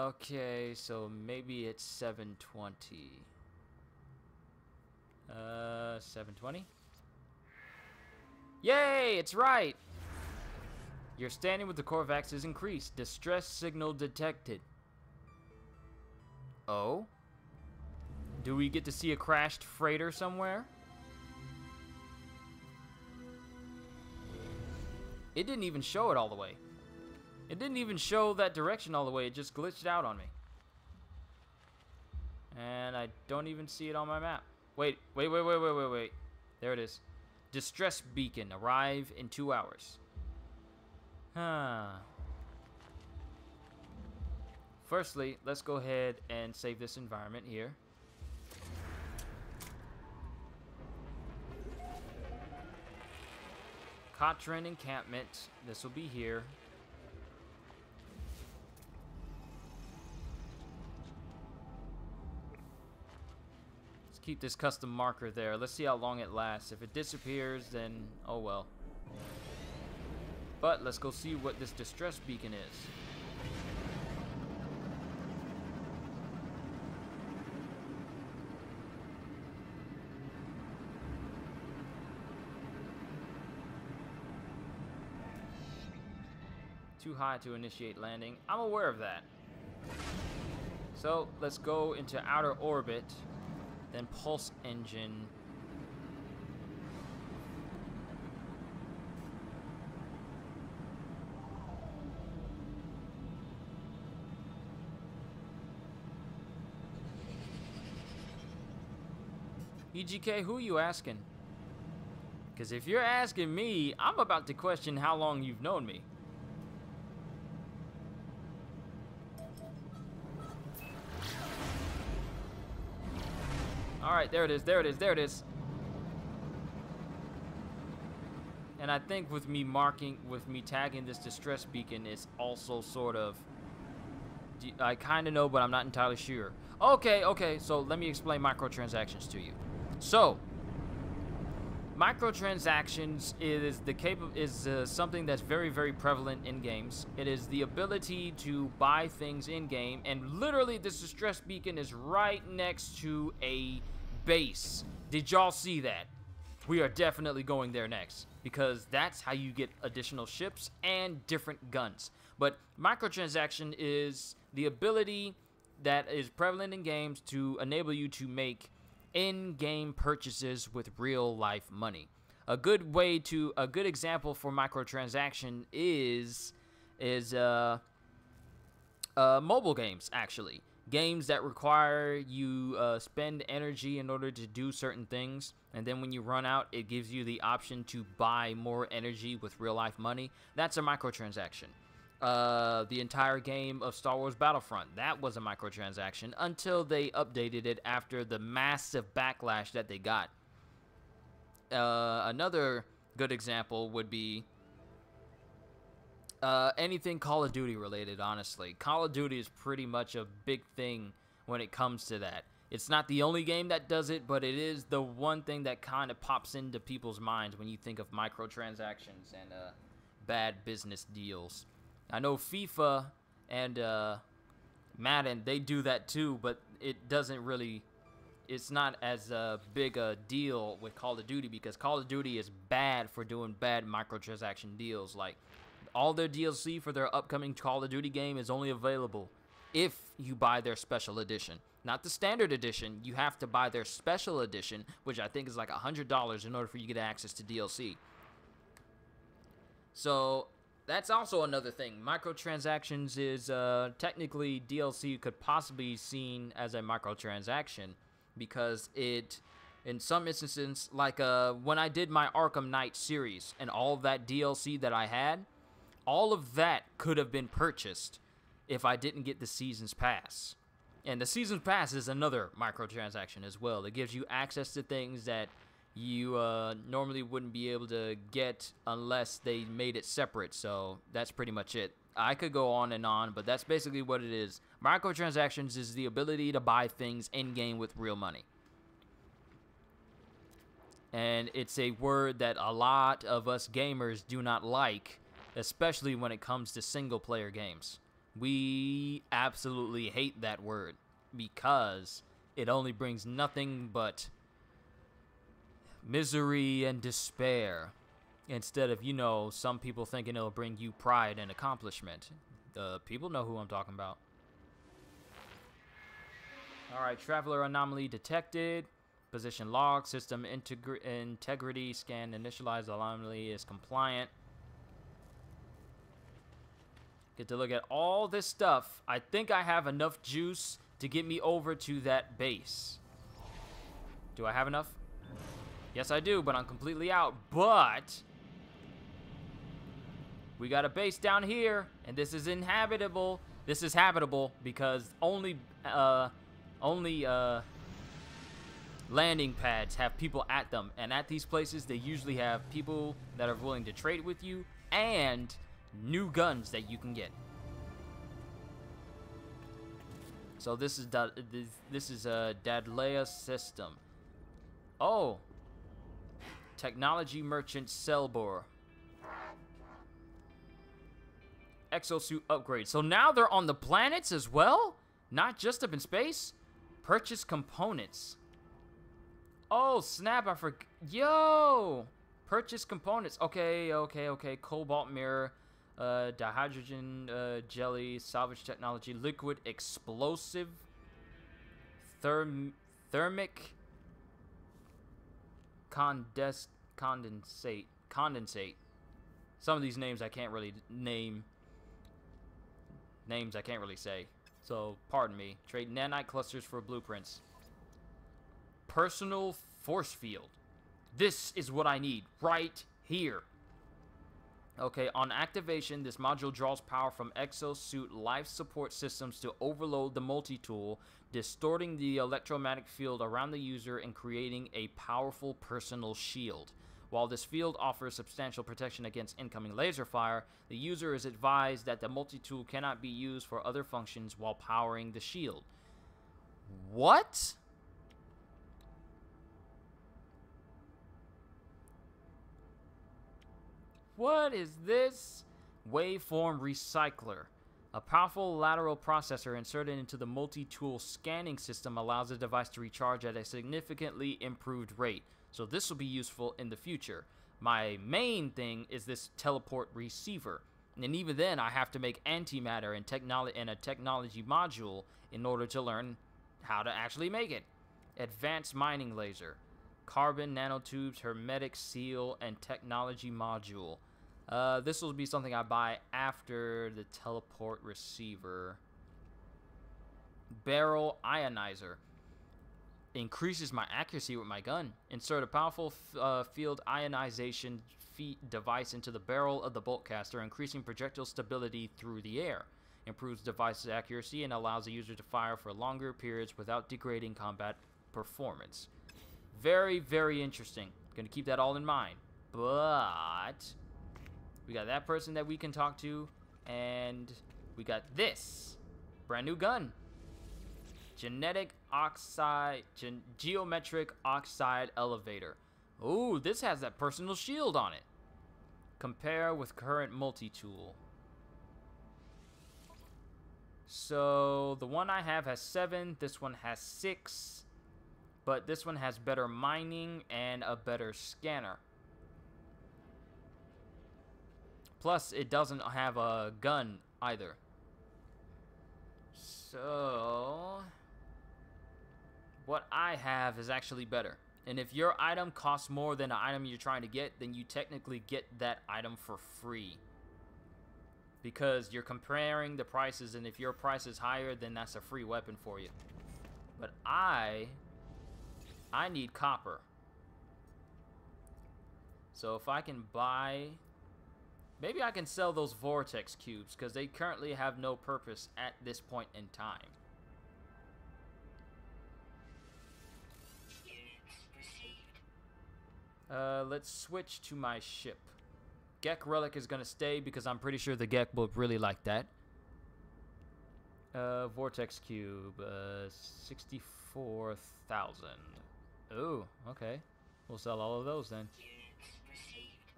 S1: Okay, so maybe it's 720. 720? Yay, it's right! Your standing with the Korvax is increased. Distress signal detected. Oh? Do we get to see a crashed freighter somewhere? It didn't even show it all the way. It didn't even show that direction all the way. It just glitched out on me. And I don't even see it on my map. Wait. There it is. Distress beacon. Arrive in 2 hours. Huh. Firstly, let's go ahead and save this environment here. Cotrin encampment. This will be here. Keep this custom marker there. Let's see how long it lasts. If it disappears, then oh well. But let's go see what this distress beacon is. Too high to initiate landing. I'm aware of that. So let's go into outer orbit. Then pulse engine. EGK, who are you asking? Because if you're asking me, I'm about to question how long you've known me. All right, there it is, there it is, there it is. And I think with me tagging this distress beacon is also sort of, I kind of know, but I'm not entirely sure. Okay, so let me explain microtransactions to you. So, microtransactions is something that's very, very prevalent in games. It is the ability to buy things in game, and literally this distress beacon is right next to a base. Did y'all see that? We are definitely going there next, because that's how you get additional ships and different guns. But microtransaction is the ability that is prevalent in games to enable you to make in-game purchases with real-life money. A good example for microtransaction is mobile games, actually. Games that require you spend energy in order to do certain things, and then when you run out, it gives you the option to buy more energy with real-life money. That's a microtransaction. The entire game of Star Wars Battlefront, that was a microtransaction until they updated it after the massive backlash that they got. Another good example would be anything Call of Duty related, honestly. Call of Duty is pretty much a big thing when it comes to that. It's not the only game that does it, but it is the one thing that kind of pops into people's minds when you think of microtransactions and bad business deals. I know FIFA and Madden, they do that too, but it doesn't really, it's not as big a deal with Call of Duty, because Call of Duty is bad for doing bad microtransaction deals. Like, all their DLC for their upcoming Call of Duty game is only available if you buy their special edition. Not the standard edition. You have to buy their special edition, which I think is like $100 in order for you to get access to DLC. So that's also another thing. Microtransactions is technically DLC could possibly be seen as a microtransaction, because it, in some instances, like when I did my Arkham Knight series and all of that DLC that I had, all of that could have been purchased if I didn't get the Seasons Pass. And the Seasons Pass is another microtransaction as well. It gives you access to things that you normally wouldn't be able to get unless they made it separate. So that's pretty much it. I could go on and on, but that's basically what it is. Microtransactions is the ability to buy things in-game with real money. And it's a word that a lot of us gamers do not like, especially when it comes to single-player games. We absolutely hate that word because it only brings nothing but misery and despair, instead of, you know, some people thinking it'll bring you pride and accomplishment. People know who I'm talking about. Alright, traveler anomaly detected. Position log, system integrity scan initialized anomaly is compliant. Get to look at all this stuff. I think I have enough juice to get me over to that base. Do I have enough? Yes, I do, but I'm completely out. But we got a base down here, and this is inhabitable. This is habitable because only landing pads have people at them, and at these places they usually have people that are willing to trade with you and new guns that you can get. So this is a Dadlea system. Oh, technology merchant Selbor. Exosuit upgrade. So now they're on the planets as well, not just up in space. Purchase components. Oh snap! I forgot. Yo, purchase components. Okay. Cobalt mirror. Dihydrogen jelly, salvage technology, liquid explosive, thermic condensate. Some of these names I can't really name. Names I can't really say. So pardon me. Trade nanite clusters for blueprints. Personal force field. This is what I need right here. Okay, on activation, this module draws power from exosuit life support systems to overload the multi-tool, distorting the electromagnetic field around the user and creating a powerful personal shield. While this field offers substantial protection against incoming laser fire, the user is advised that the multi-tool cannot be used for other functions while powering the shield. What? What is this? Waveform Recycler. A powerful lateral processor inserted into the multi-tool scanning system allows the device to recharge at a significantly improved rate. So this will be useful in the future. My main thing is this teleport receiver. And even then, I have to make antimatter and a technology module in order to learn how to actually make it. Advanced mining laser. Carbon nanotubes, hermetic seal, and technology module. This will be something I buy after the teleport receiver. Barrel ionizer. Increases my accuracy with my gun. Insert a powerful field ionization device into the barrel of the bolt caster, increasing projectile stability through the air. Improves device's accuracy and allows the user to fire for longer periods without degrading combat performance. Very, very interesting. Gonna keep that all in mind. But we got that person that we can talk to, and we got this brand new gun. Geometric oxide elevator. Ooh, this has that personal shield on it. Compare with current multi-tool. So the one I have has 7. This one has 6. But this one has better mining and a better scanner. Plus, it doesn't have a gun either. So what I have is actually better. And if your item costs more than the item you're trying to get, then you technically get that item for free. Because you're comparing the prices, and if your price is higher, then that's a free weapon for you. But I need copper. So if I can buy... Maybe I can sell those vortex cubes, because they currently have no purpose at this point in time. Let's switch to my ship. Gek Relic is going to stay, because I'm pretty sure the Gek will really like that. Vortex cube, 64,000. Oh, okay. We'll sell all of those then.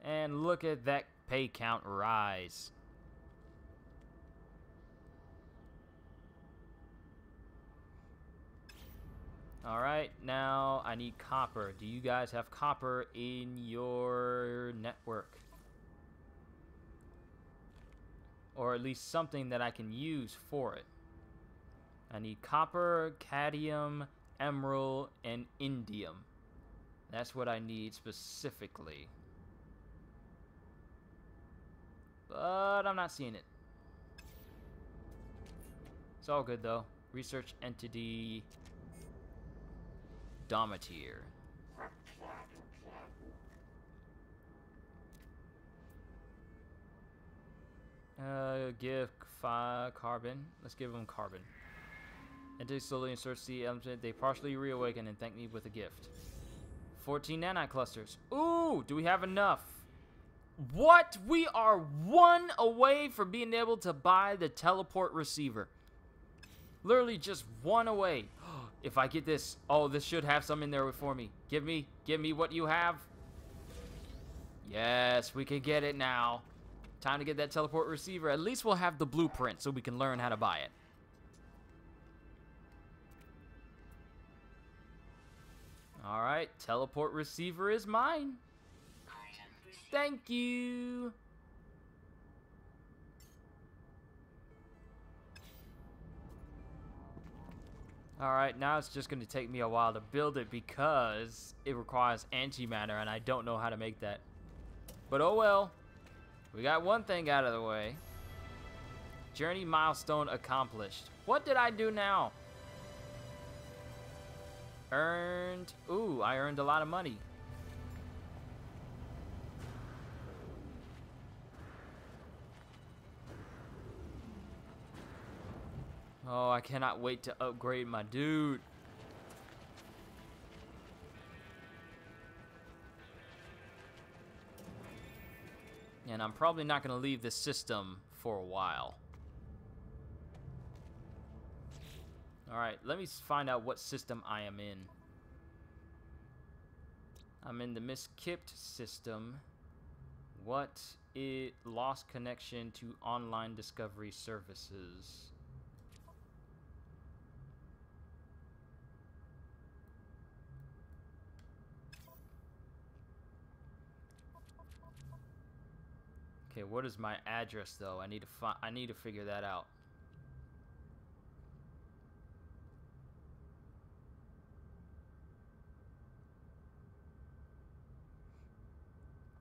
S1: And look at that pay count rise. Alright, now I need copper. Do you guys have copper in your network? Or at least something that I can use for it. I need copper, cadmium, emerald, and indium. That's what I need specifically. But I'm not seeing it. It's all good though. Research entity Dometier. Give 5 carbon. Let's give them carbon. Entity slowly inserts the element. They partially reawaken and thank me with a gift. 14 nanite clusters. Ooh, do we have enough? What? We are 1 away from being able to buy the teleport receiver. Literally just 1 away. If I get this, oh, this should have some in there for me. Give me what you have. Yes, we can get it now. Time to get that teleport receiver. At least we'll have the blueprint so we can learn how to buy it. Alright, teleport receiver is mine. Thank you. Alright, now it's just going to take me a while to build it because it requires antimatter and I don't know how to make that. But oh well. We got one thing out of the way. Journey milestone accomplished. What did I do now? Earned... Ooh, I earned a lot of money. Oh, I cannot wait to upgrade my dude. And I'm probably not going to leave this system for a while. Alright, let me find out what system I am in. I'm in the miskipped system. What is lost connection to online discovery services? Okay, what is my address though? I need to figure that out.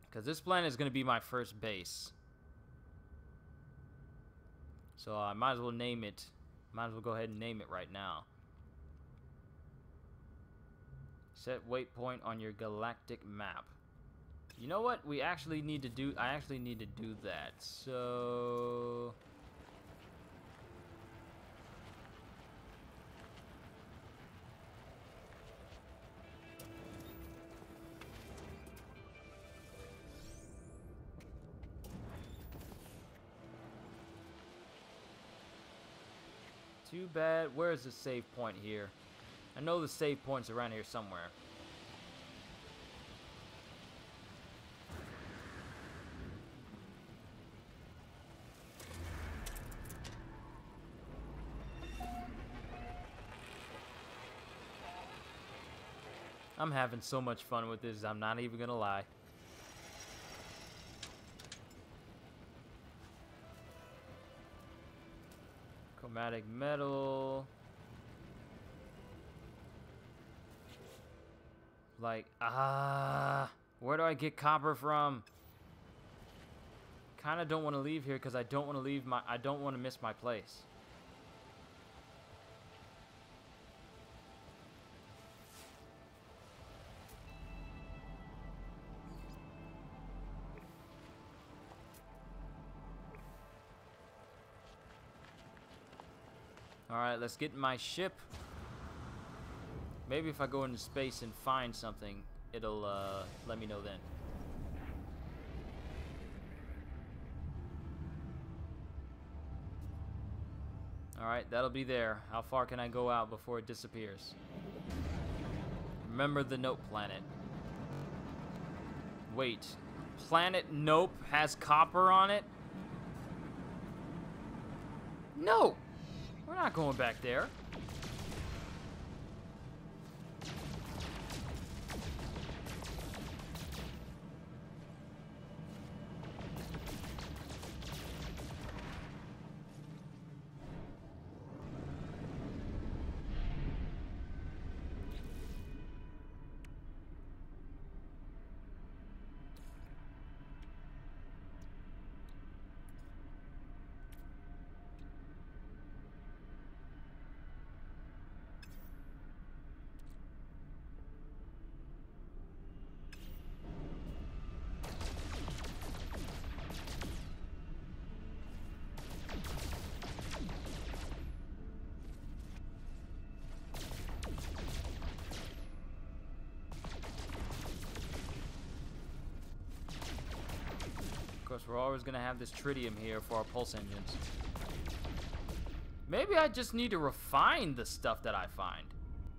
S1: Because this planet is going to be my first base. So I might as well name it. Might as well go ahead and name it right now. Set waypoint on your galactic map. You know what? We actually need to do... I actually need to do that. So... Too bad. Where's the save point here? I know the save point's around here somewhere. I'm having so much fun with this, I'm not even gonna lie. Chromatic metal. Like, where do I get copper from? Kinda don't want to leave here because I don't want to leave my, I don't want to miss my place. Alright, let's get in my ship. Maybe if I go into space and find something, it'll let me know then. Alright, that'll be there. How far can I go out before it disappears? Remember the Nope planet. Wait. Planet Nope has copper on it? No! We're not going back there. Of course, we're always going to have this tritium here for our pulse engines. Maybe I just need to refine the stuff that I find.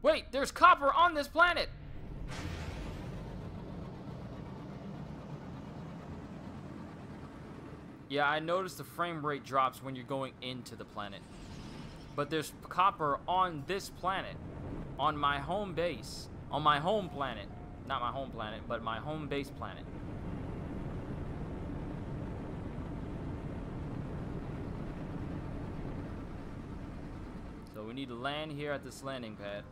S1: Wait, there's copper on this planet! Yeah, I noticed the frame rate drops when you're going into the planet. But there's copper on this planet. On my home base. On my home planet. Not my home planet, but my home base planet. So we need to land here at this landing pad.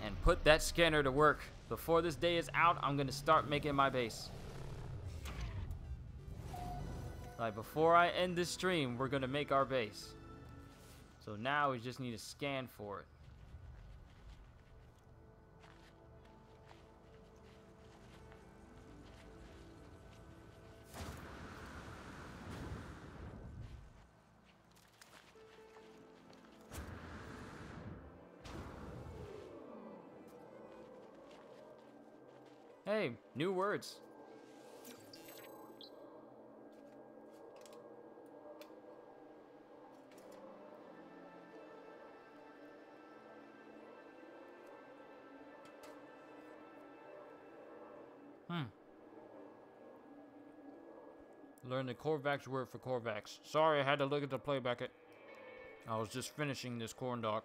S1: And put that scanner to work. Before this day is out, I'm going to start making my base. Like, before I end this stream, we're going to make our base. So now we just need to scan for it. Hey, new words. Learn the Korvax word for Korvax. Sorry, I had to look at the playback. I was just finishing this corn dog.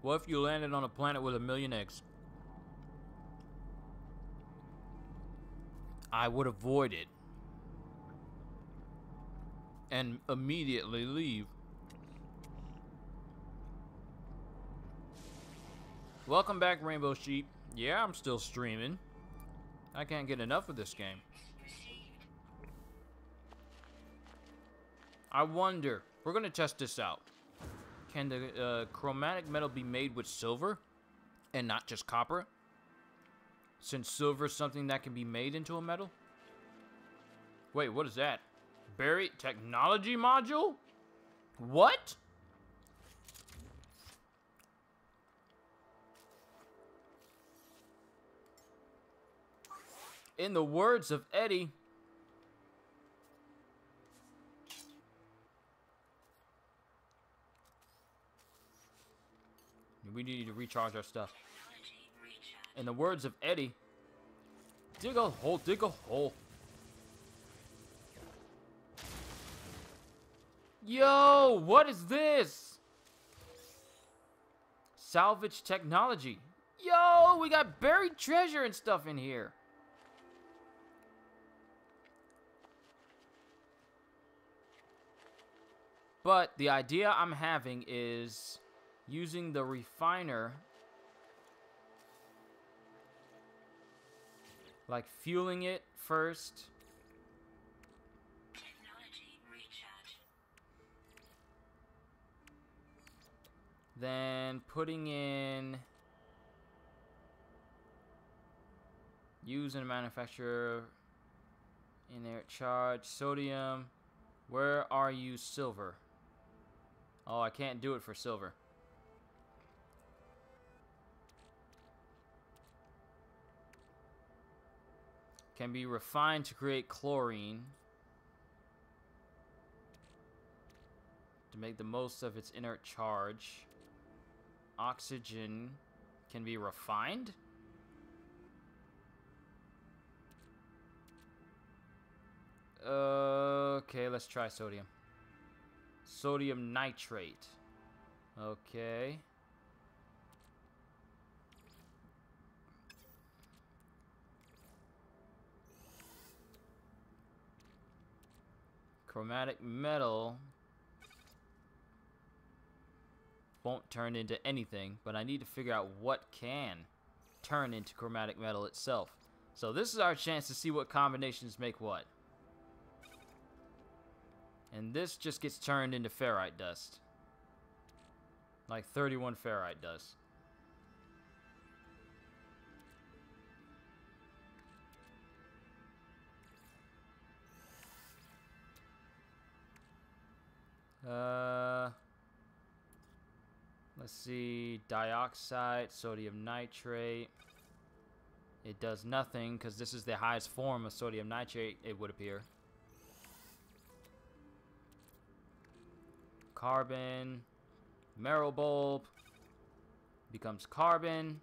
S1: What if you landed on a planet with 1,000,000 eggs? I would avoid it. And immediately leave. Welcome back, Rainbow Sheep. Yeah, I'm still streaming. I can't get enough of this game. I wonder, we're gonna test this out. Can the chromatic metal be made with silver and not just copper? Since silver is something that can be made into a metal? Wait, what is that? Buried technology module? What? In the words of Eddie, we need to recharge our stuff. In the words of Eddie, dig a hole, dig a hole. Yo, what is this? Salvage technology. Yo, we got buried treasure and stuff in here. But the idea I'm having is using the refiner, like fueling it first.
S2: Technology recharge.
S1: Then putting in, use and manufacture inert charge, sodium. Where are you, silver? Oh, I can't do it for silver. Can be refined to create chlorine to make the most of its inert charge. Oxygen can be refined? Okay, let's try sodium. Sodium nitrate. Okay. Chromatic metal won't turn into anything, but I need to figure out what can turn into chromatic metal itself. So this is our chance to see what combinations make what. And this just gets turned into ferrite dust. Like 31 ferrite dust. Let's see, dioxide, sodium nitrate. It does nothing because this is the highest form of sodium nitrate, it would appear. Carbon, marrow bulb becomes carbon,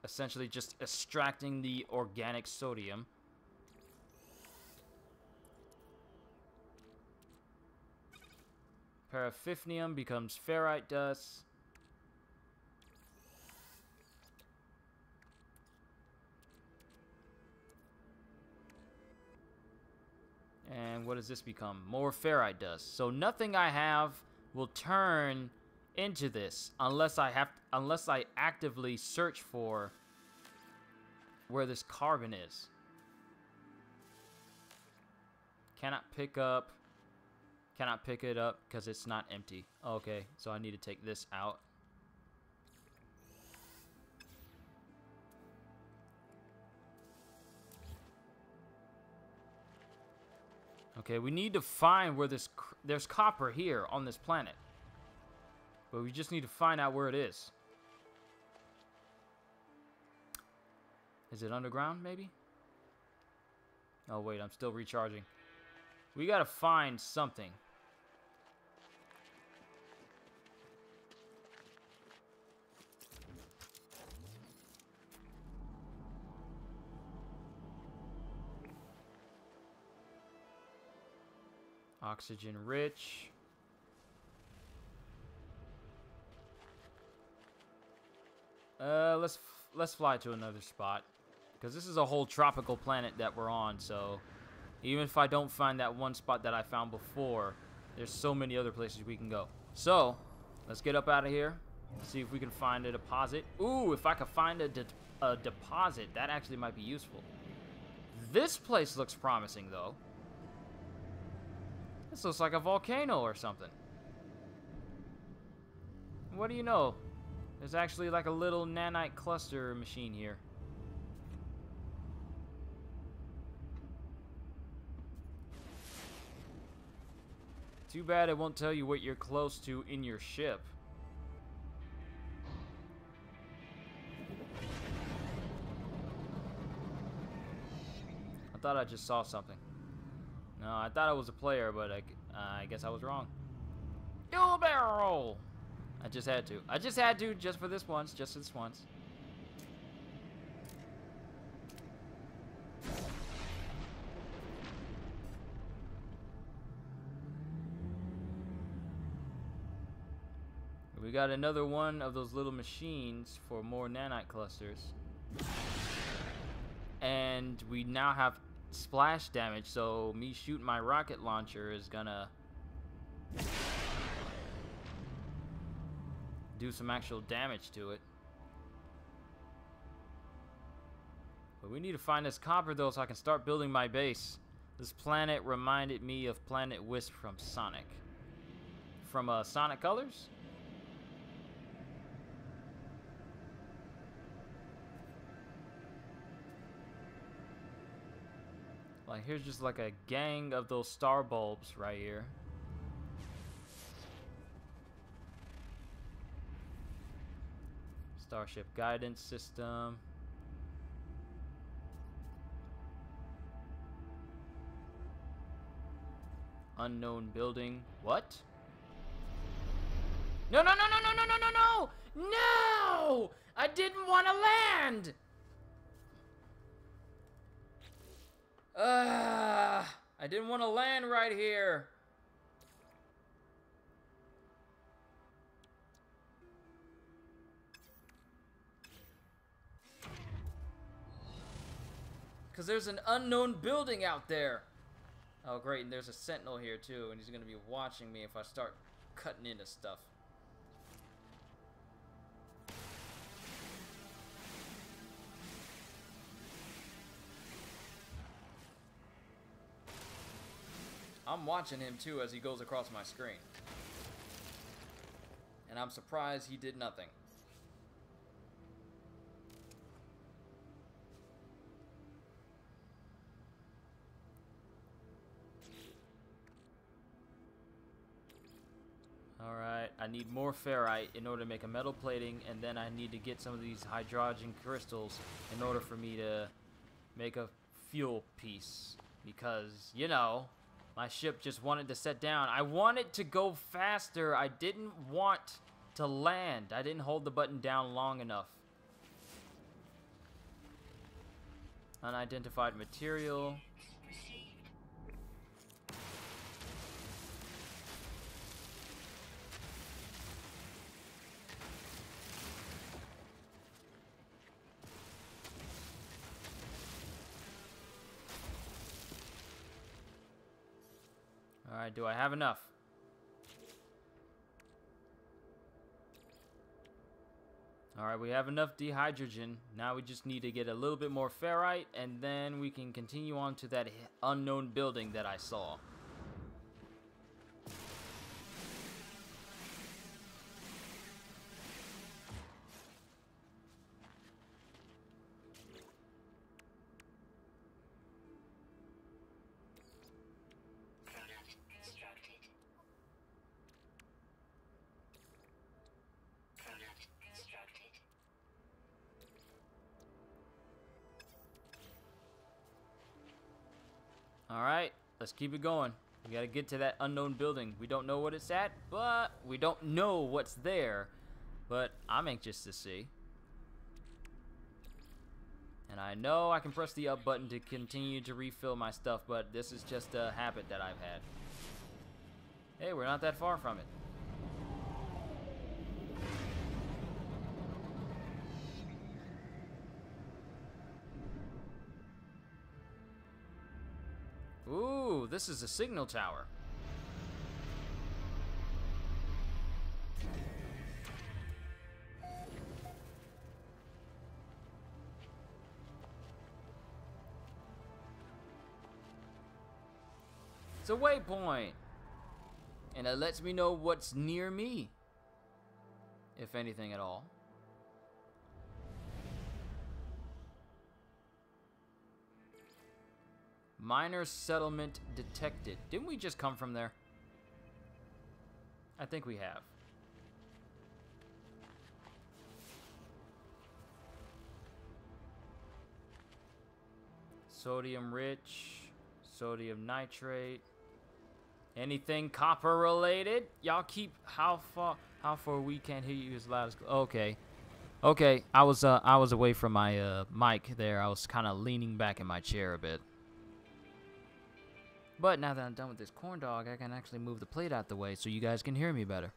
S1: essentially just extracting the organic sodium. Paraffinium becomes ferrite dust. And what does this become? More ferrite dust. So nothing I have will turn into this unless I actively search for where this carbon is. Cannot pick it up because it's not empty. Okay, so I need to take this out. Okay, we need to find where there's copper here on this planet. But we just need to find out where it is. Is it underground, maybe? Oh, wait, I'm still recharging. We gotta find something. Oxygen rich. Let's fly to another spot, because this is a whole tropical planet that we're on. So even if I don't find that one spot that I found before, there's so many other places we can go. So let's get up out of here. See if we can find a deposit. Ooh, if I could find a deposit, that actually might be useful. This place looks promising, though. This looks like a volcano or something. What do you know? There's actually like a little nanite cluster machine here. Too bad it won't tell you what you're close to in your ship. I thought I just saw something. No, I thought I was a player, but I guess I was wrong. Dual barrel! I just had to. I just had to, just for this once. Just this once. We got another one of those little machines for more nanite clusters. And we now have splash damage, so me shooting my rocket launcher is gonna do some actual damage to it. But we need to find this copper, though, so I can start building my base. This planet reminded me of Planet Wisp from Sonic. From Sonic Colors? Like, here's just like a gang of those star bulbs right here. Starship guidance system. Unknown building. What? No, no, no, no, no, no, no, no, no! No! I didn't want to land! I didn't want to land right here. Because there's an unknown building out there. Oh, great, and there's a sentinel here, too, and he's going to be watching me if I start cutting into stuff. I'm watching him, too, as he goes across my screen. And I'm surprised he did nothing. Alright, I need more ferrite in order to make a metal plating, and then I need to get some of these hydrogen crystals in order for me to make a fuel piece. Because, you know, my ship just wanted to set down. I wanted to go faster. I didn't want to land. I didn't hold the button down long enough. Unidentified material. Alright, do I have enough? Alright, we have enough dehydrogen. Now we just need to get a little bit more ferrite, and then we can continue on to that unknown building that I saw. Alright, let's keep it going. We gotta get to that unknown building. We don't know what it's at, but we don't know what's there. But I'm anxious to see. And I know I can press the up button to continue to refill my stuff, but this is just a habit that I've had. Hey, we're not that far from it. Ooh, this is a signal tower. It's a waypoint. And it lets me know what's near me. If anything at all. Minor settlement detected. Didn't we just come from there? I think we have. Sodium rich. Sodium nitrate. Anything copper related? Y'all keep how far we can't hear you as loud as okay. Okay, I was away from my mic there. I was kind of leaning back in my chair a bit. But now that I'm done with this corn dog, I can actually move the plate out the way so you guys can hear me better.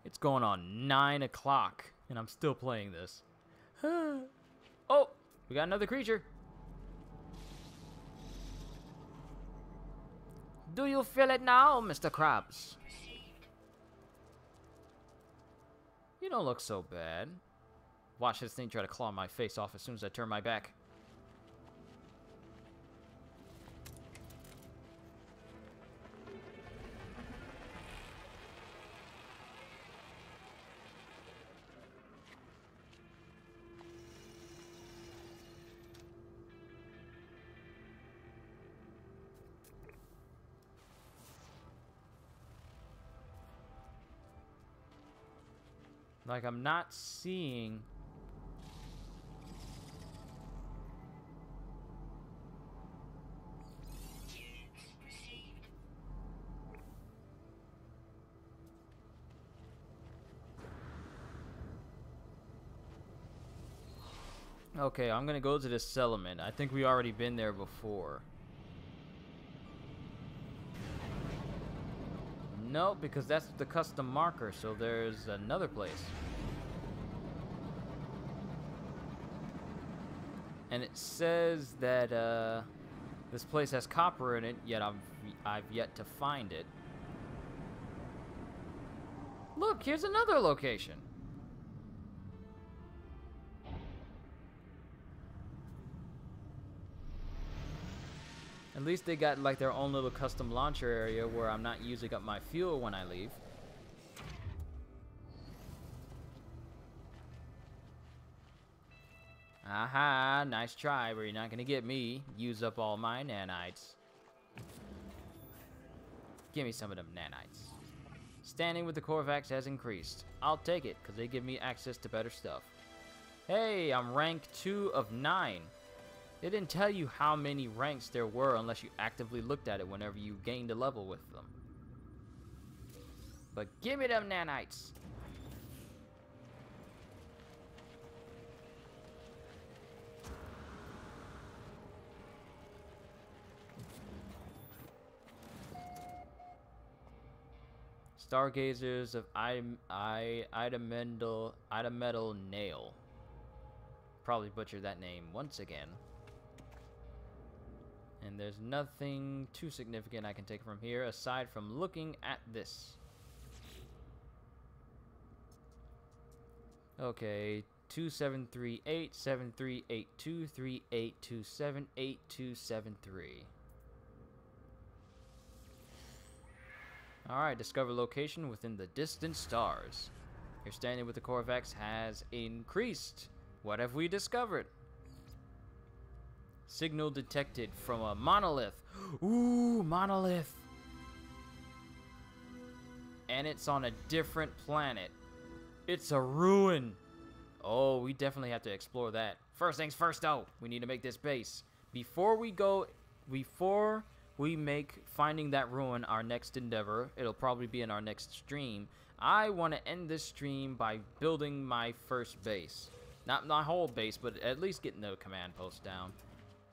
S1: It's going on 9 o'clock, and I'm still playing this. Oh, we got another creature. Do you feel it now, Mr. Krabs? You don't look so bad. Watch this thing try to claw my face off as soon as I turn my back. Like, I'm not seeing... Okay, I'm gonna go to this settlement. I think we already been there before. No, because that's the custom marker, so there's another place. And it says that this place has copper in it, yet I've yet to find it. Look, here's another location. At least they got like their own little custom launcher area where I'm not using up my fuel when I leave. Aha, nice try, but you're not gonna get me. Use up all my nanites. Give me some of them nanites. Standing with the Corvax has increased. I'll take it, because they give me access to better stuff. Hey, I'm rank 2 of 9. It didn't tell you how many ranks there were unless you actively looked at it whenever you gained a level with them. But give me them nanites. Stargazers of Idametal Nail. Probably butchered that name once again. And there's nothing too significant I can take from here aside from looking at this. Okay, 2738 7382 3827 8273. Alright, discover location within the distant stars. Your standing with the Corvax has increased. What have we discovered? Signal detected from a monolith. Ooh, monolith. And it's on a different planet. It's a ruin. Oh, we definitely have to explore that. First things first, though. We need to make this base. Before we make finding that ruin our next endeavor, it'll probably be in our next stream. I want to end this stream by building my first base. Not my whole base, but at least getting the command post down.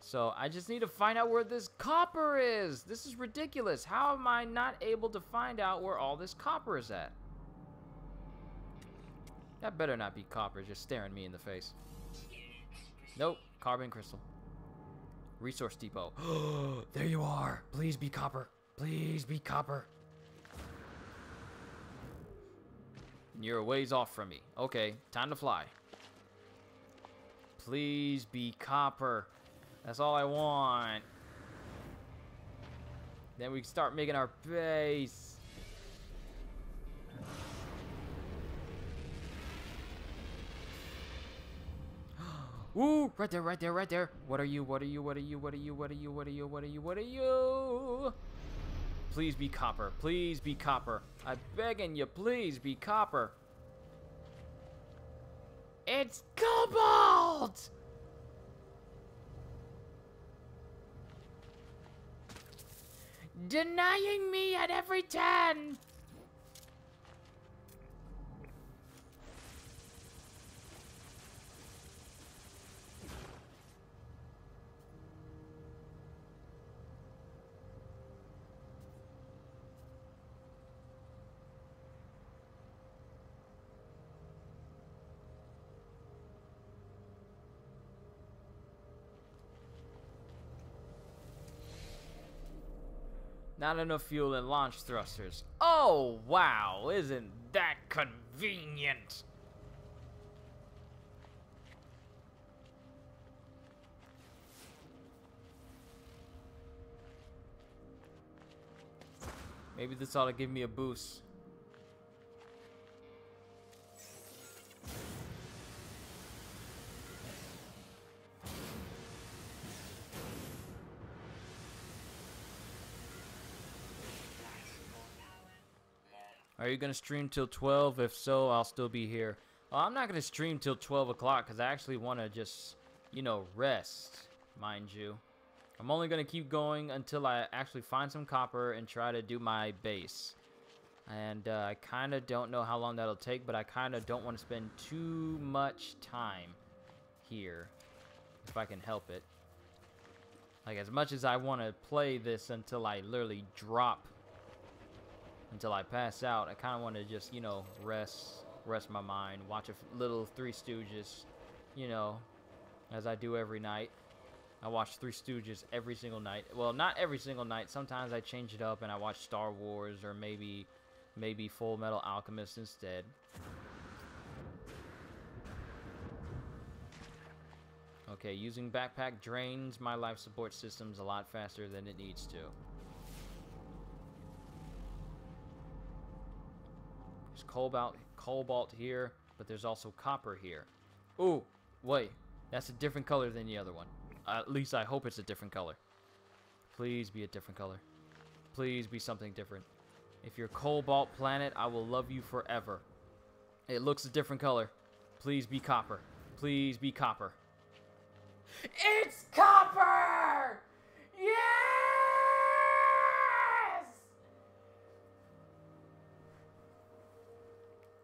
S1: So I just need to find out where this copper is. This is ridiculous. How am I not able to find out where all this copper is at? That better not be copper just staring me in the face. Nope, carbon crystal. Resource depot. There you are. Please be copper. Please be copper. You're a ways off from me. Okay, time to fly. Please be copper. That's all I want. Then we can start making our base. Ooh, right there, right there, right there. What are you? What are you? What are you? What are you? What are you? What are you? What are you? What are you? Please be copper. Please be copper. I'm begging you, please be copper. It's cobalt! Denying me at every turn. Not enough fuel in launch thrusters. Oh, wow. Isn't that convenient? Maybe this ought to give me a boost. Are you going to stream till 12? If so, I'll still be here. I'm not going to stream till 12 o'clock because I actually want to just, you know, rest, mind you. I'm only going to keep going until I actually find some copper and try to do my base. And I kind of don't know how long that'll take, but I kind of don't want to spend too much time here, if I can help it. Like, as much as I want to play this until I literally drop, until I pass out, I kind of want to just, you know, rest my mind, watch a little Three Stooges, you know, as I do every night. I watch Three Stooges every single night. Well, not every single night. Sometimes I change it up and I watch Star Wars or maybe Full Metal Alchemist instead. Okay, using backpack drains my life support systems a lot faster than it needs to. There's cobalt here, but there's also copper here. Ooh, wait, that's a different color than the other one. At least I hope it's a different color. Please be a different color. Please be something different. If you're Cobalt Planet, I will love you forever. It looks a different color. Please be copper. Please be copper. It's copper! Yes!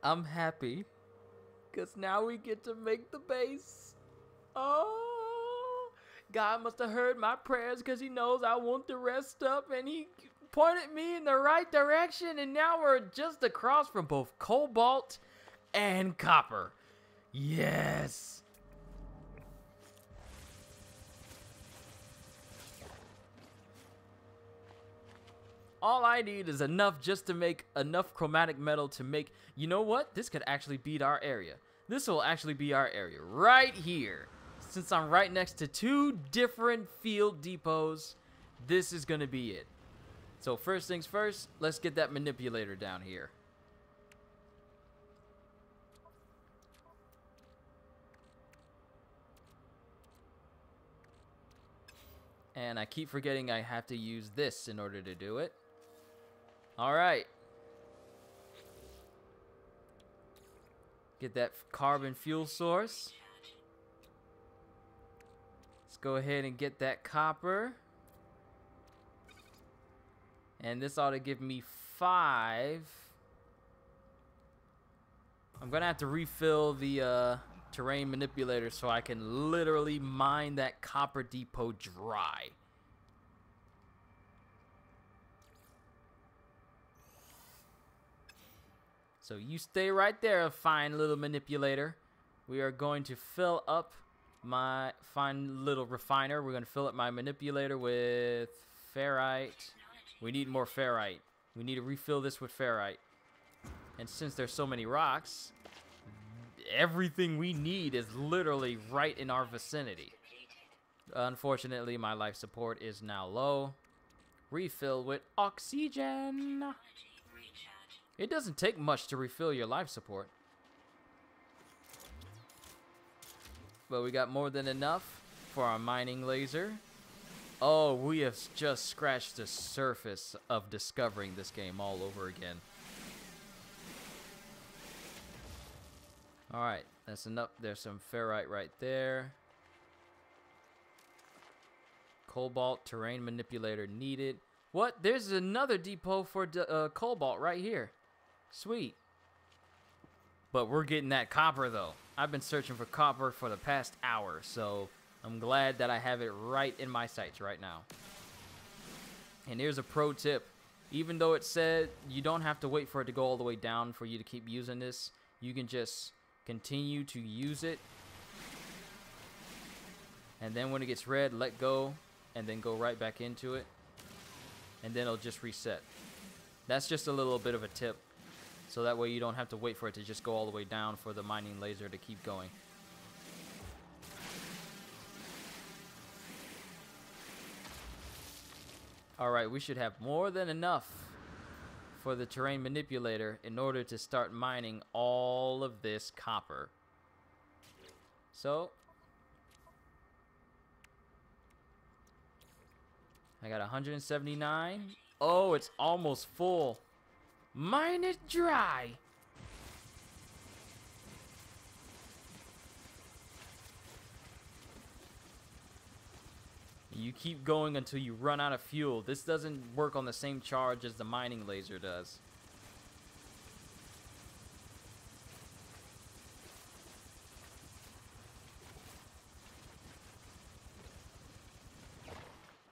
S1: I'm happy. Because now we get to make the base. Oh, God must have heard my prayers because he knows I want to rest up and he pointed me in the right direction, and now we're just across from both cobalt and copper. Yes. All I need is enough just to make enough chromatic metal to make, you know what? This could actually beat our area. This will actually be our area right here. Since I'm right next to two different field depots, this is gonna be it. So first things first, let's get that manipulator down here. And I keep forgetting I have to use this in order to do it. All right. Get that carbon fuel source. Let's go ahead and get that copper. And this ought to give me 5. I'm gonna have to refill the terrain manipulator so I can literally mine that copper depot dry. So you stay right there, fine little manipulator. We are going to fill up my fine little refiner. We're going to fill up my manipulator with ferrite. We need more ferrite. We need to refill this with ferrite. And since there's so many rocks, everything we need is literally right in our vicinity. Unfortunately, my life support is now low. Refill with oxygen. It doesn't take much to refill your life support. But we got more than enough for our mining laser. Oh, we have just scratched the surface of discovering this game all over again. Alright, that's enough. There's some ferrite right there. Cobalt terrain manipulator needed. What? There's another depot for cobalt right here. Sweet. But we're getting that copper though. I've been searching for copper for the past hour, so I'm glad that I have it right in my sights right now. And here's a pro tip. Even though it said you don't have to wait for it to go all the way down for you to keep using this, you can just continue to use it. And then when it gets red, let go and then go right back into it. And then it'll just reset. That's just a little bit of a tip. So that way you don't have to wait for it to just go all the way down for the mining laser to keep going. Alright, we should have more than enough for the terrain manipulator in order to start mining all of this copper. So I got 179. Oh, it's almost full. Mine it dry. You keep going until you run out of fuel. This doesn't work on the same charge as the mining laser does.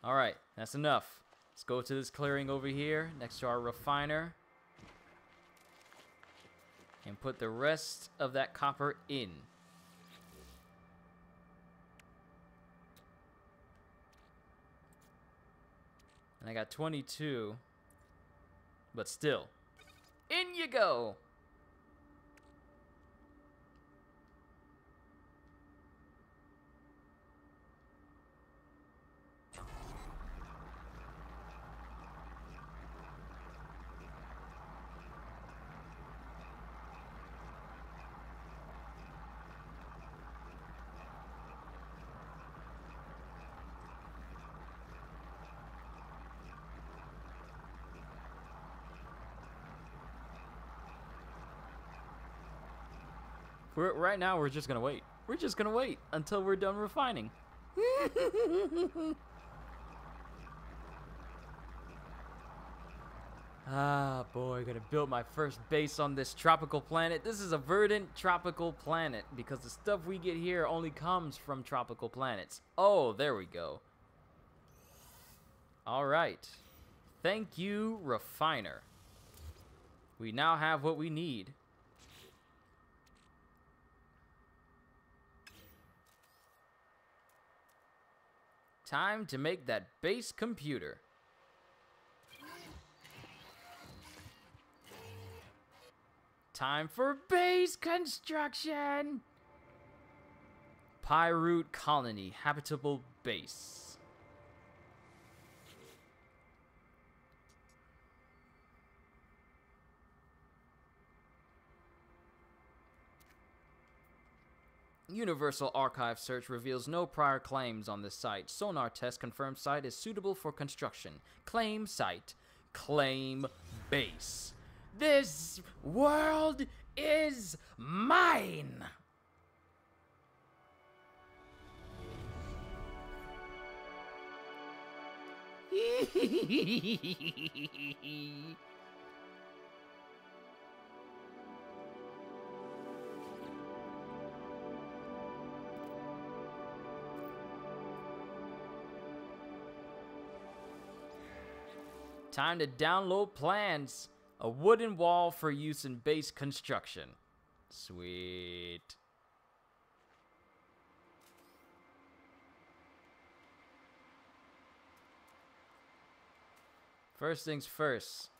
S1: Alright, that's enough. Let's go to this clearing over here next to our refiner. And put the rest of that copper in. And I got 22. But still. In you go! Right now, we're just gonna wait. We're just gonna wait until we're done refining. Ah, boy, gonna build my first base on this tropical planet. This is a verdant tropical planet because the stuff we get here only comes from tropical planets. Oh, there we go. All right. Thank you, refiner. We now have what we need. Time to make that base computer. Time for base construction. Pyroot colony, habitable base. Universal Archive search reveals no prior claims on this site. Sonar test confirms site is suitable for construction. Claim site. Claim base. This world is mine. Time to download plans. A wooden wall for use in base construction. Sweet. First things first.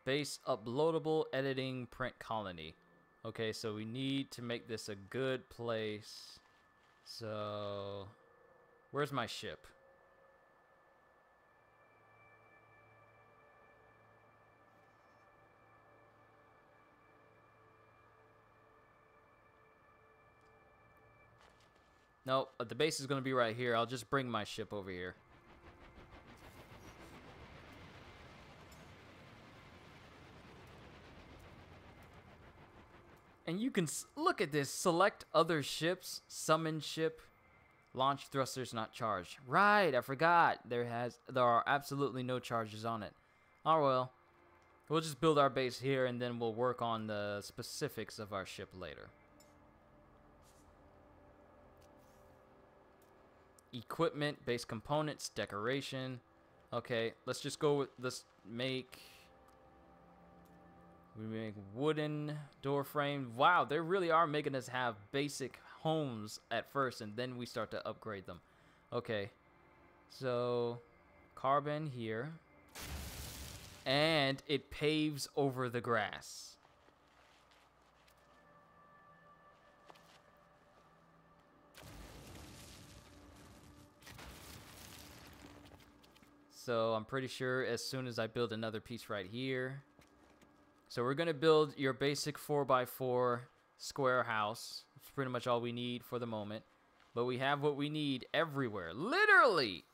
S1: Base uploadable editing print colony. Okay, so we need to make this a good place. So, where's my ship? Nope, the base is going to be right here. I'll just bring my ship over here. And you can look at this. Select other ships, summon ship, launch thrusters not charged. Right, I forgot. There are absolutely no charges on it. Oh well. We'll just build our base here and then we'll work on the specifics of our ship later. Equipment, base components, decoration. Okay, let's just go with this. We make wooden door frame. Wow, they really are making us have basic homes at first, and then we start to upgrade them. Okay, so carbon here, and it paves over the grass. So I'm pretty sure as soon as I build another piece right here. So we're going to build your basic 4x4 square house. It's pretty much all we need for the moment. But we have what we need everywhere. Literally!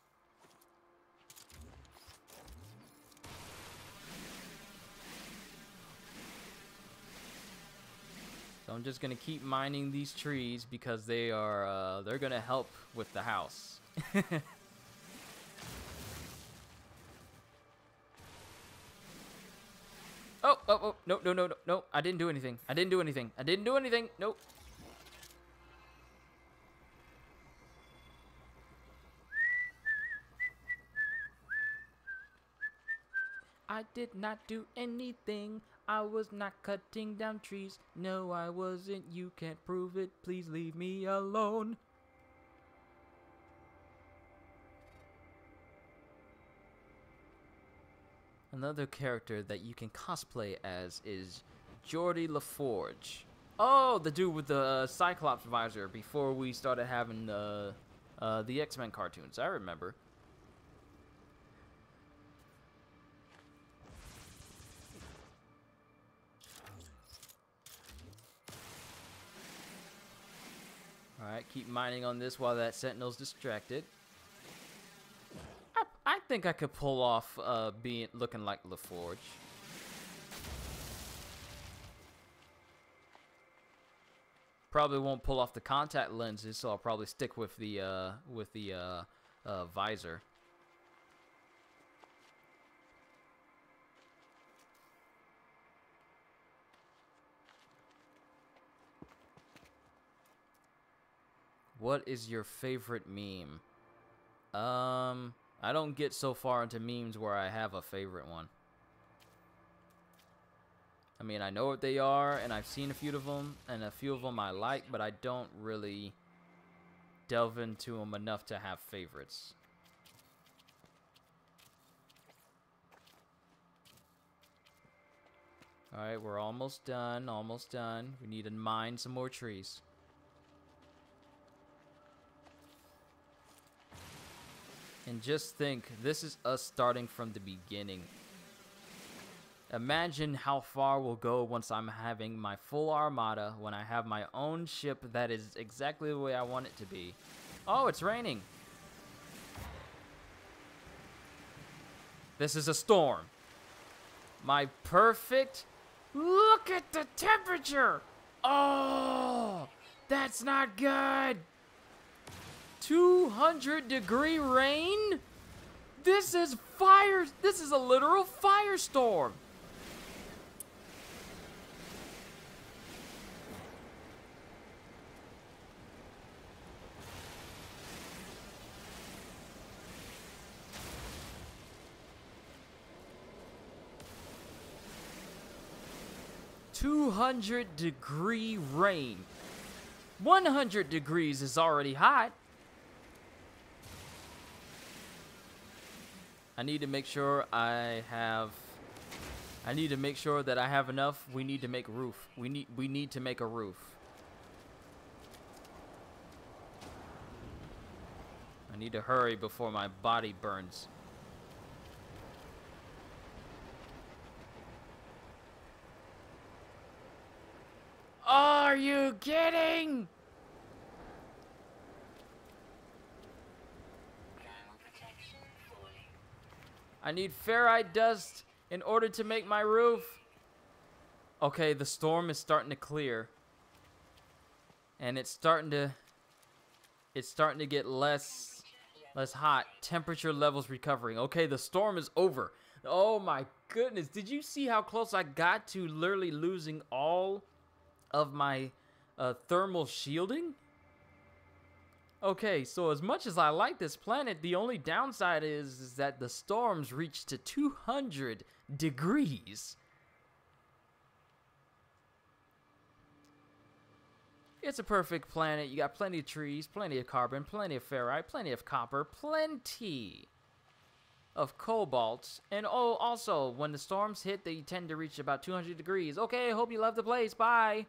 S1: So I'm just going to keep mining these trees because they're going to help with the house. Oh, no, I didn't do anything. I didn't do anything. Nope. I did not do anything. I was not cutting down trees. No, I wasn't. You can't prove it. Please leave me alone. Another character that you can cosplay as is Geordie LaForge. Oh, the dude with the Cyclops visor before we started having the X-Men cartoons. I remember. Alright, keep mining on this while that Sentinel's distracted. I think I could pull off looking like LaForge. Probably won't pull off the contact lenses, so I'll probably stick with the visor. What is your favorite meme? I don't get so far into memes where I have a favorite one. I mean, I know what they are, and I've seen a few of them, and a few of them I like, but I don't really delve into them enough to have favorites. Alright, we're almost done, We need to mine some more trees. And just think, this is us starting from the beginning. Imagine how far we'll go once I'm having my full armada, when I have my own ship that is exactly the way I want it to be. Oh, it's raining. This is a storm. My perfect. Look at the temperature. Oh, that's not good. 200-degree rain? This is fire. This is a literal firestorm. $200-degree rain. 100 degrees is already hot. I need to make sure that I have enough. We need to make a roof. We need to make a roof. I need to hurry before my body burns. Are you kidding?
S2: Thermal protection falling.
S1: I need ferrite dust in order to make my roof. Okay, the storm is starting to clear. And it's starting to get less hot. Temperature levels recovering. Okay, the storm is over. Oh my goodness. Did you see how close I got to literally losing all of my thermal shielding? Okay, so as much as I like this planet, the only downside is that the storms reach to 200 degrees. It's a perfect planet. You got plenty of trees, plenty of carbon, plenty of ferrite, plenty of copper, plenty of cobalt. And oh, also, when the storms hit, they tend to reach about 200 degrees. Okay, hope you love the place. Bye.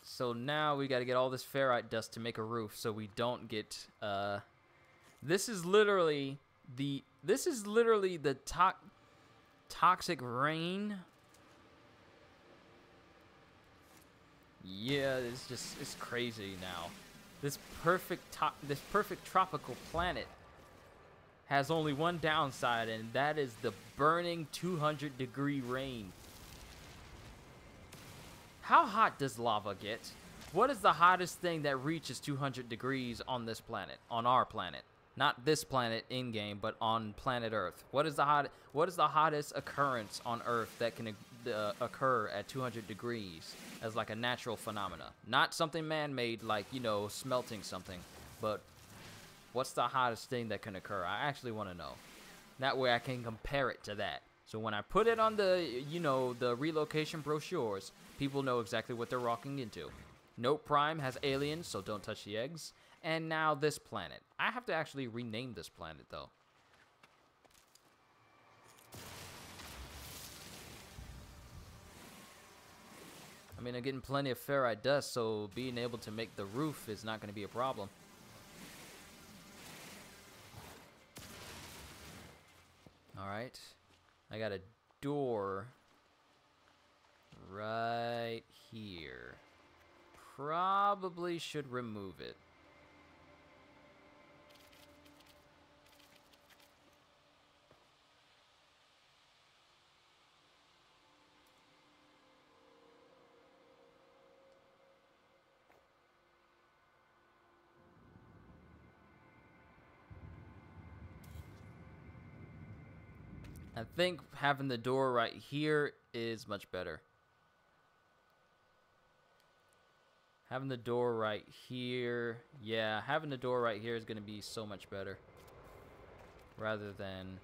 S1: So now we got to get all this ferrite dust to make a roof, so we don't get. This is literally the toxic rain. Yeah, it's crazy now. This perfect tropical planet has only one downside, and that is the burning 200-degree rain. How hot does lava get? What is the hottest thing that reaches 200 degrees on this planet? On our planet. Not this planet in-game, but on planet Earth. What is the hottest occurrence on Earth that can occur at 200 degrees as like a natural phenomena? Not something man-made like, you know, smelting something, but what's the hottest thing that can occur? I actually want to know. That way I can compare it to that. So when I put it on the, you know, the relocation brochures, people know exactly what they're walking into. Note Prime has aliens, so don't touch the eggs. And now this planet. I have to actually rename this planet, though. I mean, I'm getting plenty of ferrite dust, so being able to make the roof is not going to be a problem. Alright. I got a door right here. Probably should remove it. I think having the door right here is much better. Having the door right here. Yeah, having the door right here is going to be so much better. Rather than...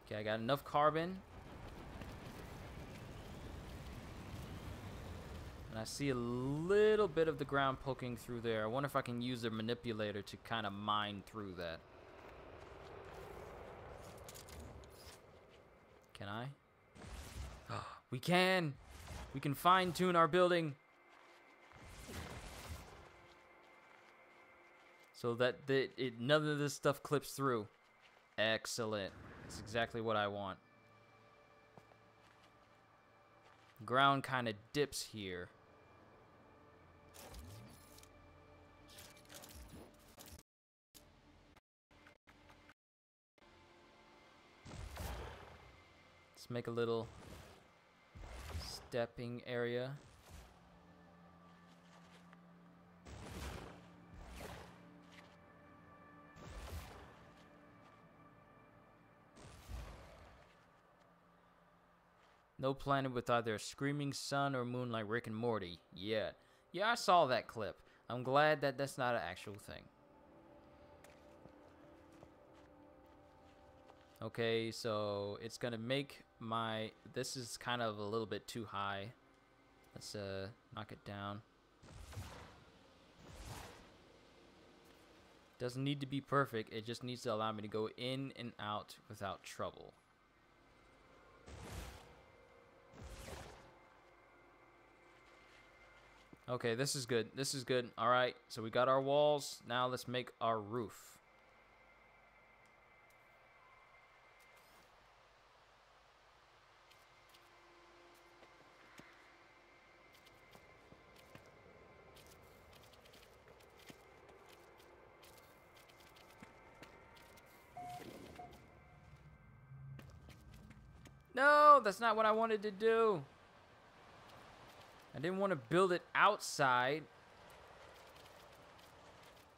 S1: Okay, I got enough carbon. And I see a little bit of the ground poking through there. I wonder if I can use the manipulator to kind of mine through that. Can I? We can! We can fine-tune our building. So that none of this stuff clips through. Excellent. That's exactly what I want. Ground kind of dips here. Let's make a little stepping area. No planet with either a screaming sun or moon like Rick and Morty. Yeah. Yeah, I saw that clip. I'm glad that that's not an actual thing. Okay, so it's gonna make my... This is kind of a little bit too high. Let's knock it down. Doesn't need to be perfect. It just needs to allow me to go in and out without trouble. Okay, this is good. This is good. All right, so we got our walls. Now let's make our roof. No, that's not what I wanted to do. I didn't want to build it outside.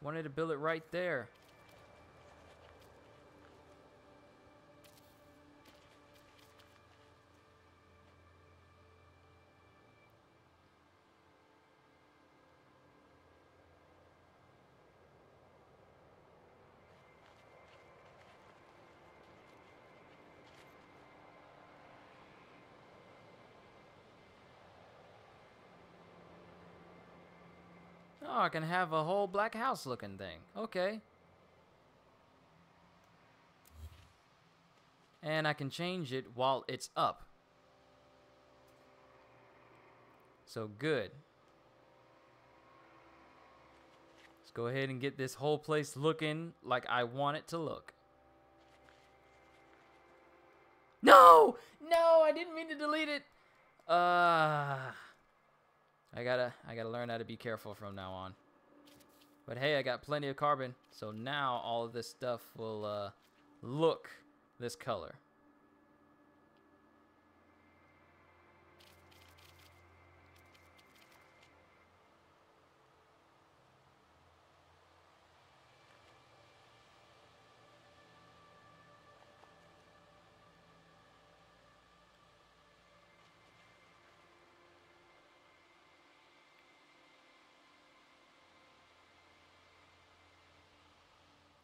S1: Wanted to build it right there. Oh, I can have a whole black house looking thing. Okay. And I can change it while it's up. So good. Let's go ahead and get this whole place looking like I want it to look. No! No, I didn't mean to delete it. I gotta learn how to be careful from now on. But hey, I got plenty of carbon, so now all of this stuff will look this color.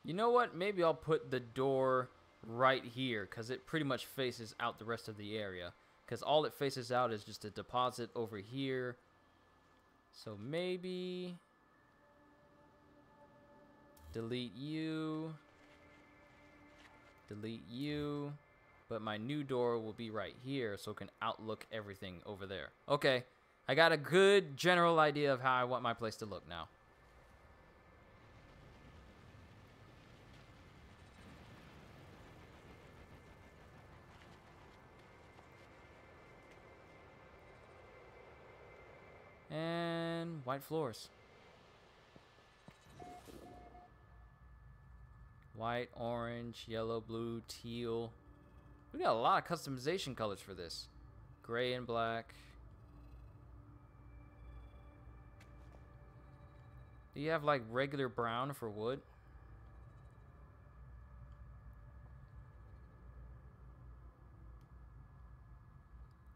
S1: You know what? Maybe I'll put the door right here because it pretty much faces out the rest of the area. Because all it faces out is just a deposit over here. So maybe delete you. Delete you. But my new door will be right here so it can outlook everything over there. Okay. I got a good general idea of how I want my place to look now. And white floors. White, orange, yellow, blue, teal. We got a lot of customization colors for this. Gray and black. Do you have like regular brown for wood?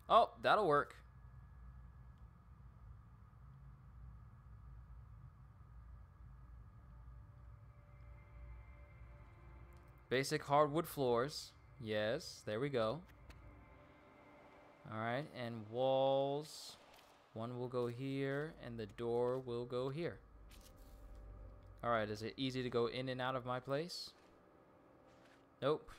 S1: Oh, that'll work. Basic hardwood floors. Yes, there we go. Alright, and walls. One will go here, and the door will go here. Alright, is it easy to go in and out of my place? Nope.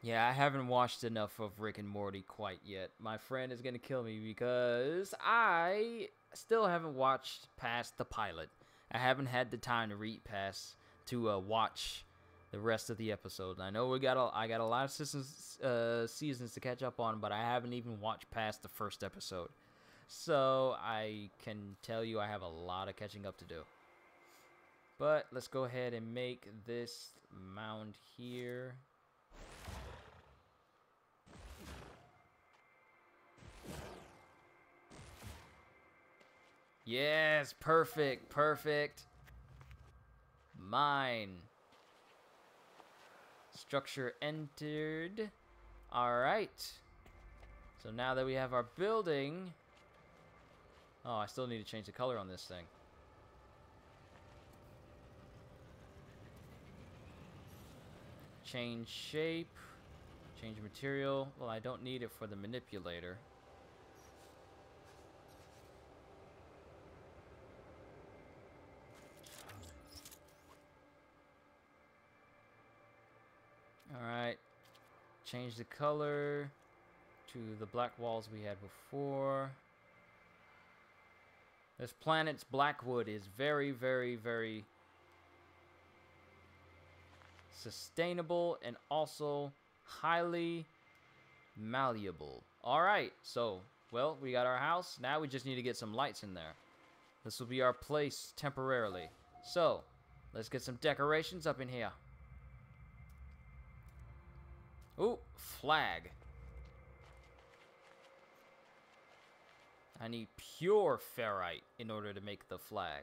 S1: Yeah, I haven't watched enough of Rick and Morty quite yet. My friend is gonna kill me because I still haven't watched past the pilot. I haven't had the time to read past to watch the rest of the episode. I know I got a lot of seasons to catch up on, but I haven't even watched past the first episode. So I can tell you I have a lot of catching up to do. But let's go ahead and make this mound here. Yes, perfect, perfect. Mine. Structure entered. All right. So now that we have our building. Oh, I still need to change the color on this thing. Change shape. Change material. Well, I don't need it for the manipulator. Alright. Change the color to the black walls we had before. This planet's Blackwood is very, very, very sustainable and also highly malleable. Alright, so, well, we got our house. Now we just need to get some lights in there. This will be our place temporarily. So, let's get some decorations up in here. Ooh, flag. I need pure ferrite in order to make the flag.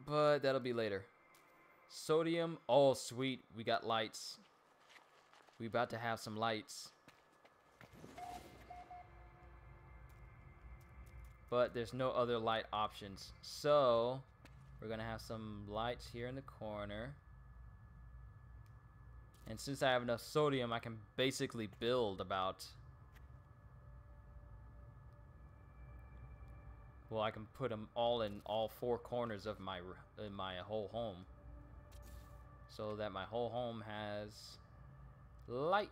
S1: But that'll be later. Sodium. Oh, sweet. We got lights. We about to have some lights. But there's no other light options. So, we're going to have some lights here in the corner. And since I have enough sodium, I can basically build about... Well, I can put them all in all four corners of my whole home. So that my whole home has light.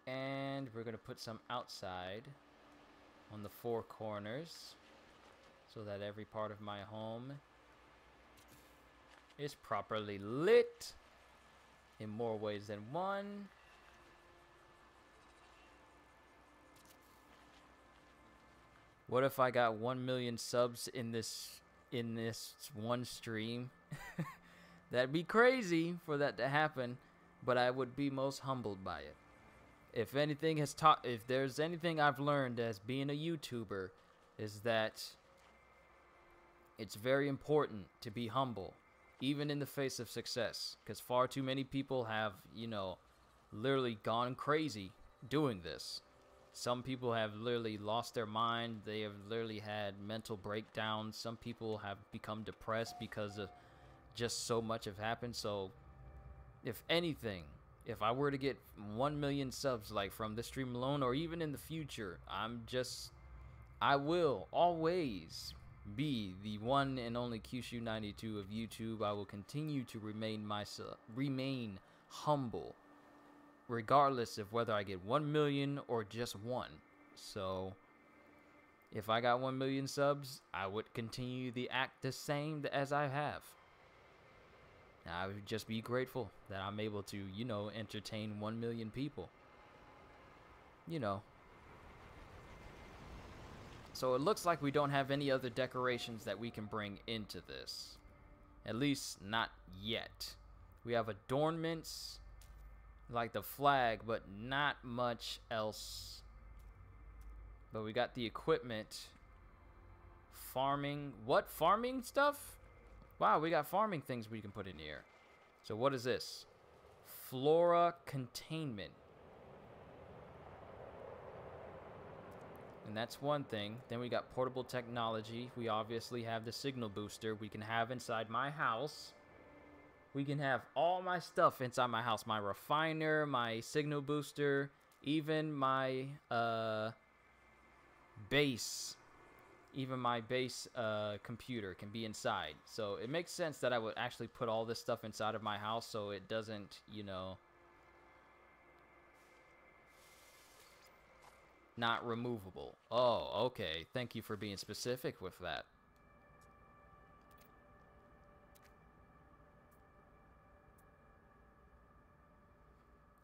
S1: And we're going to put some outside on the four corners so that every part of my home is properly lit in more ways than one. What if I got 1 million subs in this one stream? That'd be crazy for that to happen, but I would be most humbled by it. If anything has taught, if there's anything I've learned as being a YouTuber, is that it's very important to be humble, even in the face of success, because far too many people have, you know, literally gone crazy doing this. Some people have literally lost their mind. They have literally had mental breakdowns. Some people have become depressed because of just so much have happened. So, if anything, if I were to get 1 million subs, like from this stream alone, or even in the future, I will always be the one and only Kyushu92 of YouTube. I will continue to remain humble, regardless of whether I get 1 million or just one. So, if I got 1 million subs, I would continue the act the same as I have. I would just be grateful that I'm able to, you know, entertain 1 million people. You know. So it looks like we don't have any other decorations that we can bring into this. At least not yet. We have adornments like the flag, but not much else. But we got the equipment. Farming. What? Farming stuff? Wow, we got farming things we can put in here. So what is this? Flora containment. And that's one thing. Then we got portable technology. We obviously have the signal booster we can have inside my house. We can have all my stuff inside my house. My refiner, my signal booster, even my base. Even my base computer can be inside. So it makes sense that I would actually put all this stuff inside of my house so it doesn't, you know, not removable. Oh, okay. Thank you for being specific with that.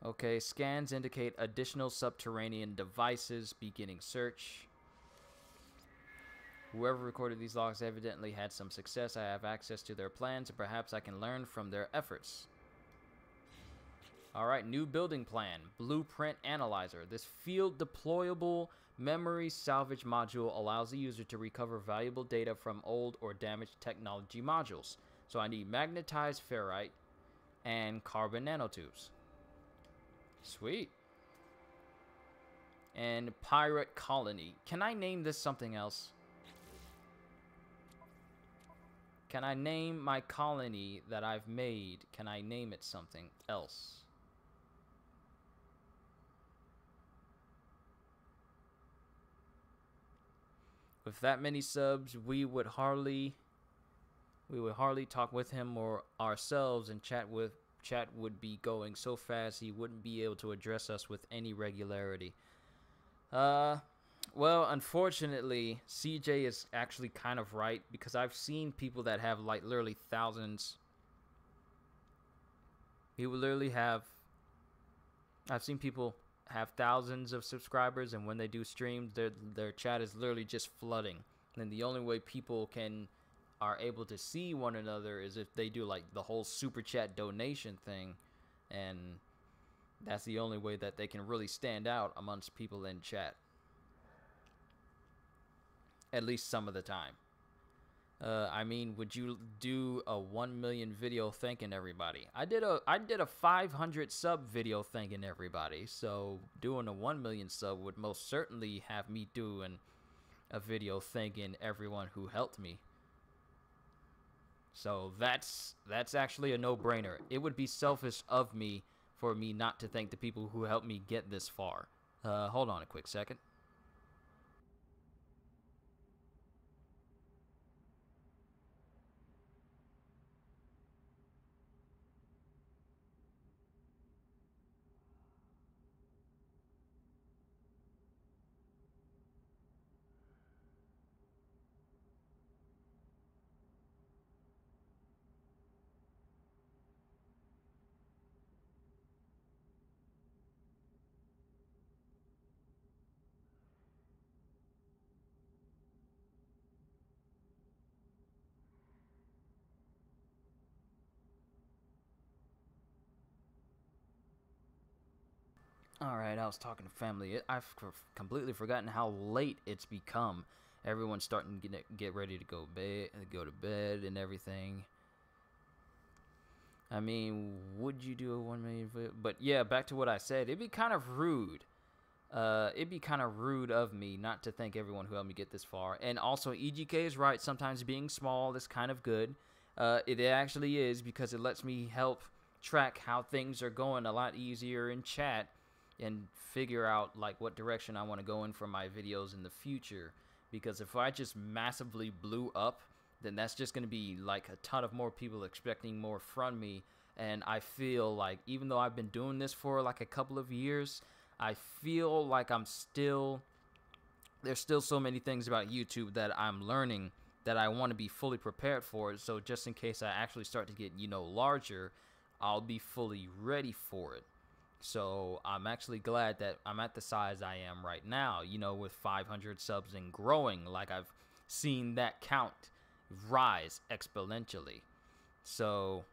S1: Okay, scans indicate additional subterranean devices. Beginning search. Whoever recorded these logs evidently had some success. I have access to their plans, and perhaps I can learn from their efforts. Alright, new building plan. Blueprint Analyzer. This field deployable memory salvage module allows the user to recover valuable data from old or damaged technology modules. So I need magnetized ferrite and carbon nanotubes. Sweet. And pirate colony. Can I name this something else? Can I name my colony that I've made? Can I name it something else? With that many subs, we would hardly talk with him or ourselves, and chat would be going so fast he wouldn't be able to address us with any regularity. Well, unfortunately, CJ is actually kind of right, because I've seen people that have like literally thousands. He will literally have. I've seen people have thousands of subscribers, and when they do streams, their chat is literally just flooding. And the only way people are able to see one another is if they do like the whole super chat donation thing, and that's the only way that they can really stand out amongst people in chat. At least some of the time. I mean, would you do a 1 million video thanking everybody? I did a 500 sub video thanking everybody. So doing a 1 million sub would most certainly have me doing a video thanking everyone who helped me. So that's actually a no-brainer. It would be selfish of me for me not to thank the people who helped me get this far. Hold on a quick second. Alright, I was talking to family. I've completely forgotten how late it's become. Everyone's starting to get ready to go to bed and everything. I mean, would you do a 1 million video? But yeah, back to what I said. It'd be kind of rude. It'd be kind of rude of me not to thank everyone who helped me get this far. And also, EGK is right. Sometimes being small is kind of good. It actually is, because it lets me help track how things are going a lot easier in chat, and figure out like what direction I want to go in for my videos in the future. Because if I just massively blew up, then that's just going to be like a ton of more people expecting more from me. And I feel like, even though I've been doing this for like a couple of years, I feel like there's still so many things about YouTube that I'm learning that I want to be fully prepared for. So just in case I actually start to get, larger, I'll be fully ready for it. So I'm actually glad that I'm at the size I am right now, with 500 subs and growing. Like, I've seen that count rise exponentially. So,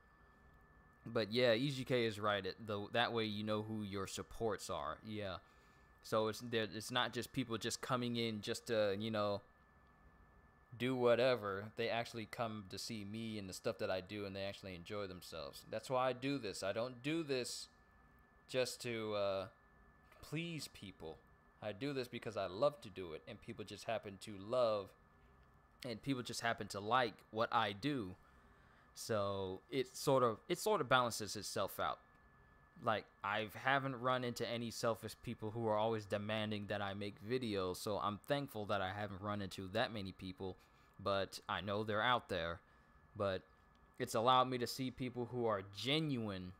S1: but yeah, EGK is right. That way you know who your supports are. Yeah. So it's not just people just coming in just to, do whatever. They actually come to see me and the stuff that I do, and they actually enjoy themselves. That's why I do this. I don't do this just to please people. I do this because I love to do it, and people just happen to love, and people just happen to like what I do. So it sort of balances itself out. Like, I haven't run into any selfish people who are always demanding that I make videos, so I'm thankful that I haven't run into that many people, but I know they're out there. But it's allowed me to see people who are genuine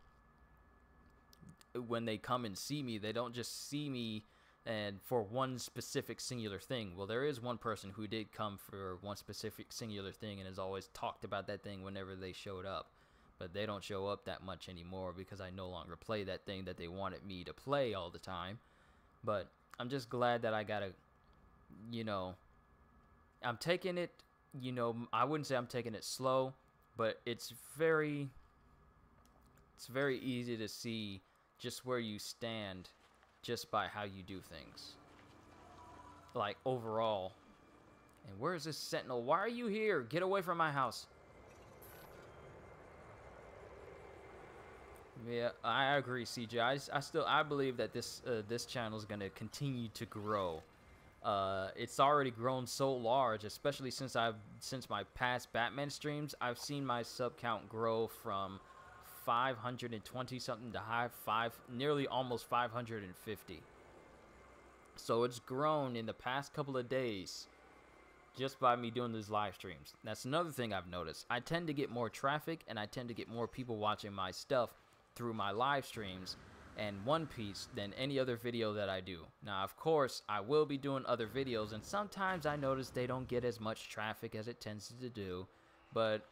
S1: when they come and see me. They don't just see me and for one specific singular thing. Well, there is one person who did come for one specific singular thing and has always talked about that thing whenever they showed up. But they don't show up that much anymore because I no longer play that thing that they wanted me to play all the time. But I'm just glad that I got to, you know, I'm taking it, you know, I wouldn't say I'm taking it slow, but it's very easy to see just where you stand just by how you do things. Like, overall. And where is this sentinel? Why are you here? Get away from my house. Yeah, I agree, CJ. I believe that this channel is going to continue to grow. It's already grown so large, especially since my past Batman streams. I've seen my sub count grow from 520 something to nearly almost 550. So it's grown in the past couple of days just by me doing these live streams. That's another thing I've noticed. I tend to get more traffic and I tend to get more people watching my stuff through my live streams and One Piece than any other video that I do. Now, of course, I will be doing other videos, and sometimes I notice they don't get as much traffic as it tends to do, but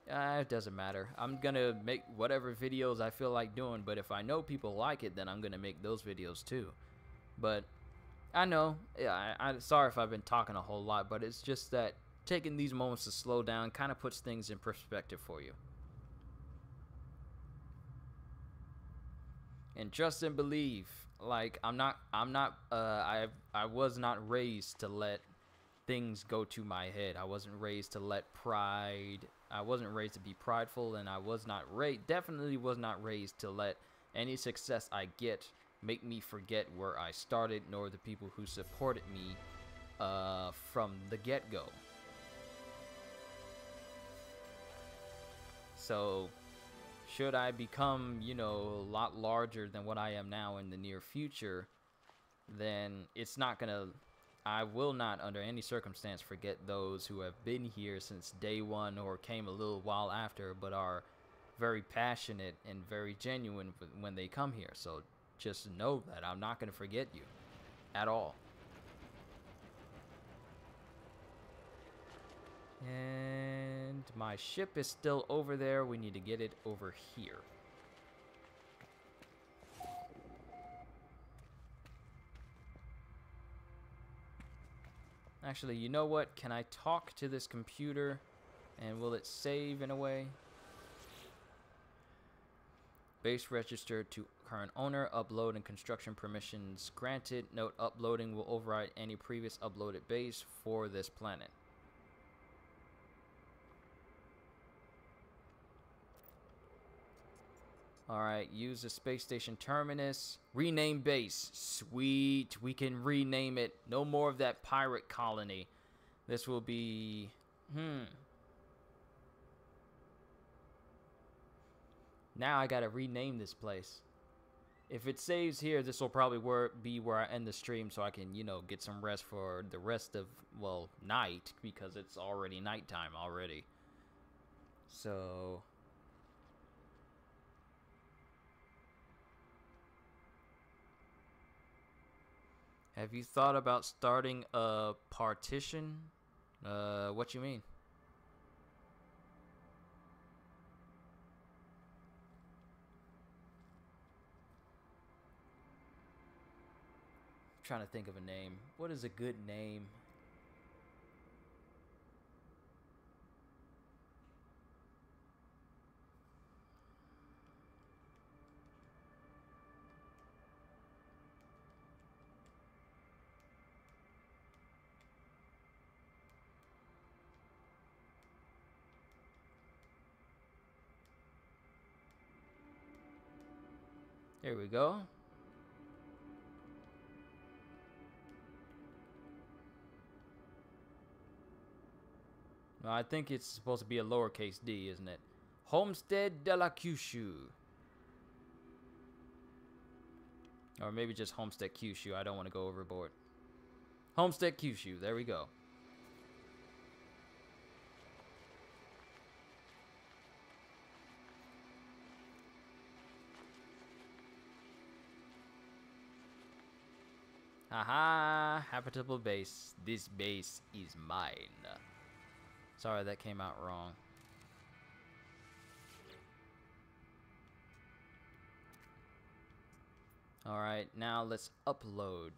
S1: it doesn't matter. I'm gonna make whatever videos I feel like doing, but if I know people like it, then I'm gonna make those videos too. But I know, yeah, I'm sorry if I've been talking a whole lot, but it's just that taking these moments to slow down kind of puts things in perspective for you. And trust and believe. Like, I was not raised to let things go to my head. I wasn't raised to let I wasn't raised to be prideful, and I was not definitely was not raised to let any success I get make me forget where I started, nor the people who supported me from the get-go. So, should I become, you know, a lot larger than what I am now in the near future, then I will not under any circumstance forget those who have been here since day one or came a little while after, but are very passionate and very genuine when they come here. So just know that I'm not going to forget you at all. And my ship is still over there. We need to get it over here. Actually, you know what? Can I talk to this computer? And will it save in a way? Base registered to current owner. Upload and construction permissions granted. Note, uploading will override any previous uploaded base for this planet. Alright, use the space station terminus. Rename base. Sweet. We can rename it. No more of that pirate colony. This will be... Now I gotta rename this place. If it saves here, this will probably be where I end the stream so I can, you know, get some rest for the rest of, well, night. Because it's already nighttime already. So... Have you thought about starting a partition? What you mean? I'm trying to think of a name. What is a good name? There we go. No, I think it's supposed to be a lowercase d, isn't it? Homestead de la Kyushu. Or maybe just Homestead Kyushu. I don't want to go overboard. Homestead Kyushu. There we go. Aha, habitable base. This base is mine. Sorry, that came out wrong. Alright, now let's upload.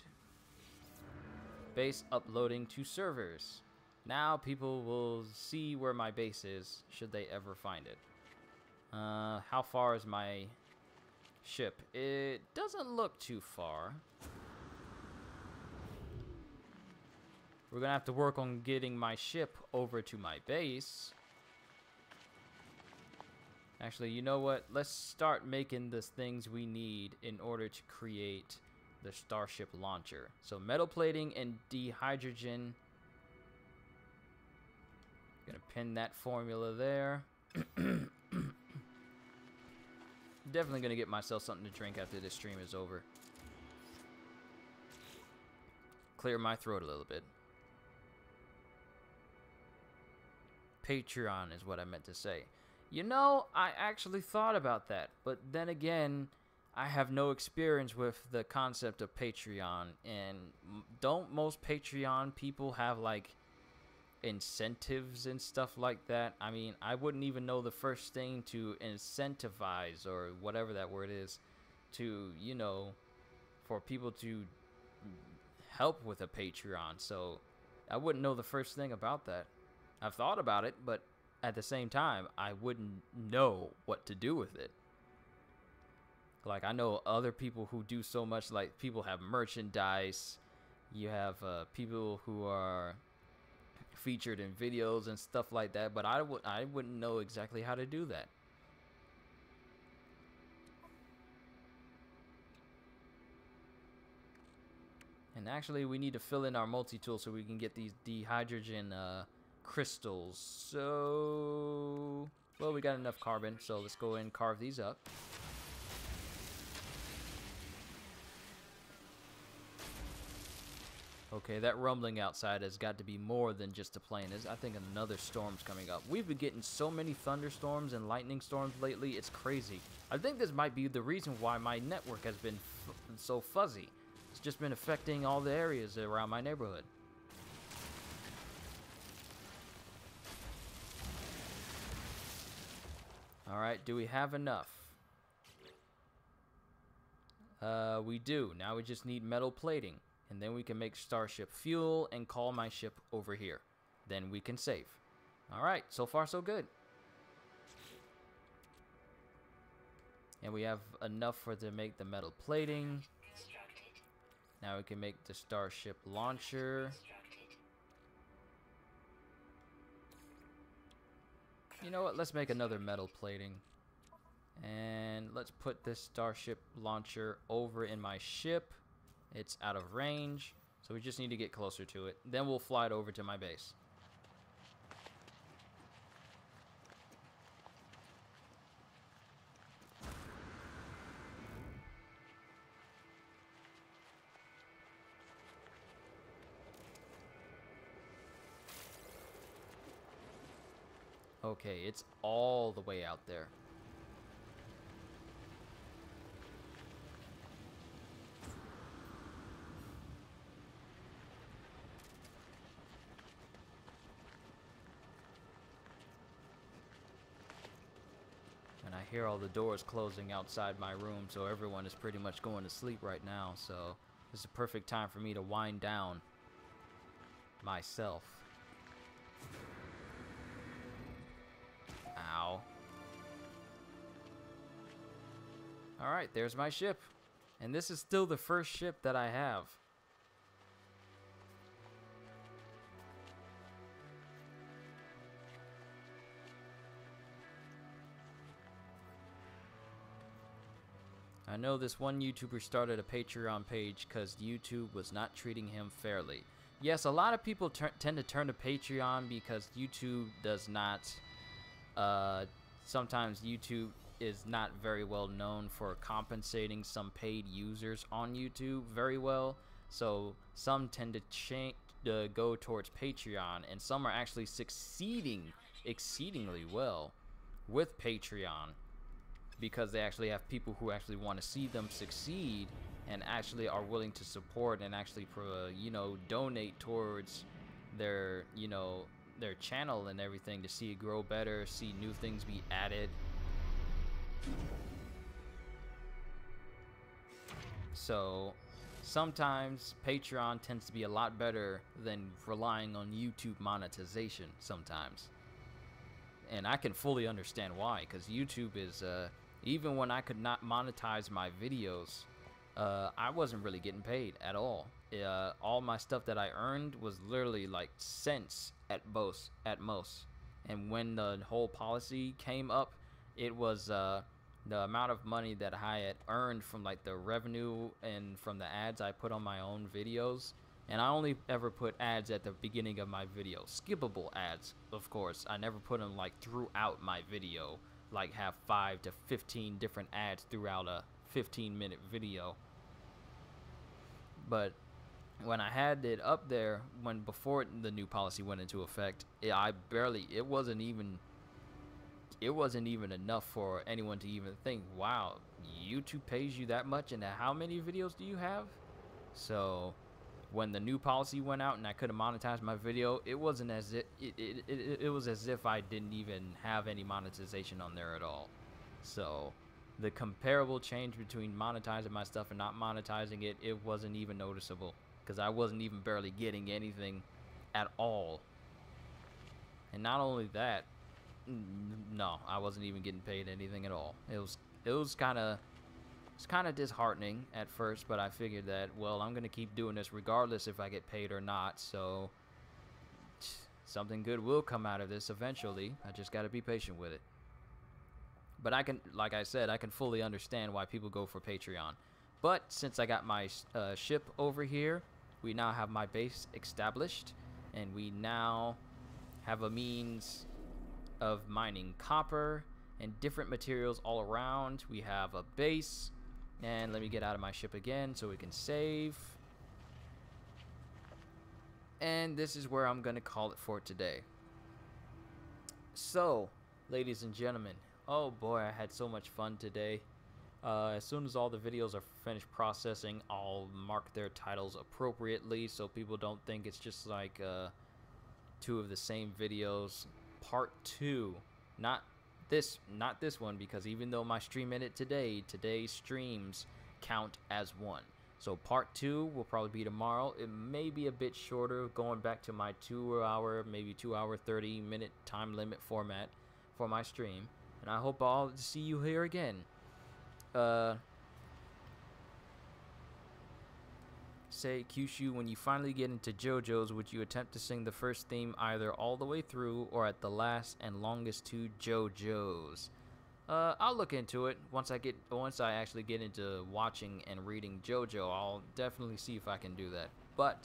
S1: Base uploading to servers. Now people will see where my base is, should they ever find it. How far is my ship? It doesn't look too far. We're gonna have to work on getting my ship over to my base. Actually, you know what? Let's start making the things we need in order to create the Starship launcher. So metal plating and dehydrogen. Gonna pin that formula there. Definitely gonna get myself something to drink after this stream is over. Clear my throat a little bit. Patreon is what I meant to say. You know, I actually thought about that, but then again, I have no experience with the concept of Patreon, and don't most Patreon people have like incentives and stuff like that? I mean, I wouldn't even know the first thing to incentivize, or whatever that word is, to, you know, for people to help with a Patreon. So I wouldn't know the first thing about that. I've thought about it, but at the same time, I wouldn't know what to do with it. Like, I know other people who do so much, like, people have merchandise. You have people who are featured in videos and stuff like that, but I wouldn't know exactly how to do that. And actually, we need to fill in our multi-tool so we can get these dehydrogen crystals. So, well, we got enough carbon, so let's go and carve these up. Okay, that rumbling outside has got to be more than just a plane. I think another storm's coming up. We've been getting so many thunderstorms and lightning storms lately, it's crazy. I think this might be the reason why my network has been so fuzzy. It's just been affecting all the areas around my neighborhood. Alright, do we have enough? We do. Now we just need metal plating. And then we can make Starship fuel and call my ship over here. Then we can save. Alright, so far so good. And we have enough to make the metal plating. Now we can make the Starship launcher. You know what? Let's make another metal plating. And let's put this Starship launcher over in my ship. It's out of range, so we just need to get closer to it. Then we'll fly it over to my base. Okay, it's all the way out there. And I hear all the doors closing outside my room, so everyone is pretty much going to sleep right now. So this is a perfect time for me to wind down myself. Ow. Alright, there's my ship. And this is still the first ship that I have. I know this one YouTuber started a Patreon page because YouTube was not treating him fairly. Yes, a lot of people tend to turn to Patreon because YouTube does not... sometimes YouTube is not very well known for compensating some paid users on YouTube very well. So some tend to go towards Patreon, and some are actually succeeding exceedingly well with Patreon, because they actually have people who actually want to see them succeed and actually are willing to support and actually you know, donate towards their, you know, their channel and everything to see it grow better, see new things be added. So sometimes Patreon tends to be a lot better than relying on YouTube monetization sometimes. And I can fully understand why, because YouTube is, even when I could not monetize my videos, I wasn't really getting paid at all. All my stuff that I earned was literally like cents at most. And when the whole policy came up, it was the amount of money that I had earned from like the revenue and from the ads I put on my own videos. And I only ever put ads at the beginning of my video. Skippable ads, of course. I never put them like throughout my video. Like have 5 to 15 different ads throughout a 15-minute video. But when I had it up there, before the new policy went into effect, it wasn't even enough for anyone to even think, wow, YouTube pays you that much, and how many videos do you have? So when the new policy went out and I couldn't monetize my video, it wasn't as if it was as if I didn't even have any monetization on there at all. So the comparable change between monetizing my stuff and not monetizing it, it wasn't even noticeable, because I wasn't even barely getting anything at all. And not only that, no, I wasn't even getting paid anything at all. It was kind of disheartening at first, but I figured that, well, I'm gonna keep doing this regardless if I get paid or not. So something good will come out of this eventually. I just gotta be patient with it. But I can, like I said, I can fully understand why people go for Patreon. But since I got my ship over here, we now have my base established, and we now have a means of mining copper and different materials all around. We have a base, and let me get out of my ship again so we can save. And this is where I'm gonna call it for today. So, ladies and gentlemen, oh boy, I had so much fun today. As soon as all the videos are finished processing, I'll mark their titles appropriately so people don't think it's just like 2 of the same videos. Part 2, not this one, because even though my stream ended today's streams count as 1. So part 2 will probably be tomorrow. It may be a bit shorter, going back to my 2-hour, maybe 2-hour 30-minute time limit format for my stream. And I hope I'll see you here again. Say, Kyushu, when you finally get into JoJo's, would you attempt to sing the first theme either all the way through or at the last and longest 2 JoJo's? I'll look into it once I actually get into watching and reading JoJo. I'll definitely see if I can do that. But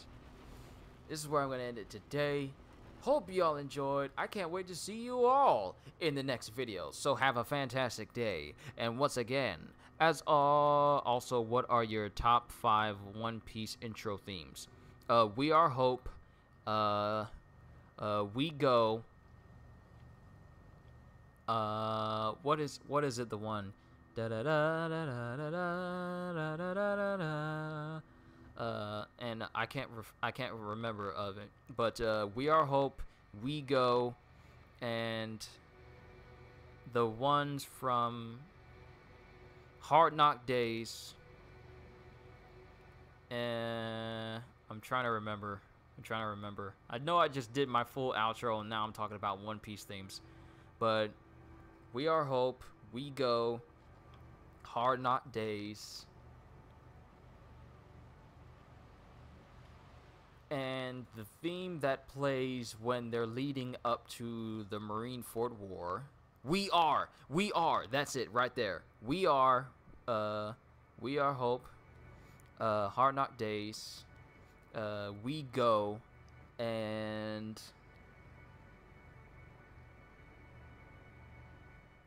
S1: this is where I'm gonna end it today. Hope y'all enjoyed. I can't wait to see you all in the next video. So have a fantastic day. And once again, also, what are your top 5 One Piece intro themes? We Are Hope, We Go. What is it? The one. Da da da da da da da da da da. And I can't remember of it. But We Are Hope, We Go, and the ones from Hard Knock Days, and I'm trying to remember. I know I just did my full outro, and now I'm talking about One Piece themes. But We Are Hope, We Go, Hard Knock Days, and the theme that plays when they're leading up to the Marineford War. We are, that's it right there. We Are Hope, Hard Knock Days, We Go, and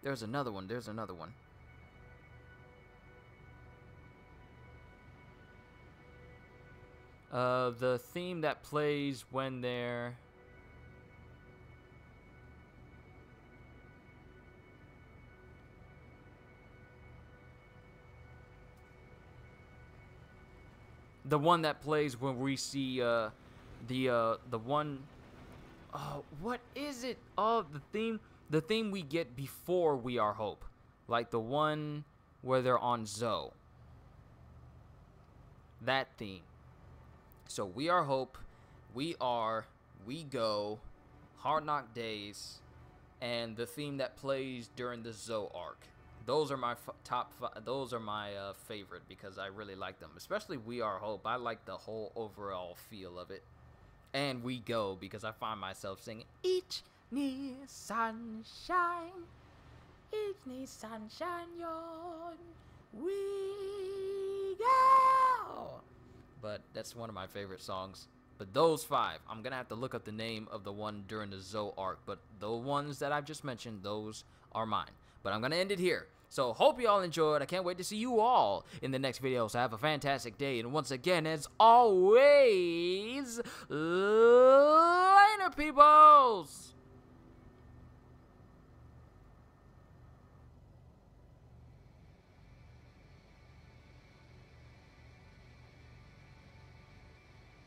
S1: there's another one. The theme that plays when they're the one that plays when we see the one. What is it? Oh, the theme we get before We Are Hope, like the one where they're on Zoe. That theme. So We Are Hope, We Go, Hard Knock Days, and the theme that plays during the Zoe arc. Those are my top five. Those are my favorite because I really like them, especially We Are Hope. I like the whole overall feel of it. And We Go because I find myself singing each needs sunshine, each needs sunshine, yon we go. But that's one of my favorite songs. But those five, I'm gonna have to look up the name of the one during the Zoe arc. But the ones that I've just mentioned, those are mine. But I'm gonna end it here. So hope you all enjoyed. I can't wait to see you all in the next video. So have a fantastic day. And once again, as always,